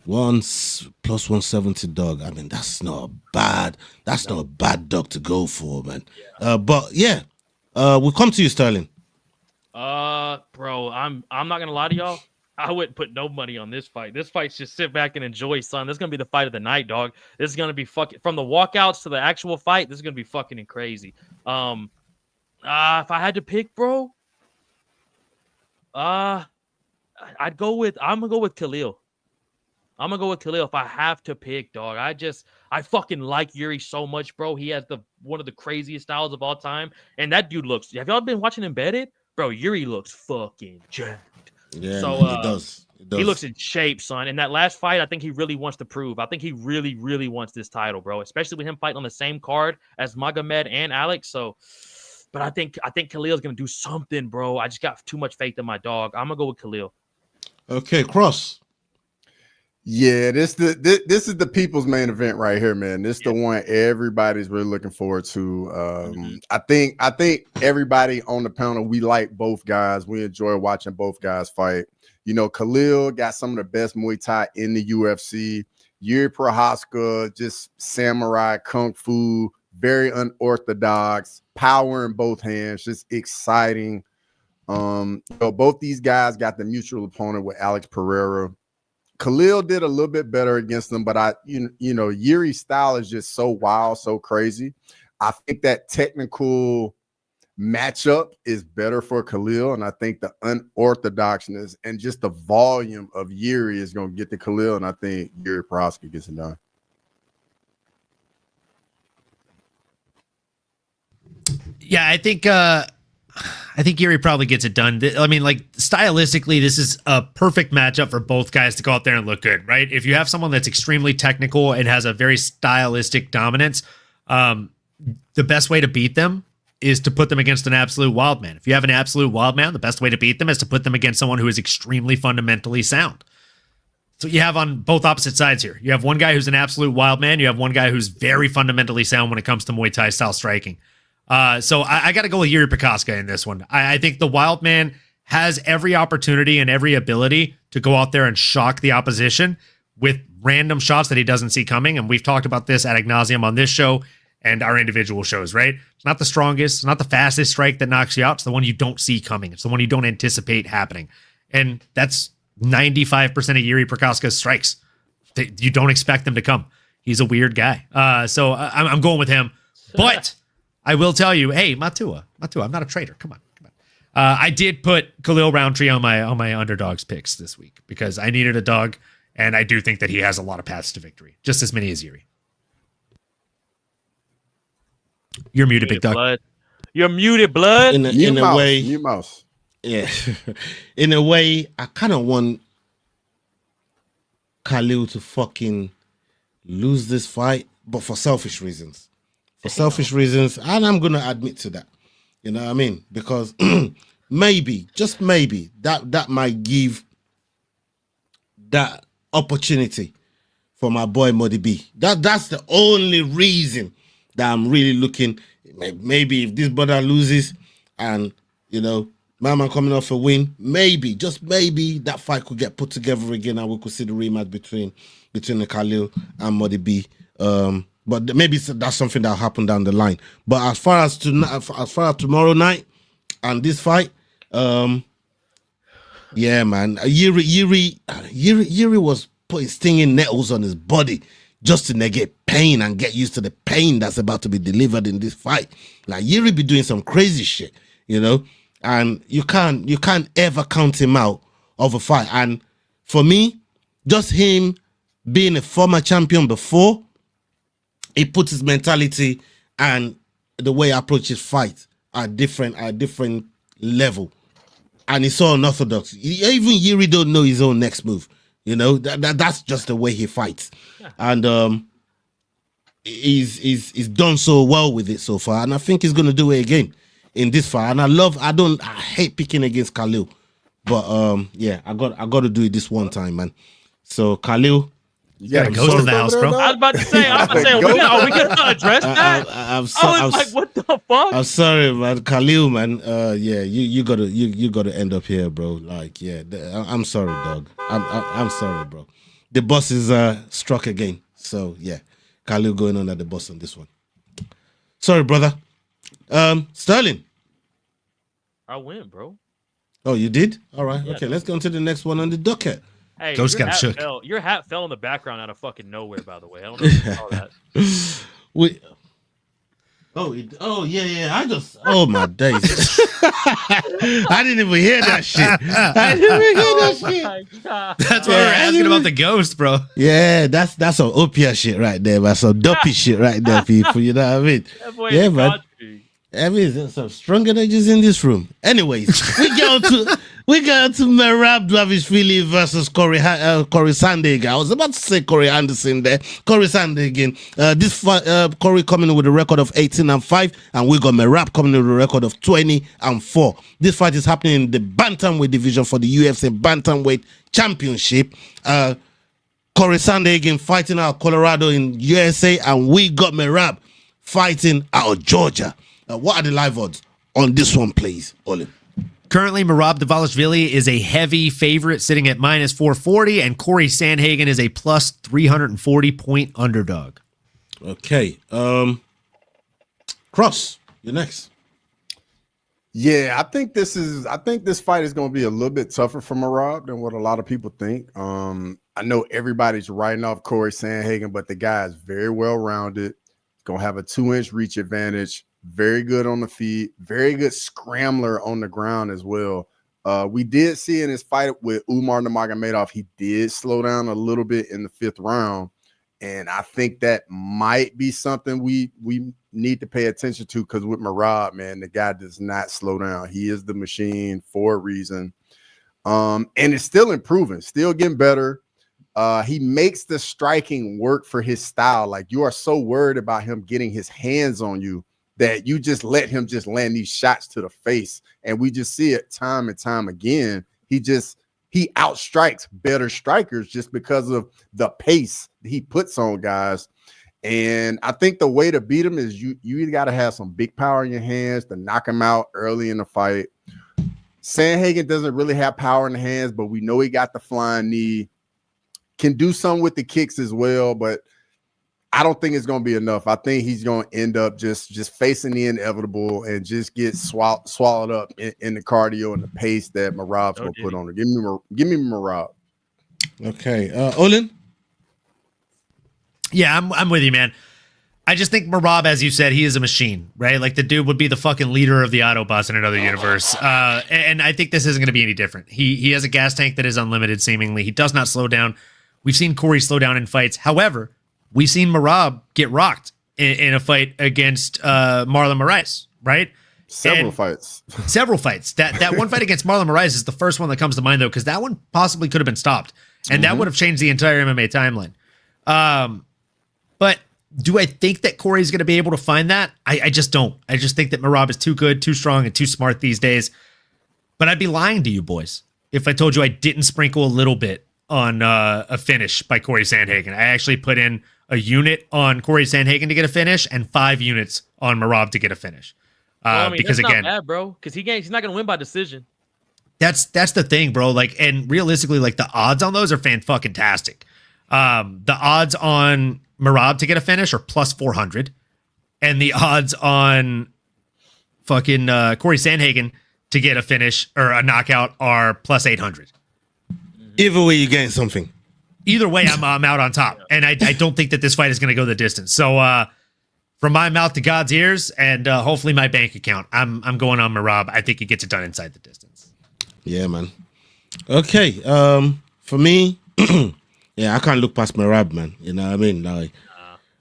Speaker 10: Plus 170 dog. I mean, that's not bad. That's not a bad dog to go for, man. But yeah, we'll come to you, Sterling.
Speaker 1: Bro, I'm not gonna lie to y'all. I wouldn't put no money on this fight. This fight's just sit back and enjoy, son. This is gonna be the fight of the night, dog. This is gonna be fucking from the walkouts to the actual fight. This is gonna be fucking crazy. If I had to pick, bro, I'm gonna go with Khalil. I'm gonna go with Khalil if I have to pick, dog. I fucking like Yuri so much, bro. He has one of the craziest styles of all time, and that dude looks. Have y'all been watching Embedded, bro? Yuri looks fucking jacked.
Speaker 10: Yeah,
Speaker 1: so
Speaker 10: man, he does.
Speaker 1: He looks in shape, son. In that last fight, I think he really wants to prove. I think he really, really wants this title, bro. Especially with him fighting on the same card as Magomed and Alex. So, but I think Khalil's gonna do something, bro. I just got too much faith in my dog. I'm gonna go with Khalil.
Speaker 10: Okay, Cross.
Speaker 11: Yeah, this is the people's main event right here, man. This is the one everybody's really looking forward to. I think everybody on the panel, we like both guys. We enjoy watching both guys fight. You know, Khalil got some of the best Muay Thai in the UFC. Yuri Prohaska, just samurai kung fu, very unorthodox, power in both hands, just exciting. So both these guys got the mutual opponent with Alex Pereira. Khalil did a little bit better against them, but Yuri's style is just so wild, so crazy. I think that technical matchup is better for Khalil, and I think the unorthodoxness and just the volume of Yuri is going to get to Khalil, and I think Yuri Prohaska gets it done.
Speaker 12: Yeah, I think Yuri probably gets it done. I mean, like, stylistically, this is a perfect matchup for both guys to go out there and look good, right? If you have someone that's extremely technical and has a very stylistic dominance, the best way to beat them is to put them against an absolute wild man. If you have an absolute wild man, the best way to beat them is to put them against someone who is extremely fundamentally sound. So you have on both opposite sides here. You have one guy who's an absolute wild man. You have one guy who's very fundamentally sound when it comes to Muay Thai style striking. So I got to go with Yuri Prohaska in this one. I think the wild man has every opportunity and every ability to go out there and shock the opposition with random shots that he doesn't see coming. And we've talked about this ad nauseum on this show and our individual shows, right? It's not the strongest, it's not the fastest strike that knocks you out. It's the one you don't see coming. It's the one you don't anticipate happening. And that's 95% of Yuri Prohaska's strikes. You don't expect them to come. He's a weird guy. So I'm going with him. But I will tell you, hey, Matua, I'm not a traitor. Come on. I did put Khalil Roundtree on my underdogs picks this week because I needed a dog, and I do think that he has a lot of paths to victory, just as many as Yuri. You're muted, big dog.
Speaker 1: Blood. You're muted, blood.
Speaker 10: In a way,
Speaker 11: mute mouse.
Speaker 10: Yeah. In a way, I kind of want Khalil to fucking lose this fight, but for selfish reasons. For selfish reasons, and I'm gonna admit to that. You know what I mean? Because maybe, just maybe, that might give that opportunity for my boy Modi B. That's the only reason that I'm really looking. Maybe if this brother loses and, you know, Mama coming off a win, maybe, just maybe, that fight could get put together again and we could see the rematch between the Khalil and Modi B. But maybe that's something that'll happen down the line. But as far as tomorrow night and this fight, yeah, man, Yuri was putting stinging nettles on his body just to negate pain and get used to the pain that's about to be delivered in this fight. Like Yuri be doing some crazy shit, you know, and you can't ever count him out of a fight. And for me, just him being a former champion before, he puts his mentality and the way he approaches fight at different level. And he's so unorthodox. Even Yuri don't know his own next move. You know, that's just the way he fights. Yeah. And he's done so well with it so far. And I think he's gonna do it again in this fight. And I hate picking against Khalil. But yeah, I got to do it this one time, man. So Khalil,
Speaker 12: you gotta go to the house, bro.
Speaker 1: I was about to say, are we gonna address that? I was like, what the fuck?
Speaker 10: I'm sorry, man. Khalil, man. Yeah, you gotta end up here, bro. Like, yeah, I'm sorry, dog. I'm sorry, bro. The boss is struck again. So yeah, Khalil going on at the boss on this one. Sorry, brother. Sterling.
Speaker 1: I win, bro.
Speaker 10: Oh, you did? All right.
Speaker 1: Yeah.
Speaker 10: Okay, let's go on to the next one on the docket.
Speaker 1: Hey, your hat fell in the background out of fucking nowhere, by the way. I don't know if you saw that.
Speaker 10: Yeah. Oh my days. I didn't even hear that shit.
Speaker 12: That's why we're asking about the ghost, bro.
Speaker 10: Yeah, that's some opiate shit right there, man. Some dopey shit right there, people. You know what I mean? Yeah, man. I mean, there's some strong energies in this room. Anyways, we go to Merab Dvalishvili versus Corey Sandhagen. I was about to say Corey Anderson there. Corey Sandhagen. This fight, Corey coming with a record of 18-5, and we got Merab coming with a record of 20-4. This fight is happening in the bantamweight division for the UFC bantamweight championship. Corey Sandhagen fighting out of Colorado in USA, and we got Merab fighting out of Georgia. What are the live odds on this one, please, Olin?
Speaker 12: Currently, Merab Dvalishvili is a heavy favorite, sitting at -440, and Corey Sandhagen is a +340 point underdog.
Speaker 10: Okay, Cross, you're next.
Speaker 11: Yeah, I think this fight is going to be a little bit tougher for Merab than what a lot of people think. I know everybody's writing off Corey Sandhagen, but the guy is very well rounded. He's going to have a 2-inch reach advantage. Very good on the feet, very good scrambler on the ground as well. We did see in his fight with Umar Nurmagomedov, he did slow down a little bit in the 5th round. And I think that might be something we need to pay attention to, because with Merab, man, the guy does not slow down. He is the machine for a reason. And it's still improving, still getting better. He makes the striking work for his style. Like, you are so worried about him getting his hands on you that you just let him just land these shots to the face. And we just see it time and time again. He outstrikes better strikers just because of the pace he puts on guys. And I think the way to beat him is you got to have some big power in your hands to knock him out early in the fight. Sandhagen doesn't really have power in the hands, but we know he got the flying knee. Can do something with the kicks as well, but I don't think it's going to be enough. I think he's going to end up just facing the inevitable and just get swallowed up in the cardio and the pace that Merab's going to put on her. Give me Merab.
Speaker 10: Okay. Olin?
Speaker 12: Yeah, I'm with you, man. I just think Merab, as you said, he is a machine, right? Like the dude would be the fucking leader of the Autobots in another universe. And I think this isn't going to be any different. He has a gas tank that is unlimited, seemingly. He does not slow down. We've seen Corey slow down in fights. However, we've seen Merab get rocked in a fight against Marlon Moraes, right?
Speaker 11: Several fights.
Speaker 12: That one fight against Marlon Moraes is the first one that comes to mind, though, because that one possibly could have been stopped. And that would have changed the entire MMA timeline. But do I think that Corey's going to be able to find that? I just don't. I just think that Merab is too good, too strong, and too smart these days. But I'd be lying to you boys if I told you I didn't sprinkle a little bit on a finish by Corey Sandhagen. I actually put in a unit on Corey Sandhagen to get a finish and 5 units on Merab to get a finish. Because
Speaker 1: that's
Speaker 12: again,
Speaker 1: not bad, bro. Because he's not going to win by decision.
Speaker 12: That's the thing, bro. Like, and realistically, like the odds on those are fan-fucking-tastic. The odds on Merab to get a finish are plus 400, and the odds on fucking Corey Sandhagen to get a finish or a knockout are plus 800.
Speaker 10: Either way, you're getting something.
Speaker 12: Either way, I'm out on top, and I don't think that this fight is going to go the distance. So, from my mouth to God's ears, and hopefully my bank account, I'm going on Merab. I think he gets it done inside the distance.
Speaker 10: Yeah, man. Okay, for me, yeah, I can't look past Merab, man. You know what I mean? Like,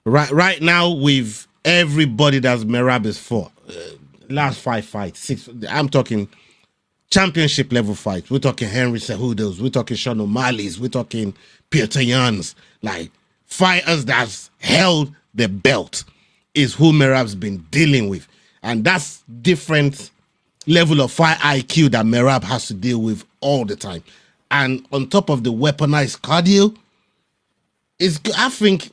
Speaker 10: right now, with everybody that's Merab is fought, last 5 fights, 6. I'm talking championship level fights. We're talking Henry Cejudos. We're talking Sean O'Malley's. We're talking Peter Yan's. Like, fighters that's held the belt is who Merab's been dealing with. And that's different level of fight IQ that Merab has to deal with all the time. And on top of the weaponized cardio, I think,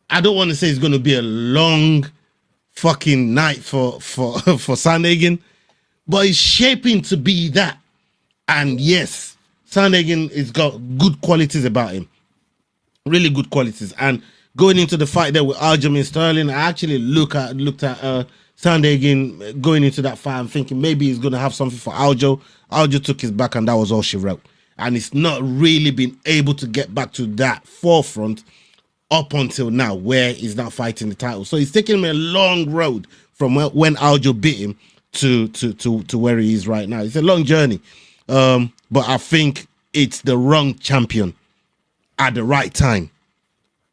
Speaker 10: I don't want to say it's going to be a long fucking night for Sandhagen, but it's shaping to be that. And yes, Sandhagen has got good qualities about him. Really good qualities. And going into the fight there with Aljamain Sterling, I actually looked at Sandhagen going into that fight and thinking maybe he's going to have something for Aljo. Aljo took his back and that was all she wrote. And it's not really been able to get back to that forefront up until now, where he's not fighting the title. So it's taken him a long road from when Aljo beat him to where he is right now. It's a long journey. But I think it's the wrong champion at the right time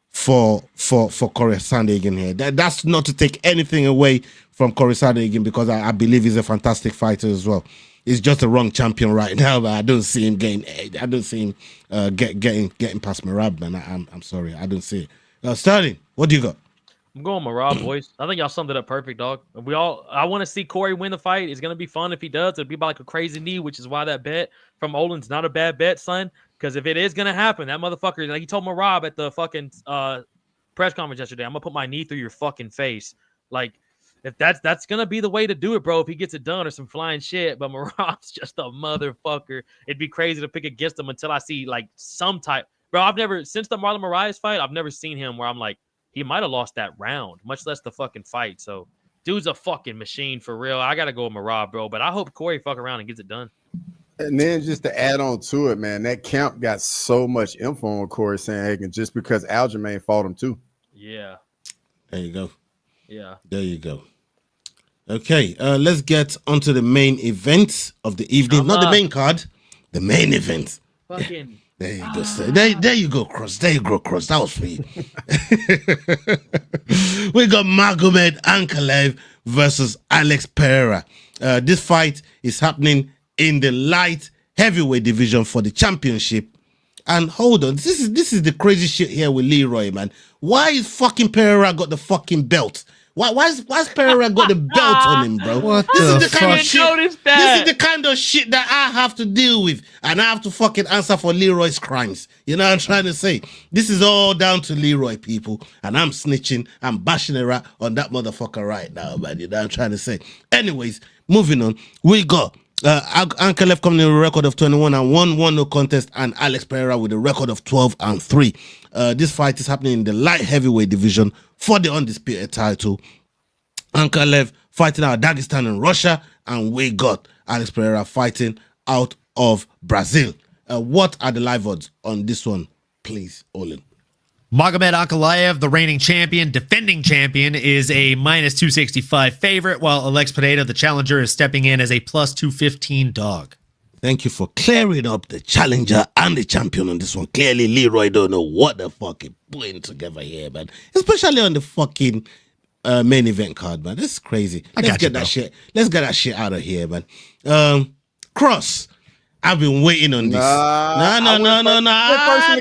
Speaker 10: for Corey Sandhagen here. That's not to take anything away from Corey Sandhagen, because I believe he's a fantastic fighter as well. He's just the wrong champion right now, but I don't see him getting past Merab, man. I'm sorry, I don't see it. Sterling, what do you got?
Speaker 1: I'm going Merab, boys. I think y'all summed it up perfect, dog. I want to see Corey win the fight. It's gonna be fun if he does. It'll be about like a crazy knee, which is why that bet from Olin's not a bad bet, son. Because if it is gonna happen, that motherfucker, like he told Merab at the fucking press conference yesterday, I'm gonna put my knee through your fucking face. Like, if that's gonna be the way to do it, bro. If he gets it done or some flying shit, but Merab's just a motherfucker. It'd be crazy to pick against him until I see like some type. Bro, I've never, since the Marlon Moraes fight, I've never seen him where I'm like, he might have lost that round, much less the fucking fight. So, dude's a fucking machine for real. I gotta go with Merab, bro. But I hope Corey fuck around and gets it done.
Speaker 11: And then just to add on to it, man, that camp got so much info on Corey Sandhagen just because Aljamain fought him too.
Speaker 1: Yeah.
Speaker 10: There you go.
Speaker 1: Yeah.
Speaker 10: There you go. Okay, let's get onto the main event of the evening. Not the main card, the main event.
Speaker 1: Fucking.
Speaker 10: There you go, sir. There you go, Cross. There you go, Cross. That was for you. We got Magomed Ankalaev versus Alex Pereira. This fight is happening in the light heavyweight division for the championship. And hold on, this is the crazy shit here with Leroy, man. Why is fucking Pereira got the fucking belt? Why's Pereira got the belt on him, bro?
Speaker 12: What
Speaker 10: this
Speaker 12: the
Speaker 10: is the kind of shit.
Speaker 1: This
Speaker 10: is the kind of shit that I have to deal with, and I have to fucking answer for Leroy's crimes. You know what I'm trying to say? This is all down to Leroy, people, and I'm snitching, I'm bashing a rat on that motherfucker right now, man. You know what I'm trying to say? Anyways, moving on, we got Ankalaev coming in with a record of 21-1, no contest, and Alex Pereira with a record of 12-3. This fight is happening in the light heavyweight division for the undisputed title. Ankalaev fighting out of Dagestan and Russia, and we got Alex Pereira fighting out of Brazil. What are the live odds on this one, please, Olin?
Speaker 12: Magomed Ankalaev, the reigning champion, defending champion, is a -265 favorite, while Alex Pereira, the challenger, is stepping in as a +215 dog.
Speaker 10: Thank you for clearing up the challenger and the champion on this one. Clearly, Leroy don't know what the fuck he's putting together here, man. Especially on the fucking main event card, man. This is crazy. Let's get that shit. Let's get that shit out of here, man. Cross. I've been waiting on this. No. I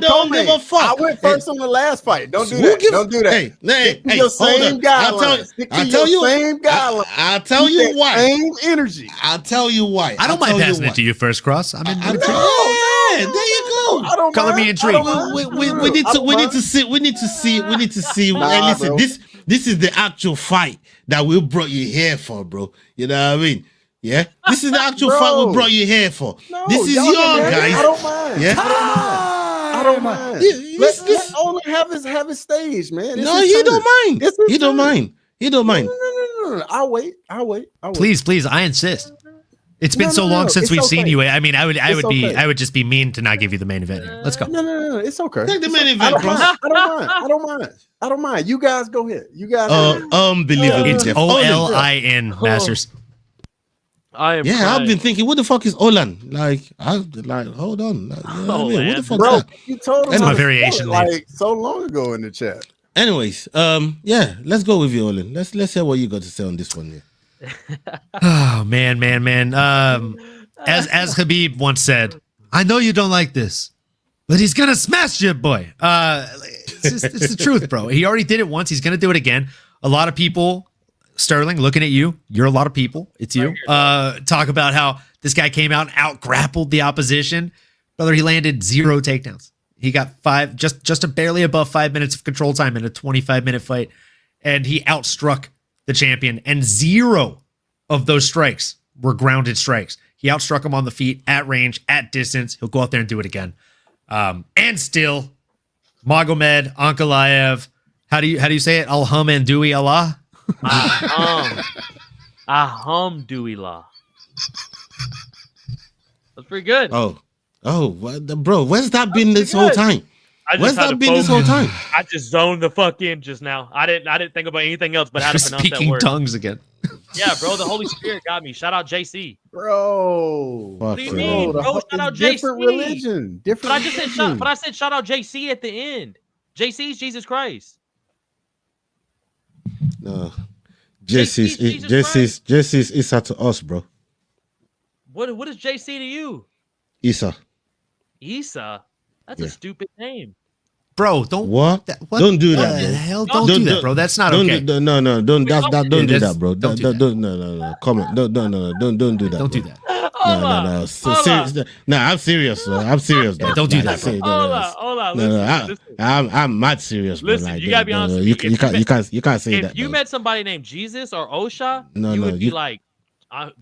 Speaker 10: don't give a fuck.
Speaker 11: I went first on the last fight. Don't do that. Don't do that.
Speaker 10: Hey,
Speaker 11: your same guidelines.
Speaker 10: I'll tell you why.
Speaker 11: Same energy.
Speaker 10: I'll tell you why.
Speaker 12: I don't mind passing it to you first, Cross. I'm in.
Speaker 10: Yeah, there you go.
Speaker 12: Color me intrigued.
Speaker 10: We need to see. Hey, listen, this is the actual fight that we brought you here for, bro. You know what I mean? Yeah, this is the actual fight we brought you here for. No, this is your guys.
Speaker 11: I don't mind.
Speaker 10: Yeah,
Speaker 11: I don't mind. Let only have his stage, man.
Speaker 10: No, he don't mind. He don't mind.
Speaker 11: No. I'll wait.
Speaker 12: Please, I insist. It's been so long since we've seen you. I mean, I would just be mean to not give you the main event here. Let's go.
Speaker 11: No, it's okay.
Speaker 10: Take the main event, bro.
Speaker 11: I don't mind. You guys go ahead. You guys.
Speaker 10: Unbelievable.
Speaker 12: It's OLIN, Masters.
Speaker 10: I've been thinking, what the fuck is Olan? Hold on. What the fuck,
Speaker 11: bro? You told him
Speaker 12: that's my variation,
Speaker 11: like so long ago in the chat.
Speaker 10: Anyways, let's go with you, Olan. Let's hear what you got to say on this one here.
Speaker 12: Oh man. As Khabib once said, I know you don't like this, but he's gonna smash you, boy. It's the truth, bro. He already did it once. He's gonna do it again. A lot of people. Sterling, looking at you, you're a lot of people. It's you. Talk about how this guy came out and out-grappled the opposition. Brother, he landed 0 takedowns. He got 5, just a barely above 5 minutes of control time in a 25-minute fight. And he outstruck the champion. And 0 of those strikes were grounded strikes. He outstruck him on the feet, at range, at distance. He'll go out there and do it again. And still, Magomed Ankalaev, how do you say it? Alhamdulillah.
Speaker 1: Alhamdulillah. That's pretty good.
Speaker 10: Bro, where's that been this whole time? Where's that been this whole time?
Speaker 1: I just zoned the fuck in just now. I didn't think about anything else but how to pronounce that
Speaker 12: speaking
Speaker 1: word.
Speaker 12: Tongues again.
Speaker 1: Yeah, bro, the Holy Spirit got me. Shout out JC.
Speaker 11: Bro.
Speaker 1: What do you mean, bro? Shout out JC.
Speaker 11: Different religion. But
Speaker 1: I said shout out JC at the end. JC's Jesus Christ.
Speaker 10: No, JC's Isa to us, bro.
Speaker 1: What is JC to you?
Speaker 10: Isa.
Speaker 1: That's a stupid name,
Speaker 12: bro. Don't
Speaker 10: Don't do that, bro.
Speaker 12: Hell, don't do that, bro. That's not okay.
Speaker 10: Don't do that, bro. No. Come on, don't do that.
Speaker 12: Don't do that.
Speaker 10: No. I'm serious, bro. I'm serious.
Speaker 12: Don't do that.
Speaker 1: Hold on. Listen.
Speaker 10: I'm mad serious.
Speaker 1: Listen, you gotta be honest.
Speaker 10: You can't say that.
Speaker 1: If you met somebody named Jesus or Osha, you would be like,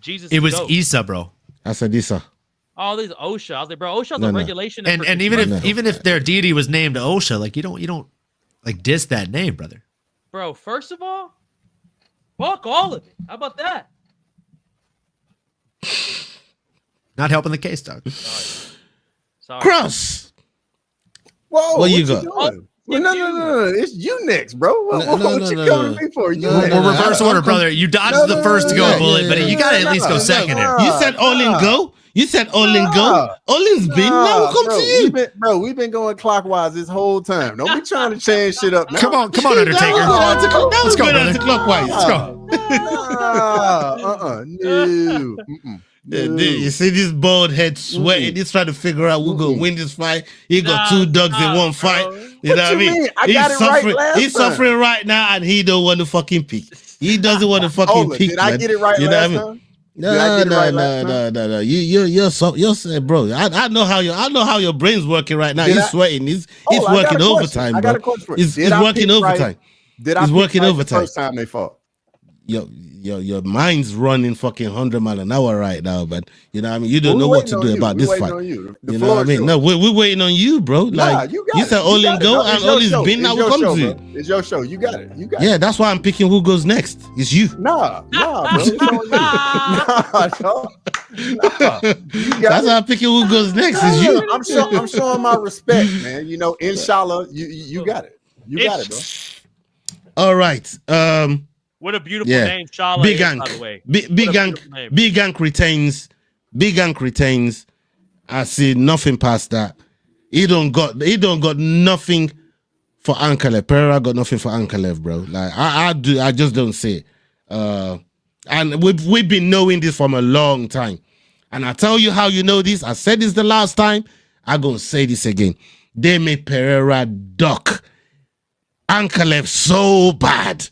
Speaker 1: Jesus.
Speaker 12: It was Isa, bro.
Speaker 10: I said Isa.
Speaker 1: Oh, this is Osha. I was like, bro, Osha's a regulation.
Speaker 12: And even if their deity was named Osha, like you don't like diss that name, brother.
Speaker 1: Bro, first of all, fuck all of it. How about that?
Speaker 12: Not helping the case, dog.
Speaker 1: Sorry.
Speaker 10: Cross.
Speaker 11: Whoa,
Speaker 10: what you got?
Speaker 11: No. It's you next, bro. What you coming to me for?
Speaker 12: We're reverse order, brother. You dodged the first to go bullet, but you got to at least go second here.
Speaker 10: You said all in go? You said all in go? All in's been. Now we'll come to you.
Speaker 11: We've been going clockwise this whole time. Don't be trying to change shit up now.
Speaker 12: Come on, Undertaker.
Speaker 10: Let's go clockwise. Let's go.
Speaker 11: No.
Speaker 10: You see this bald head sweating. He's trying to figure out who's going to win this fight. He got 2 dogs in one fight. You know what I mean? He's suffering right now, and he don't want to fucking pick. He doesn't want to fucking pick.
Speaker 11: Did I get it right last time?
Speaker 10: No. You're bro. I know how your brain's working right now. He's sweating. He's working overtime, bro.
Speaker 11: I got a question.
Speaker 10: He's working overtime.
Speaker 11: He's working overtime. First time they fought.
Speaker 10: Your mind's running fucking 100 miles an hour right now, but you know what I mean? You don't know what to do about this fight. You know what I mean? No, we're waiting on you, bro. Like you said all in go and all is been now will come to you.
Speaker 11: It's your show. You got it.
Speaker 10: Yeah, that's why I'm picking who goes next. It's you.
Speaker 11: Nah, bro. It's on you.
Speaker 10: That's why I'm picking who goes next. It's you.
Speaker 11: I'm showing my respect, man. You know, inshallah, you got it. You got it, bro.
Speaker 10: All right.
Speaker 1: What a beautiful name, Shala
Speaker 10: Big
Speaker 1: is,
Speaker 10: Ank.
Speaker 1: by the way.
Speaker 10: Big Ank retains. Big Ank retains. I see nothing past that. He don't got nothing for Ankalaev. Pereira got nothing for Ankalaev, bro. Like I just don't see it. And we've been knowing this from a long time. And I tell you how you know this. I said this the last time. I'm gonna say this again. They made Pereira duck Ankalaev so bad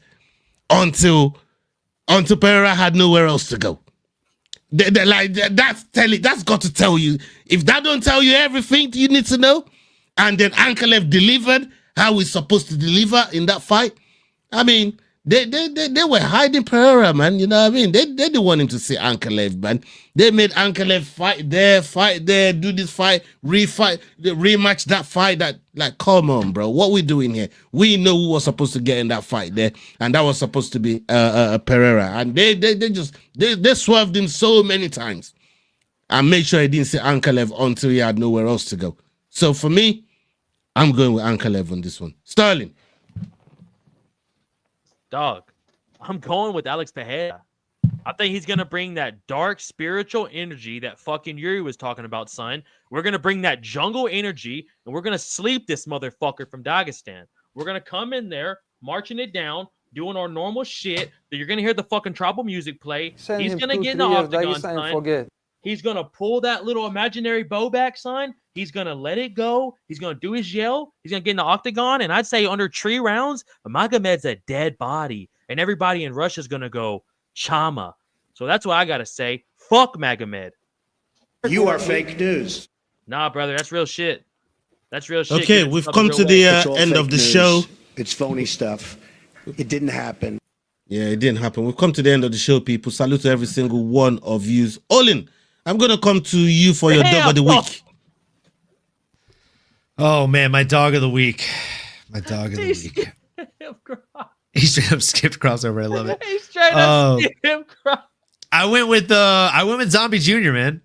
Speaker 10: until Pereira had nowhere else to go. That's got to tell you. If that don't tell you everything you need to know, and then Ankalaev delivered how he's supposed to deliver in that fight, I mean, they were hiding Pereira, man. You know what I mean? They didn't want him to see Ankalaev, man. They made Ankalaev fight there, do this fight, rematch that fight. That, like, come on, bro. What we doing here? We know who was supposed to get in that fight there, and that was supposed to be Pereira. And they swerved him so many times and made sure he didn't see Ankalaev until he had nowhere else to go. So for me, I'm going with Ankalaev on this one. Sterling.
Speaker 1: Dog, I'm going with Alex Pereira. I think he's going to bring that dark spiritual energy that fucking Yuri was talking about, son. We're going to bring that jungle energy, and we're going to sleep this motherfucker from Dagestan. We're going to come in there, marching it down, doing our normal shit. That you're going to hear the fucking tribal music play. He's going to get in the octagon, son. He's going to pull that little imaginary bow back, son. He's going to let it go. He's going to do his yell. He's going to get in the octagon. And I'd say under 3 rounds, Magomed's a dead body. And everybody in Russia is going to go, Chama. So that's what I got to say. Fuck Magomed.
Speaker 3: You are fake news.
Speaker 1: Nah, brother. That's real shit. That's real shit.
Speaker 10: Okay, we've come to the end of the show.
Speaker 3: It's phony stuff. It didn't happen.
Speaker 10: Yeah, it didn't happen. We've come to the end of the show, people. Salute to every single one of you. Olin, I'm going to come to you for your dog of the week.
Speaker 12: Oh, man, my dog of the week. My dog of the week. He straight up skipped crossover. I love it.
Speaker 1: He straight up skipped crossover.
Speaker 12: I went with Zombie Jr., man.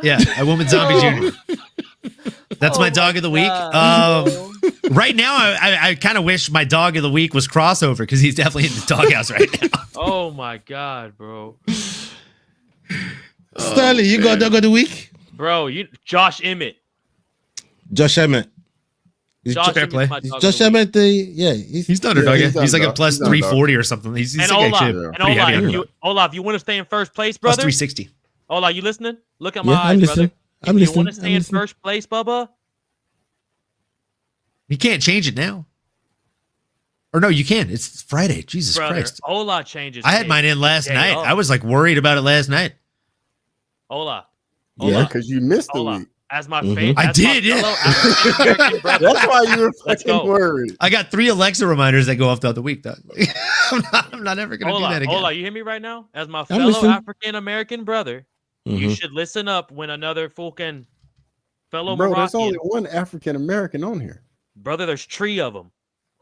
Speaker 12: Yeah, I went with Zombie Jr. That's my dog of the week. Right now, I kind of wish my dog of the week was crossover because he's definitely in the doghouse right now.
Speaker 1: Oh my god, bro.
Speaker 10: Sterling, you got dog of the week?
Speaker 1: Bro, Josh Emmett.
Speaker 10: Josh Emmett.
Speaker 12: Josh Emmett,
Speaker 10: Josh Emmett,
Speaker 12: he's the underdog. He's like a plus 340 or something. He's
Speaker 1: and
Speaker 12: like
Speaker 1: Olaf, you want to stay in first place, brother?
Speaker 12: Plus 360.
Speaker 1: Olaf, you listening? Look at my eyes, brother.
Speaker 10: I'm listening.
Speaker 1: You want to stay in first place, Bubba?
Speaker 12: You can't change it now. Or no, you can. It's Friday. Jesus Christ.
Speaker 1: Olaf changes.
Speaker 12: I had mine in last night. I was like worried about it last night.
Speaker 1: Olaf.
Speaker 11: Yeah, because you missed the week.
Speaker 1: As my favorite.
Speaker 12: I did, yeah.
Speaker 11: That's why you were fucking worried.
Speaker 12: I got 3 Alexa reminders that go off throughout the week, though. I'm not ever going to do that again.
Speaker 1: Olaf, you hear me right now? As my fellow African-American brother, you should listen up when another fucking fellow Moroccan.
Speaker 11: There's only one African-American on here.
Speaker 1: Brother, there's 3 of them.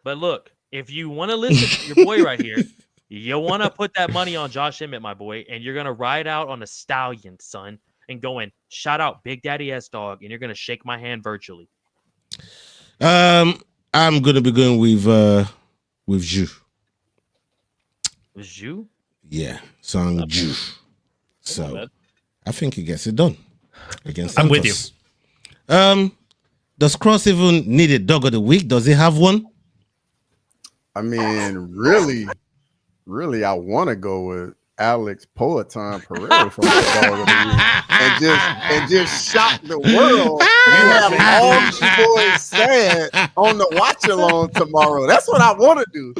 Speaker 1: But look, if you want to listen to your boy right here, you want to put that money on Josh Emmett, my boy, and you're going to ride out on a stallion, son, and going, shout out Big Daddy S-Dog, and you're going to shake my hand virtually.
Speaker 10: I'm going to be going with Ju.
Speaker 1: With Ju?
Speaker 10: Yeah, song Ju. So I think he gets it done against
Speaker 12: I'm with you.
Speaker 10: Does Cross even need a dog of the week? Does he have one?
Speaker 11: I mean, really, I want to go with Alex Poetan Pereira from the dog of the week and just shock the world. You have all you boys sad on the watch along tomorrow. That's what I want to do.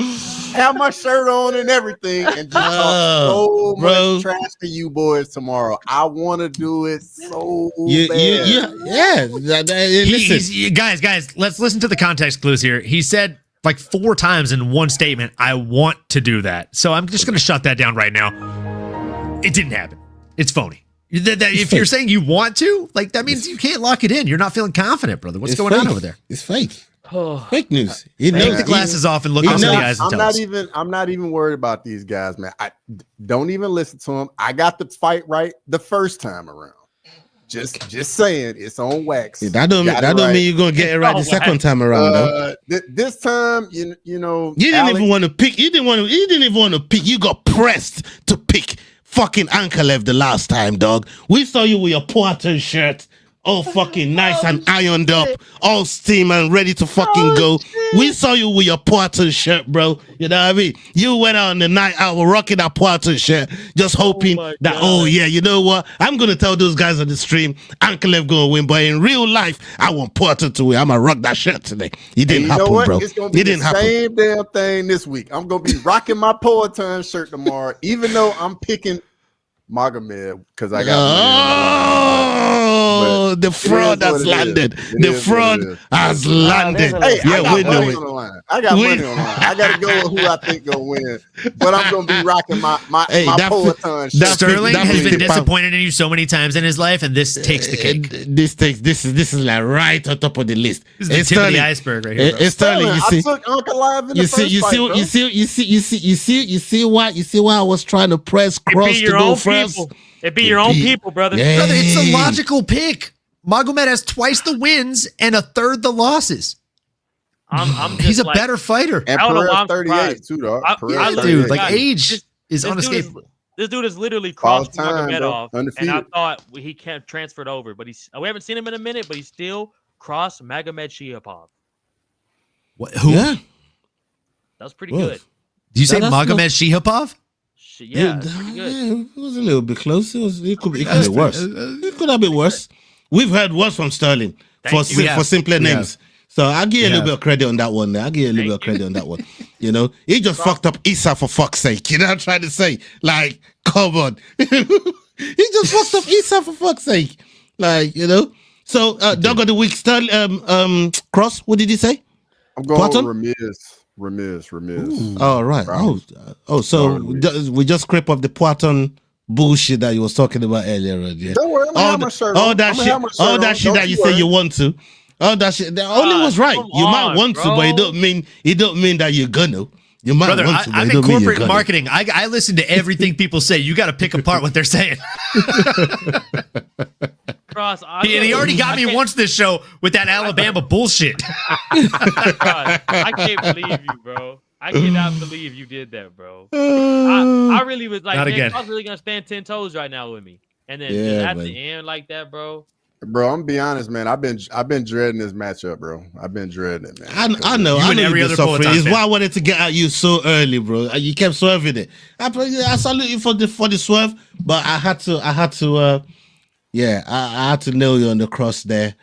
Speaker 11: Have my shirt on and everything, and just talk so much trash to you boys tomorrow. I want to do it so bad.
Speaker 12: Listen. Guys, let's listen to the context clues here. He said like 4 times in one statement, I want to do that. So I'm just going to shut that down right now. It didn't happen. It's phony. If you're saying you want to, like, that means you can't lock it in. You're not feeling confident, brother. What's going on over there?
Speaker 10: It's fake. Fake news.
Speaker 12: Take the glasses off and look us in the eyes and tell us.
Speaker 11: I'm not even worried about these guys, man. I don't even listen to them. I got the fight right the first time around. Just saying, it's on wax.
Speaker 10: That don't mean you're gonna get it right the second time around, though.
Speaker 11: This time, you know,
Speaker 10: you didn't even want to pick. You didn't even want to pick. You got pressed to pick fucking Ankalaev the last time, dog. We saw you with your Porter shirt, all fucking nice and ironed up, all steam and ready to fucking go. We saw you with your Porter shirt, bro. You know what I mean? You went out on the night out rocking that Porter shirt, just hoping that, yeah, you know what? I'm going to tell those guys on the stream, Ankalaev going to win. But in real life, I want Porter to win. I'm going to rock that shirt today. It didn't happen, bro.
Speaker 11: It's going to be the same damn thing this week. I'm going to be rocking my Porter shirt tomorrow, even though I'm picking Magomed because I got
Speaker 10: the fraud has landed. The fraud has landed.
Speaker 11: Hey, I got money on the line. I got money on the line. I got to go with who I think gonna win, but I'm gonna be rocking my Peloton shirt.
Speaker 12: Sterling has been disappointed in you so many times in his life, and this takes the cake.
Speaker 10: This is like right on top of the list.
Speaker 12: This is the tip of the iceberg right here.
Speaker 10: It's Sterling. You see,
Speaker 11: I took Ankalaev in the first fight,
Speaker 10: you see why I was trying to press Cross to go first.
Speaker 1: It'd be your own people, brother.
Speaker 12: Yeah. Brother, it's a logical pick. Magomed has twice the wins and a third the losses. He's a better fighter.
Speaker 11: And Pereira's 38 too, dog.
Speaker 12: Dude, like age is unescapable.
Speaker 1: This dude is literally crossed Magomedov, and I thought he can't transferred over, but we haven't seen him in a minute, but he's still crossed Magomed Shiapov.
Speaker 12: What? Who?
Speaker 10: Yeah,
Speaker 1: that was pretty good.
Speaker 12: Did you say Magomed Shiapov?
Speaker 1: Yeah, pretty good.
Speaker 10: It was a little bit close. It could be worse. It could have been worse. We've heard worse from Sterling for simpler names. So I'll give you a little bit of credit on that one. You know, he just fucked up Issa for fuck's sake. You know what I'm trying to say? Like, come on. He just fucked up Issa for fuck's sake. Like, you know. So, dog of the week, Sterling, Cross, what did he say?
Speaker 11: I'm going with Ramiz.
Speaker 10: Oh, right. So we just scrape up the Poitin bullshit that you was talking about earlier. Yeah.
Speaker 11: Don't worry, all that
Speaker 10: shit that you say you want to. All that shit. That only was right. You might want to, but it don't mean that you're gonna. You might want to, but
Speaker 12: I'm
Speaker 10: it don't
Speaker 12: in
Speaker 10: mean
Speaker 12: corporate marketing. I listen to everything people say. You got to pick apart what they're saying.
Speaker 1: Cross,
Speaker 12: he already got me once this show with that Alabama bullshit.
Speaker 1: I can't believe you, bro. I cannot believe you did that, bro. I really was like, man, Cross really gonna stand 10 toes right now with me, and then at the end like that, bro.
Speaker 11: Bro, I'm gonna be honest, man. I've been dreading this matchup, bro. I've been dreading it, man.
Speaker 10: I know.
Speaker 12: You and every other Peloton fan.
Speaker 10: It's why I wanted to get at you so early, bro. You kept swerving it. I salute you for the swerve, but I had to nail you on the cross there.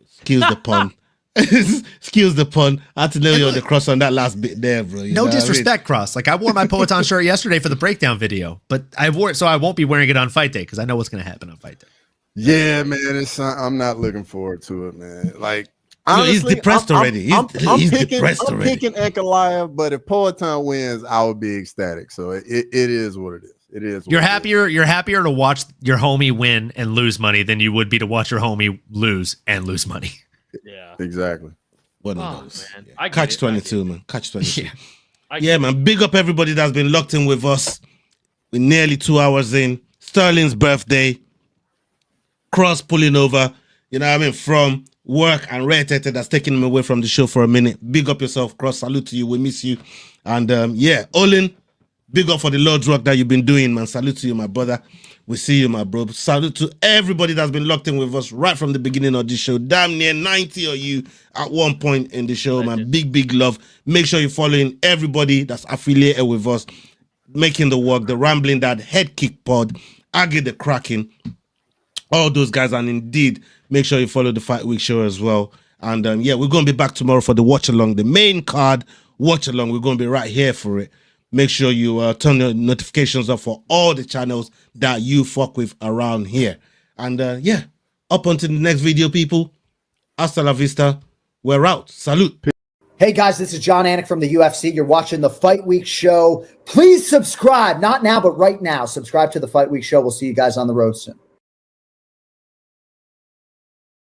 Speaker 10: Excuse the pun. Excuse the pun. I had to nail you on the cross on that last bit there, bro.
Speaker 12: No disrespect, Cross. Like, I wore my Peloton shirt yesterday for the breakdown video, but I wore it so I won't be wearing it on fight day because I know what's gonna happen on fight day.
Speaker 11: Yeah, man. I'm not looking forward to it, man. Like, honestly,
Speaker 10: he's depressed already. He's depressed already.
Speaker 11: I'm picking Ankalaev, but if Peloton wins, I would be ecstatic. So it is what it is. It is.
Speaker 12: You're happier to watch your homie win and lose money than you would be to watch your homie lose and lose money.
Speaker 1: Yeah,
Speaker 11: exactly.
Speaker 10: One of those.
Speaker 1: Man.
Speaker 10: Catch 22, man. Catch 22. Yeah, man. Big up everybody that's been locked in with us. We're nearly 2 hours in. Sterling's birthday. Cross pulling over. You know what I mean? From work and Red Tete that's taking him away from the show for a minute. Big up yourself, Cross. Salute to you. We miss you. And Olin, big up for the Lord's work that you've been doing, man. Salute to you, my brother. We see you, my bro. Salute to everybody that's been locked in with us right from the beginning of this show. Damn near 90 of you at one point in the show, man. Big love. Make sure you're following everybody that's affiliated with us, making the work, the Rambling Dad, Head Kick Pod, Aggie the Kraken, all those guys. And indeed, make sure you follow the Fight Week show as well. And we're going to be back tomorrow for the watch along, the main card watch along. We're going to be right here for it. Make sure you turn your notifications up for all the channels that you fuck with around here. And up until the next video, people. Hasta la vista. We're out. Salute.
Speaker 13: Hey guys, this is John Anik from the UFC. You're watching the Fight Week show. Please subscribe. Not now, but right now. Subscribe to the Fight Week show. We'll see you guys on the road soon.